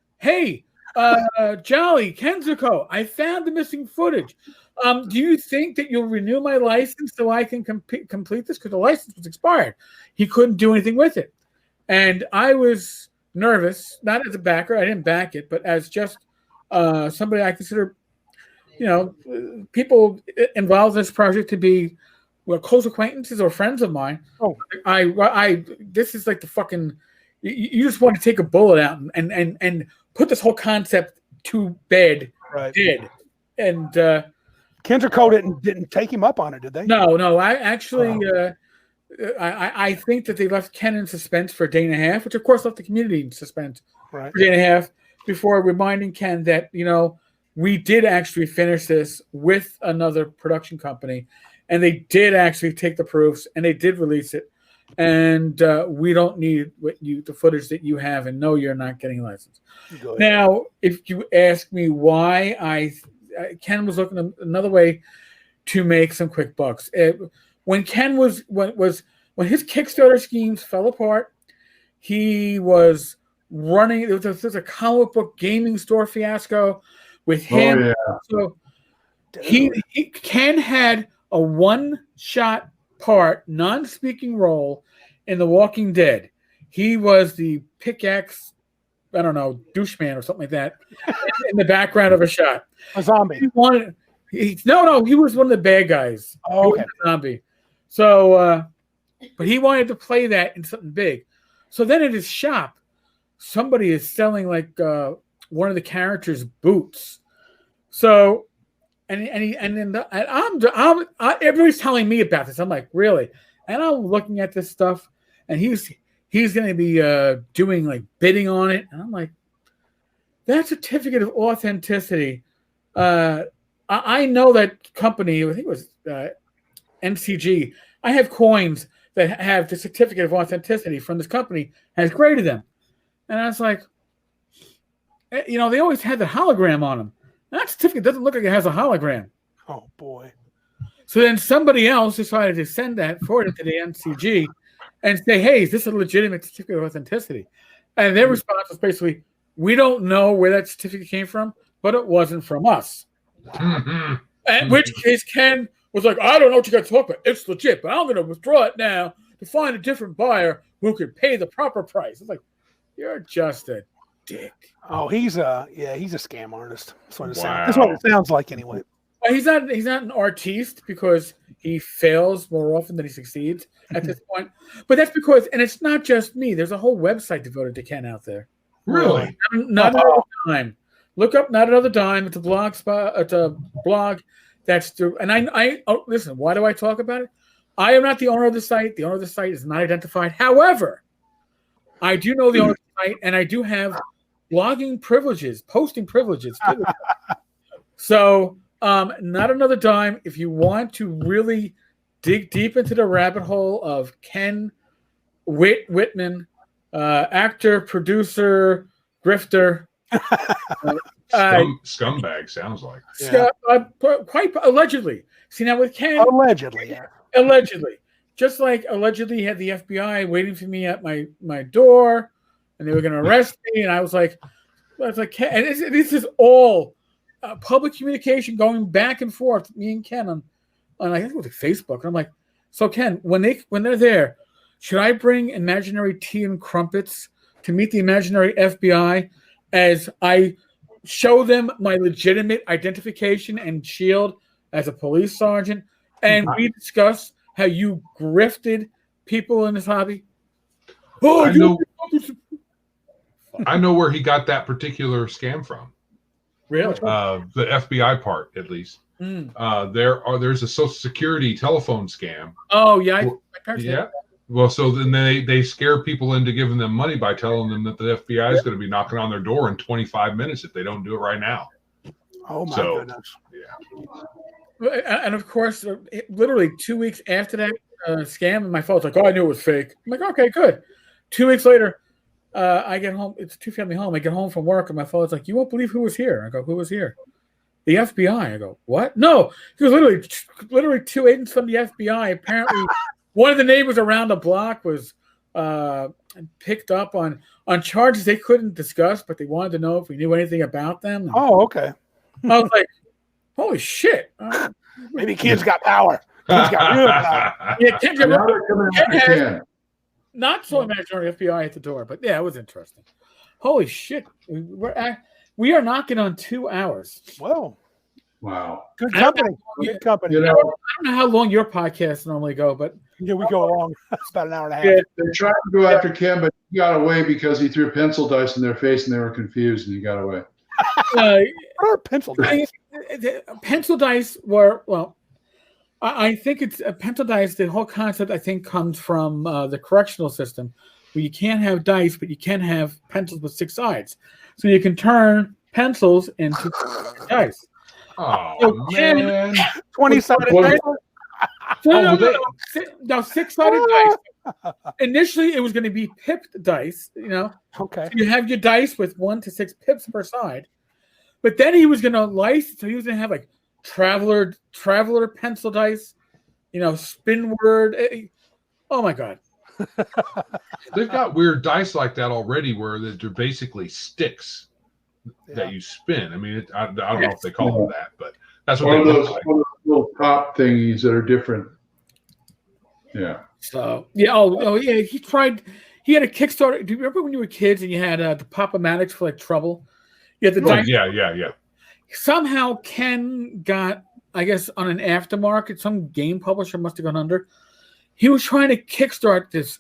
Jolly Kenzuko, I found the missing footage. Do you think that you'll renew my license so I can complete this? Because the license was expired. He couldn't do anything with it. And I was nervous, not as a backer. I didn't back it, but as just somebody I consider, people involved in this project to be close acquaintances or friends of mine. Oh, This is like the fucking. You just want to take a bullet out and put this whole concept to bed, right. Dead. And Kendra Co didn't take him up on it, did they? No. I actually, I think that they left Ken in suspense for a day and a half, which of course left the community in suspense for a day and a half before reminding Ken that we did actually finish this with another production company, and they did actually take the proofs and they did release it. And we don't need the footage that you have, and no, you're not getting a license. Now, if you ask me why Ken was looking at another way to make some quick bucks. When Ken when his Kickstarter schemes fell apart, he was running. There was a comic book gaming store fiasco with him. So Ken had a one-shot part, non-speaking role in The Walking Dead. He was the pickaxe, I don't know, doucheman or something like that in the background of a shot. A zombie. He was one of the bad guys. Oh, okay. He was a zombie. So, but he wanted to play that in something big. So then at his shop, somebody is selling like one of the characters' boots. So, everybody's telling me about this. I'm like, really? And I'm looking at this stuff, and he's going to be doing like bidding on it, and I'm like, that certificate of authenticity. I know that company. I think it was MCG. I have coins that have the certificate of authenticity from this company has graded them, and I was like, they always had the hologram on them. That certificate doesn't look like it has a hologram. Oh, boy. So then somebody else decided to send that forward into the NCG and say, hey, is this a legitimate certificate of authenticity? And their response was basically, we don't know where that certificate came from, but it wasn't from us. In which case Ken was like, I don't know what you got to talk about. It's legit, but I'm going to withdraw it now to find a different buyer who could pay the proper price. It's like, you're just a dick. Oh, he's a scam artist. That's what it sounds like anyway. Well, he's not an artiste because he fails more often than he succeeds at this point. But that's because, and it's not just me. There's a whole website devoted to Ken out there. Really? Not Another Dime. Look up Not Another Dime. It's a blog spot. It's a blog that's and I listen. Why do I talk about it? I am not the owner of the site. The owner of the site is not identified. However, I do know the owner of the site, and I do have blogging privileges, posting privileges. So, Not Another Dime. If you want to really dig deep into the rabbit hole of Ken Whitman, actor, producer, grifter, scumbag sounds like. Quite allegedly. See, now with Ken, allegedly, just like allegedly he had the FBI waiting for me at my door, and they were going to arrest me, and I was like, Ken, and this is all public communication going back and forth, me and Ken on I think it was Facebook, and I'm like, so Ken, when they're there, should I bring imaginary tea and crumpets to meet the imaginary FBI as I show them my legitimate identification and shield as a police sergeant, and we discuss how you grifted people in this hobby? I know where he got that particular scam from. Really? The FBI part, at least. There's a Social Security telephone scam. Oh yeah, yeah. Well, so then they scare people into giving them money by telling them that the FBI is going to be knocking on their door in 25 minutes if they don't do it right now. Oh my goodness! Yeah. And of course, literally 2 weeks after that scam, and my phone's like, "Oh, I knew it was fake." I'm like, "Okay, good." 2 weeks later, I get home. It's a two-family home. I get home from work, and my phone's like, "You won't believe who was here." I go, "Who was here?" The FBI. I go, "What?" No, it was literally two agents from the FBI. Apparently, one of the neighbors around the block was picked up on charges they couldn't discuss, but they wanted to know if we knew anything about them. And oh, okay. I was like, "Holy shit!" Maybe Ken's got power. Ken's got real power. Yeah, Ken not so imaginary FBI at the door, but yeah, it was interesting. Holy shit! We are knocking on 2 hours. Well, Wow. Good company. Good company. You know, I don't know how long your podcasts normally go, but yeah, we go along about an hour and a half. yeah, they tried to go after Kim, but he got away because he threw pencil dice in their face and they were confused, and he got away. What are pencil dice? Pencil dice were, well, I think it's pencil dice. The whole concept, I think, comes from the correctional system, where you can't have dice, but you can have pencils with 6 sides. So you can turn pencils into dice. Oh, man. 20-sided Well, dice? No, 6-sided dice. Initially, it was going to be pipped dice, Okay. So you have your dice with 1 to 6 pips per side. But then he was going to license, so he was going to have like traveler pencil dice, spin word. Oh my God. They've got weird dice like that already where they're basically sticks that you spin. I mean, I don't know if they call them that, but that's what One they of look those like. little top thingies that are different. Yeah. So, yeah. Oh, yeah. He had a Kickstarter. Do you remember when you were kids and you had the Pop-O-Matics for like Trouble? You had the dice. Yeah. Somehow Ken got, I guess, on an aftermarket, some game publisher must have gone under. He was trying to kickstart this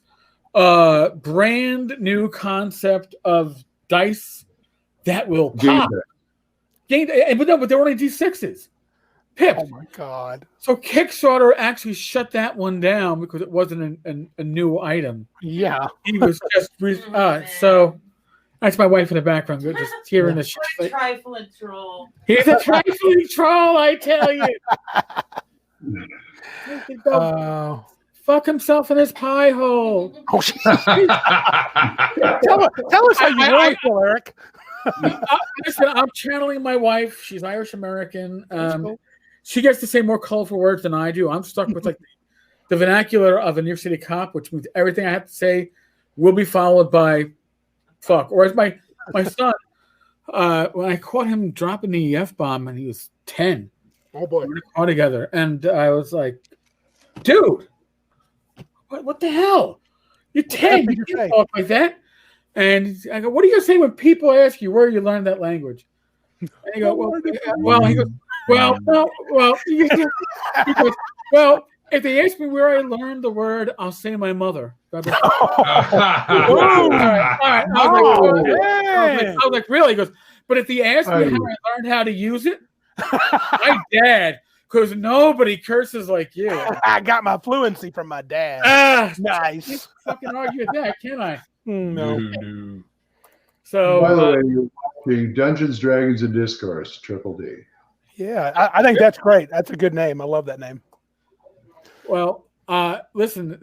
brand new concept of dice that will pop. But they're only D6s. Pip. Oh my God. So Kickstarter actually shut that one down because it wasn't a new item. Yeah. He was just so. That's my wife in the background. We're just hearing the shit. Trifling troll. He's a trifling troll, I tell you. Fuck himself in his pie hole. Oh, tell us how you really feel, Eric. Listen, I'm channeling my wife. She's Irish American. She gets to say more colorful words than I do. I'm stuck with like the vernacular of a New York City cop, which means everything I have to say will be followed by fuck. Or as my son, when I caught him dropping the F-bomb and he was 10. Oh boy. We were all together. And I was like, dude, what the hell? You're 10. You can't talk like that. And I go, what are you going to say when people ask you where you learned that language? And he goes, he goes, well, if they ask me where I learned the word, I'll say my mother. I was like, really? He goes, but if they ask me how I learned how to use it, my dad, because nobody curses like you. I got my fluency from my dad. Nice. Can't fucking argue with that, can I? No. So, by the way, you're watching Dungeons, Dragons, and Discourse, Triple D. Yeah, I think that's great. That's a good name. I love that name. Well, listen,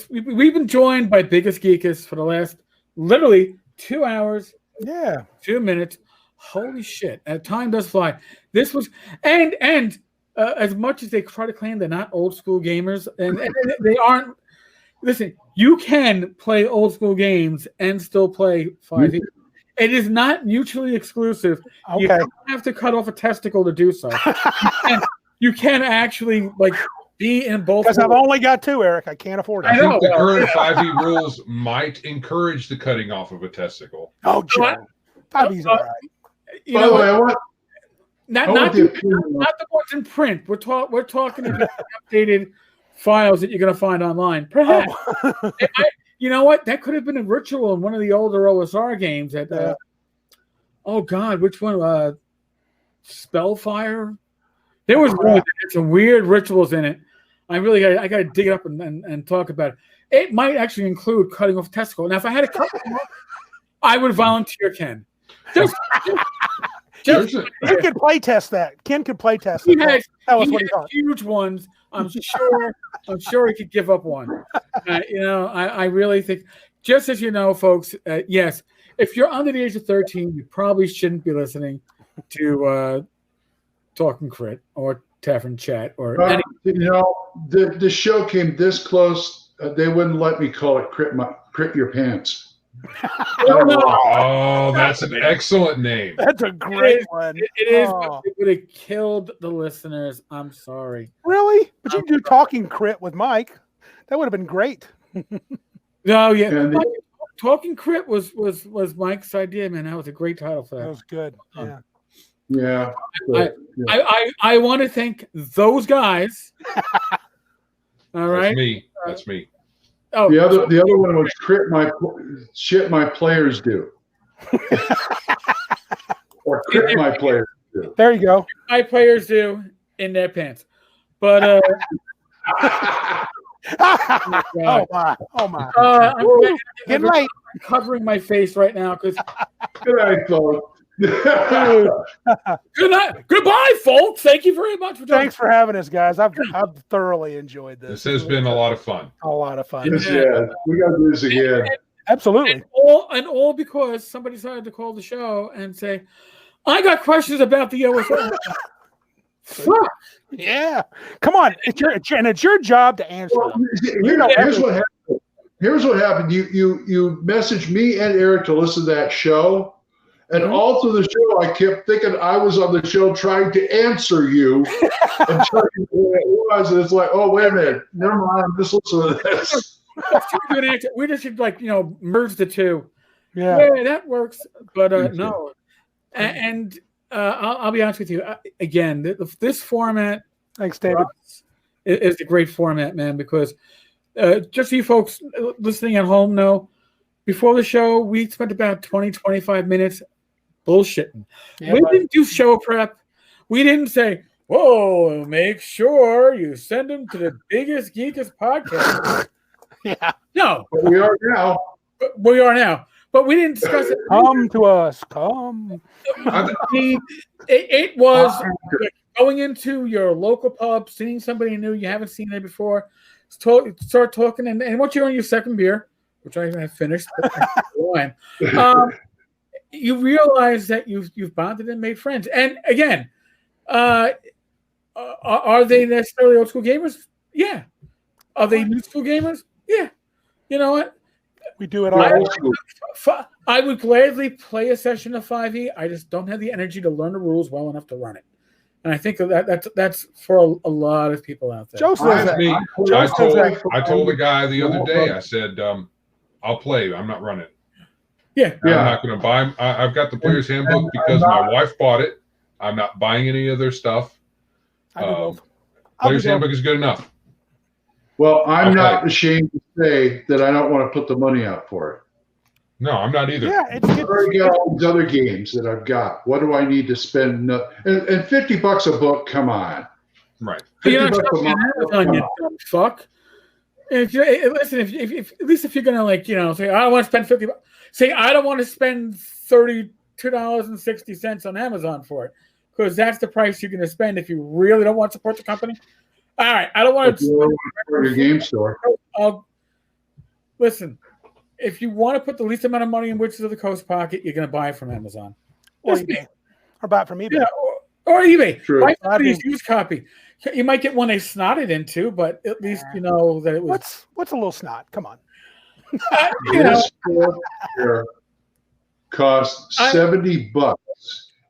we've been joined by Biggus Geekus for the last literally 2 hours. Yeah. 2 minutes. Holy shit. Time does fly. This was, and as much as they try to claim they're not old school gamers, and they aren't, listen, you can play old school games and still play 5e. It is not mutually exclusive. Okay. You don't have to cut off a testicle to do so. You can actually be in both. Because I've only got 2, Eric. I can't afford it. I think the current 5e rules might encourage the cutting off of a testicle. Oh, Joe. 5e's all right. By the way, I want not the ones in print. We're talking about updated files that you're going to find online. Perhaps. You know what? That could have been a ritual in one of the older OSR games. Oh God, which one? Spellfire. There was some weird rituals in it. I got to dig it up and talk about it. It might actually include cutting off testicle. Now, if I had to cut them off, I would volunteer Ken. Just you could play test that. Ken could play test he that. Tell us what he thought. Huge ones. I'm sure he could give up one. I really think, just as you know, folks, yes, if you're under the age of 13, you probably shouldn't be listening to Talking Crit or Tavern Chat or any. The show came this close. They wouldn't let me call it Crit Your Pants. Oh, that's an excellent name. That's a great one. It is, but it would have killed the listeners. I'm sorry. Really? But you do Talking Crit with Mike. That would have been great. No, yeah. Talking Crit was Mike's idea, man. That was a great title for that. That was good. Yeah. Yeah. I want to thank those guys. All right. That's me. Oh, the other one was shit my players do. Or crit my players do. There you go. My players do in their pants. But oh my. I'm Get late. Covering my face right now because good night, folks. Good night. Goodbye, folks. Thank you very much for Thanks for having us, guys. I've thoroughly enjoyed this. This has been a lot of fun. A lot of fun. Yes, yeah. We got to do this again. Absolutely. And all because somebody decided to call the show and say, I got questions about the OSL. Fuck. Yeah. Come on. It's your job to answer them. Here's what happened. You messaged me and Eric to listen to that show. And all through the show, I kept thinking I was on the show trying to answer you. And trying to what it was. And it's like, oh, wait a minute. Never mind. I'm just listening to this. That's too good an answer. We just should merge the two. Yeah, that works. But no. And I'll be honest with you. Again, this format, thanks, David, is a great format, man, because just so you folks listening at home know, before the show, we spent about 20, 25 minutes bullshitting. Yeah, we didn't do show prep. We didn't say, whoa, make sure you send them to the Biggus Geekus Podcast. Yeah. No. But we are now. But we didn't discuss it. Come to us. Come. It was going into your local pub, seeing somebody new you haven't seen there before, start talking, and once you're on your second beer, which I have finished, you realize that you've bonded and made friends. And again, are they necessarily old school gamers? Yeah. Are they new school gamers? Yeah. You know what? We do it all. I would gladly play a session of 5e. I just don't have the energy to learn the rules well enough to run it. And I think that's for a lot of people out there. Joe says that. I told the guy the other day, I said, I'll play. I'm not running. Yeah. I'm not going to buy. I've got the player's handbook because my wife bought it. I'm not buying any of their stuff. Player's handbook is good enough. Well, I'm not ashamed to say that I don't want to put the money out for it. No, I'm not either. Yeah, I've already got all these other games that I've got. What do I need to spend? And $50 a book, come on. Right. $50 a month, you dumb fuck. Listen, if at least if you're gonna say I don't want to spend $50, say I don't want to spend $32.60 on Amazon for it, because that's the price you're gonna spend if you really don't want to support the company. All right, I don't want to support your game store. Listen, if you want to put the least amount of money in Witches of the Coast pocket, you're gonna buy it from Amazon or eBay, or buy it from eBay. Yeah, or eBay. True. Buy somebody's used copy. You might get one they snotted into, but at least you know that it was. What's a little snot? Come on. This here costs $70,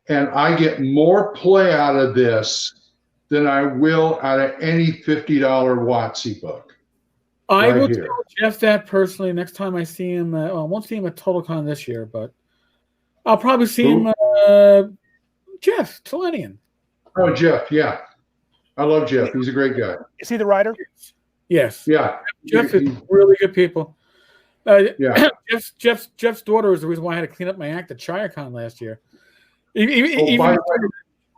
and I get more play out of this than I will out of any $50 WotC book. I will tell Jeff that personally next time I see him. I won't see him at TotalCon this year, but I'll probably see him. Jeff Talenian. Oh, Jeff, yeah. I love Jeff. He's a great guy. Is he the writer? Yes. Yeah. Jeff is really good people. Jeff's daughter is the reason why I had to clean up my act at ChireCon last year.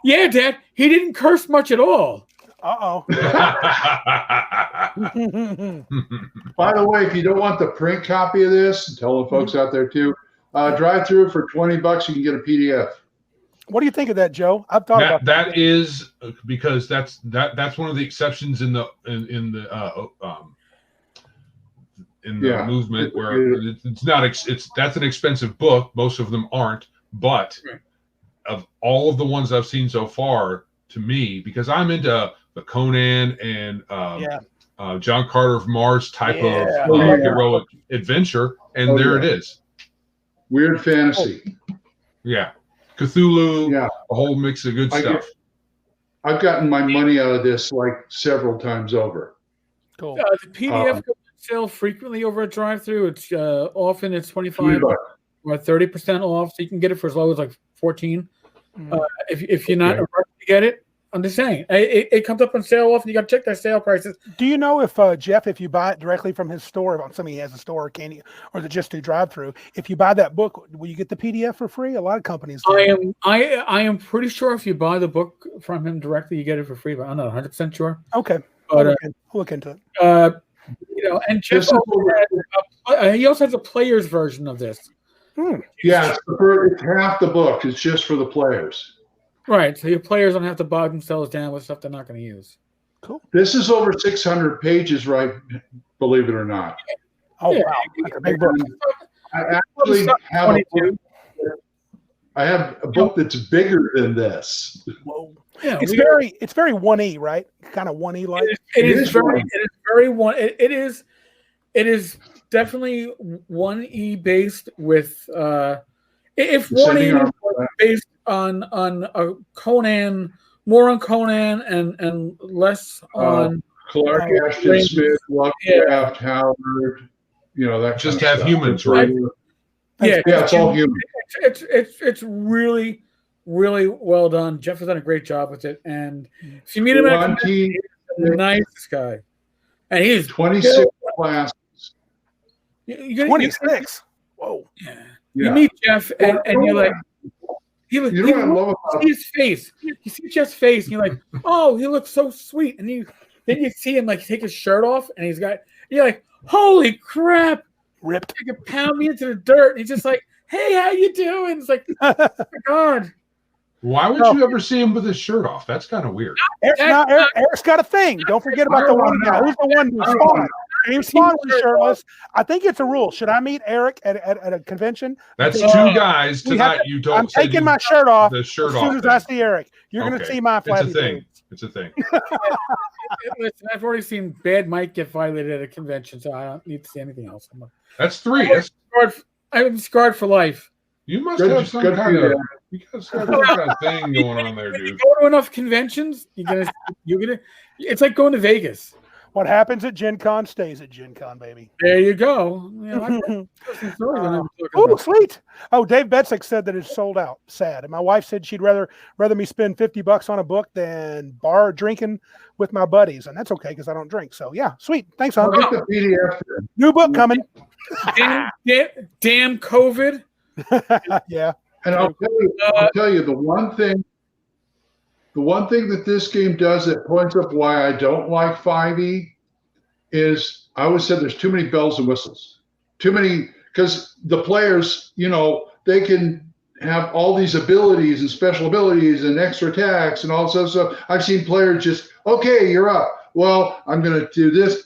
Yeah, Dad. He didn't curse much at all. Uh-oh. By the way, if you don't want the print copy of this, tell the folks out there too, drive through it for $20. You can get a PDF. What do you think of that, Joe? I've thought about that. Is because that's one of the exceptions in the movement where it's not. That's an expensive book. Most of them aren't, but of all of the ones I've seen so far, to me, because I'm into the Conan and John Carter of Mars type of heroic adventure, and it is. Weird fantasy. Yeah. Cthulhu, a whole mix of good stuff. I've gotten my money out of this like several times over. Cool. The PDF goes on sale frequently over at drive-thru. It's often it's 25 or 30% off, so you can get it for as low as like $14. If you're not rushing to get it, I'm just saying it comes up on sale often. You got to check their sale prices. Do you know if Jeff, if you buy it directly from his store, if somebody has a store, can you, or is it just do drive-through? If you buy that book, will you get the PDF for free? A lot of companies do. I am pretty sure if you buy the book from him directly, you get it for free. But I'm not 100% sure. Okay, but I'll look into it. And Jeff he also has a player's version of this. Yeah, it's half the book. It's just for the players. Right, so your players don't have to bog themselves down with stuff they're not going to use. Cool. This is over 600 pages, right? Believe it or not. Oh, wow. That's a big book. I actually have a book that's bigger than this. Whoa. Yeah, it's very 1E, right? Kind of 1E like. It is very one. It is definitely 1E based with if 1E was based on a Conan, more on Conan and less on Clark Ashton Smith, Lovecraft, Howard, that just have stuff. Humans, right? It's all human. It's really, really well done. Jeff has done a great job with it, and if you meet him at he's the nicest guy, and he's 26 classes. 26. Whoa. Yeah. You meet Jeff, and you're like. You see his face. You see Jeff's face, and you're like, "Oh, he looks so sweet." And then you see him like take his shirt off, and you're like, "Holy crap!" Ripped. He could pound me into the dirt. And he's just like, "Hey, how you doing?" It's like, "Oh my god." Why would you ever see him with his shirt off? That's kind of weird. Eric's got a thing. Don't forget about the one guy. Who's the one who's Spawn? James Spawn was shirtless. I think it's a rule. Should I meet Eric at a convention? That's two guys tonight. I'm taking my shirt off as soon as I see Eric. You're going to see my flat. It's a thing. Listen, I've already seen Bad Mike get violated at a convention, so I don't need to see anything else. That's three. I'm scarred for life. You must have some kind of thing going on there, dude. You go to enough conventions, you're gonna. It's like going to Vegas. What happens at Gen Con stays at Gen Con, baby. There you go. Oh, sweet. Oh, Dave Betsick said that it's sold out. Sad. And my wife said she'd rather me spend $50 on a book than bar drinking with my buddies. And that's okay because I don't drink. So, yeah, sweet. Thanks, hon. New book coming. Damn COVID. Yeah. And I'll tell you the one thing that this game does that points up why I don't like 5e is I always said there's too many bells and whistles. Too many, because the players, they can have all these abilities and special abilities and extra attacks and all this other stuff. I've seen players just, okay, you're up. Well, I'm going to do this,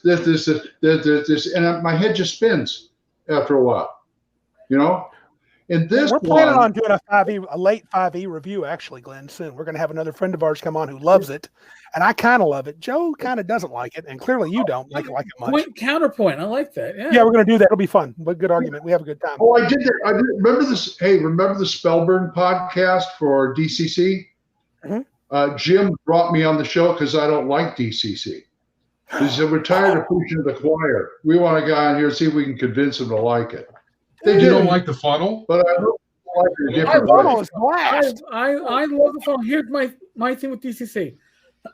and my head just spins after a while, In this we're planning on doing a late 5e review, actually, Glenn, soon. We're going to have another friend of ours come on who loves it, and I kind of love it. Joe kind of doesn't like it, and clearly you don't like it much. Counterpoint. I like that. Yeah, we're going to do that. It'll be fun. But good argument. We have a good time. Oh, I did that. I did. Remember this? Hey, remember the Spellburn podcast for DCC? Mm-hmm. Jim brought me on the show because I don't like DCC. He said, we're tired of preaching to the choir. We want a guy on here to see if we can convince him to like it. They don't like the funnel, but I hope like it a different funnel is blast. I love the funnel. Here's my thing with DCC,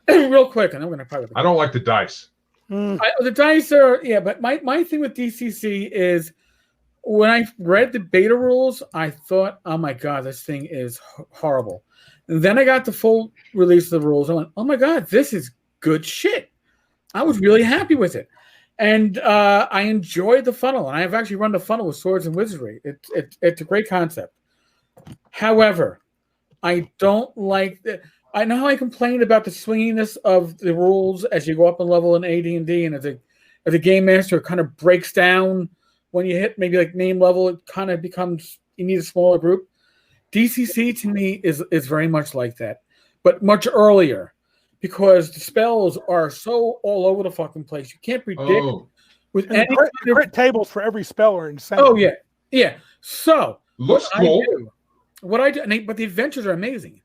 real quick, and I'm going to probably. I don't like the dice. The dice are but my thing with DCC is when I read the beta rules, I thought, oh my god, this thing is horrible. And then I got the full release of the rules. I went, oh my god, this is good shit. I was really happy with it. And I enjoyed the funnel, and I have actually run the funnel with Swords and Wizardry. It's a great concept. However, I don't like that. I know how I complained about the swinginess of the rules as you go up in level in AD&D, and as a game master, it kind of breaks down when you hit maybe like name level. It kind of becomes you need a smaller group. DCC to me is very much like that, but much earlier. Because the spells are so all over the fucking place. You can't predict with any crit tables for every spell are insane. Oh, yeah. So looks cool. What I do, but the adventures are amazing.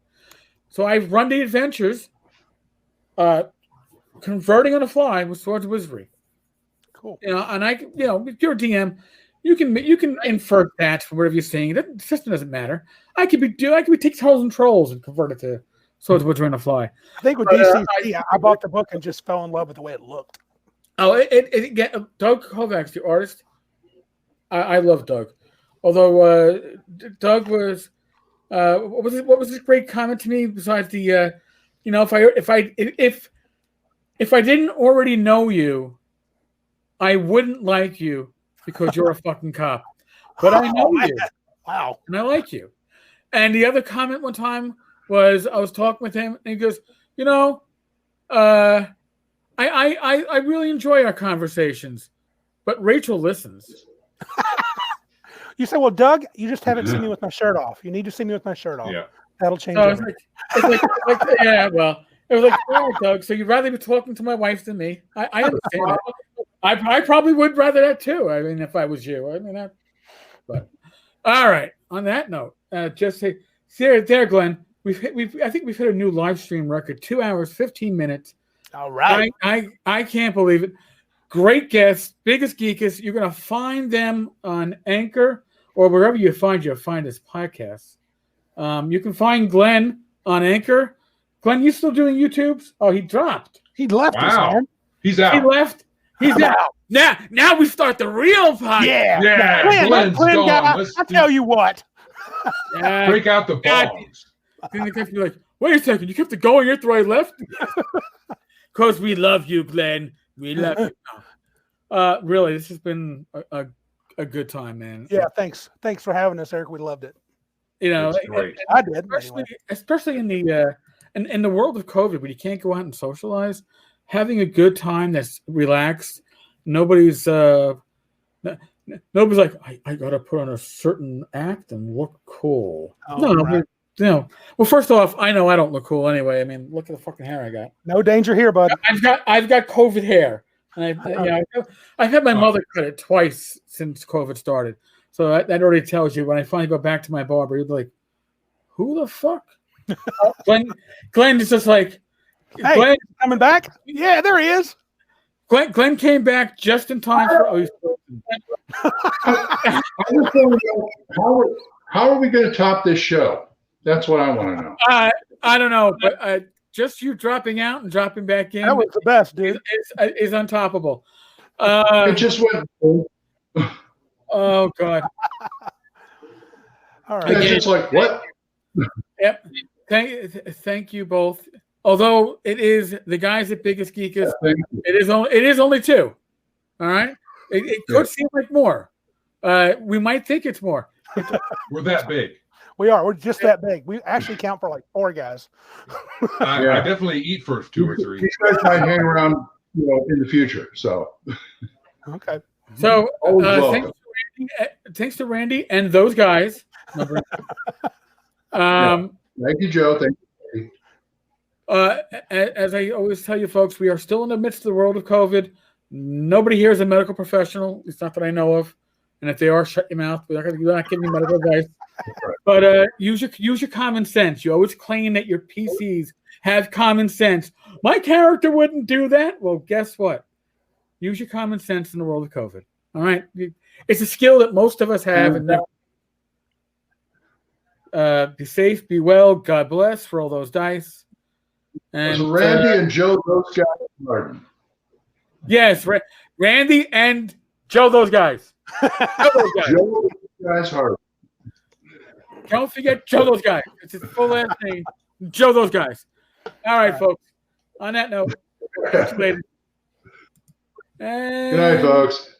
So I run the adventures, converting on the fly with Swords and Wizardry. Cool. And if you're a DM, You can infer that from whatever you're saying. That system doesn't matter. I could be take Trolls and Trolls and convert it to Swords of Which Are Gonna Fly. I think with DCC, I bought the book and just fell in love with the way it looked. Oh, Doug Kovac's the artist. I love Doug. Although Doug was what was his great comment to me besides the if I didn't already know you, I wouldn't like you because you're a fucking cop. But I know you. Wow. And I like you. And the other comment one time was I was talking with him and he goes, I really enjoy our conversations, but Rachel listens. You said, well, Doug, you just haven't seen me with my shirt off. You need to see me with my shirt off. Yeah. That'll change everything. Yeah, well, it was like, oh, Doug, so you'd rather be talking to my wife than me. I understand that. I probably would rather that too. I mean, if I was you. I mean, but all right. On that note, just say, there, Glenn. I think we've hit a new live stream record. 2 hours, 15 minutes. All right. I can't believe it. Great guests, Biggus Geekus. You're gonna find them on Anchor or wherever you find this podcast. You can find Glenn on Anchor. Glenn, you still doing YouTubes? Oh, he dropped. He left us, man. He's out. He left. He's out. Now we start the real podcast. Yeah. Glenn's gone. I tell you what. Break out the bombs. Then the guy's be like, wait a second, you kept it going after I left? Because we love you, Glenn. We love you. Really, this has been a good time, man. Yeah, thanks. Thanks for having us, Eric. We loved it. Great. I did. Especially in the world of COVID, when you can't go out and socialize, having a good time that's relaxed. Nobody's like, I gotta put on a certain act and look cool. No. Well, first off, I know I don't look cool anyway. I mean, look at the fucking hair I got. No danger here, bud. I've got COVID hair, and I've had my mother cut it twice since COVID started. So that already tells you when I finally go back to my barber, you'd be like, "Who the fuck?" Glenn is just like, "Hey, Glenn coming back? Yeah, there he is." Glenn came back just in time for. How are we going to top this show? That's what I want to know. I don't know, but just you dropping out and dropping back in. That was the best, dude. Is untoppable. It just went. Oh God. All right. It's like what? Yep. Thank you both. Although it is the guys at Biggus Geekus, it is only 2. All right. It could seem like more. We might think it's more. We're that big. We are. We're just that big. We actually count for like 4 guys. I definitely eat for 2 or 3. These guys might hang around, in the future. So. Okay. So thanks to Randy and those guys. Thank you, Joe. Thank you. As I always tell you, folks, we are still in the midst of the world of COVID. Nobody here is a medical professional. It's not that I know of. And if they are, shut your mouth. We're not giving you medical advice. But use your common sense. You always claim that your PCs have common sense. My character wouldn't do that. Well, guess what? Use your common sense in the world of COVID. All right? It's a skill that most of us have. And be safe, be well. God bless for all those dice. And Randy and Joe, those guys. Pardon. Yes, Randy and Joe, those guys. Joe, those guys hard. Don't forget Joe, those guys. It's his full last name. Joe, those guys. All right, folks. On that note, catch you later. Good night, folks.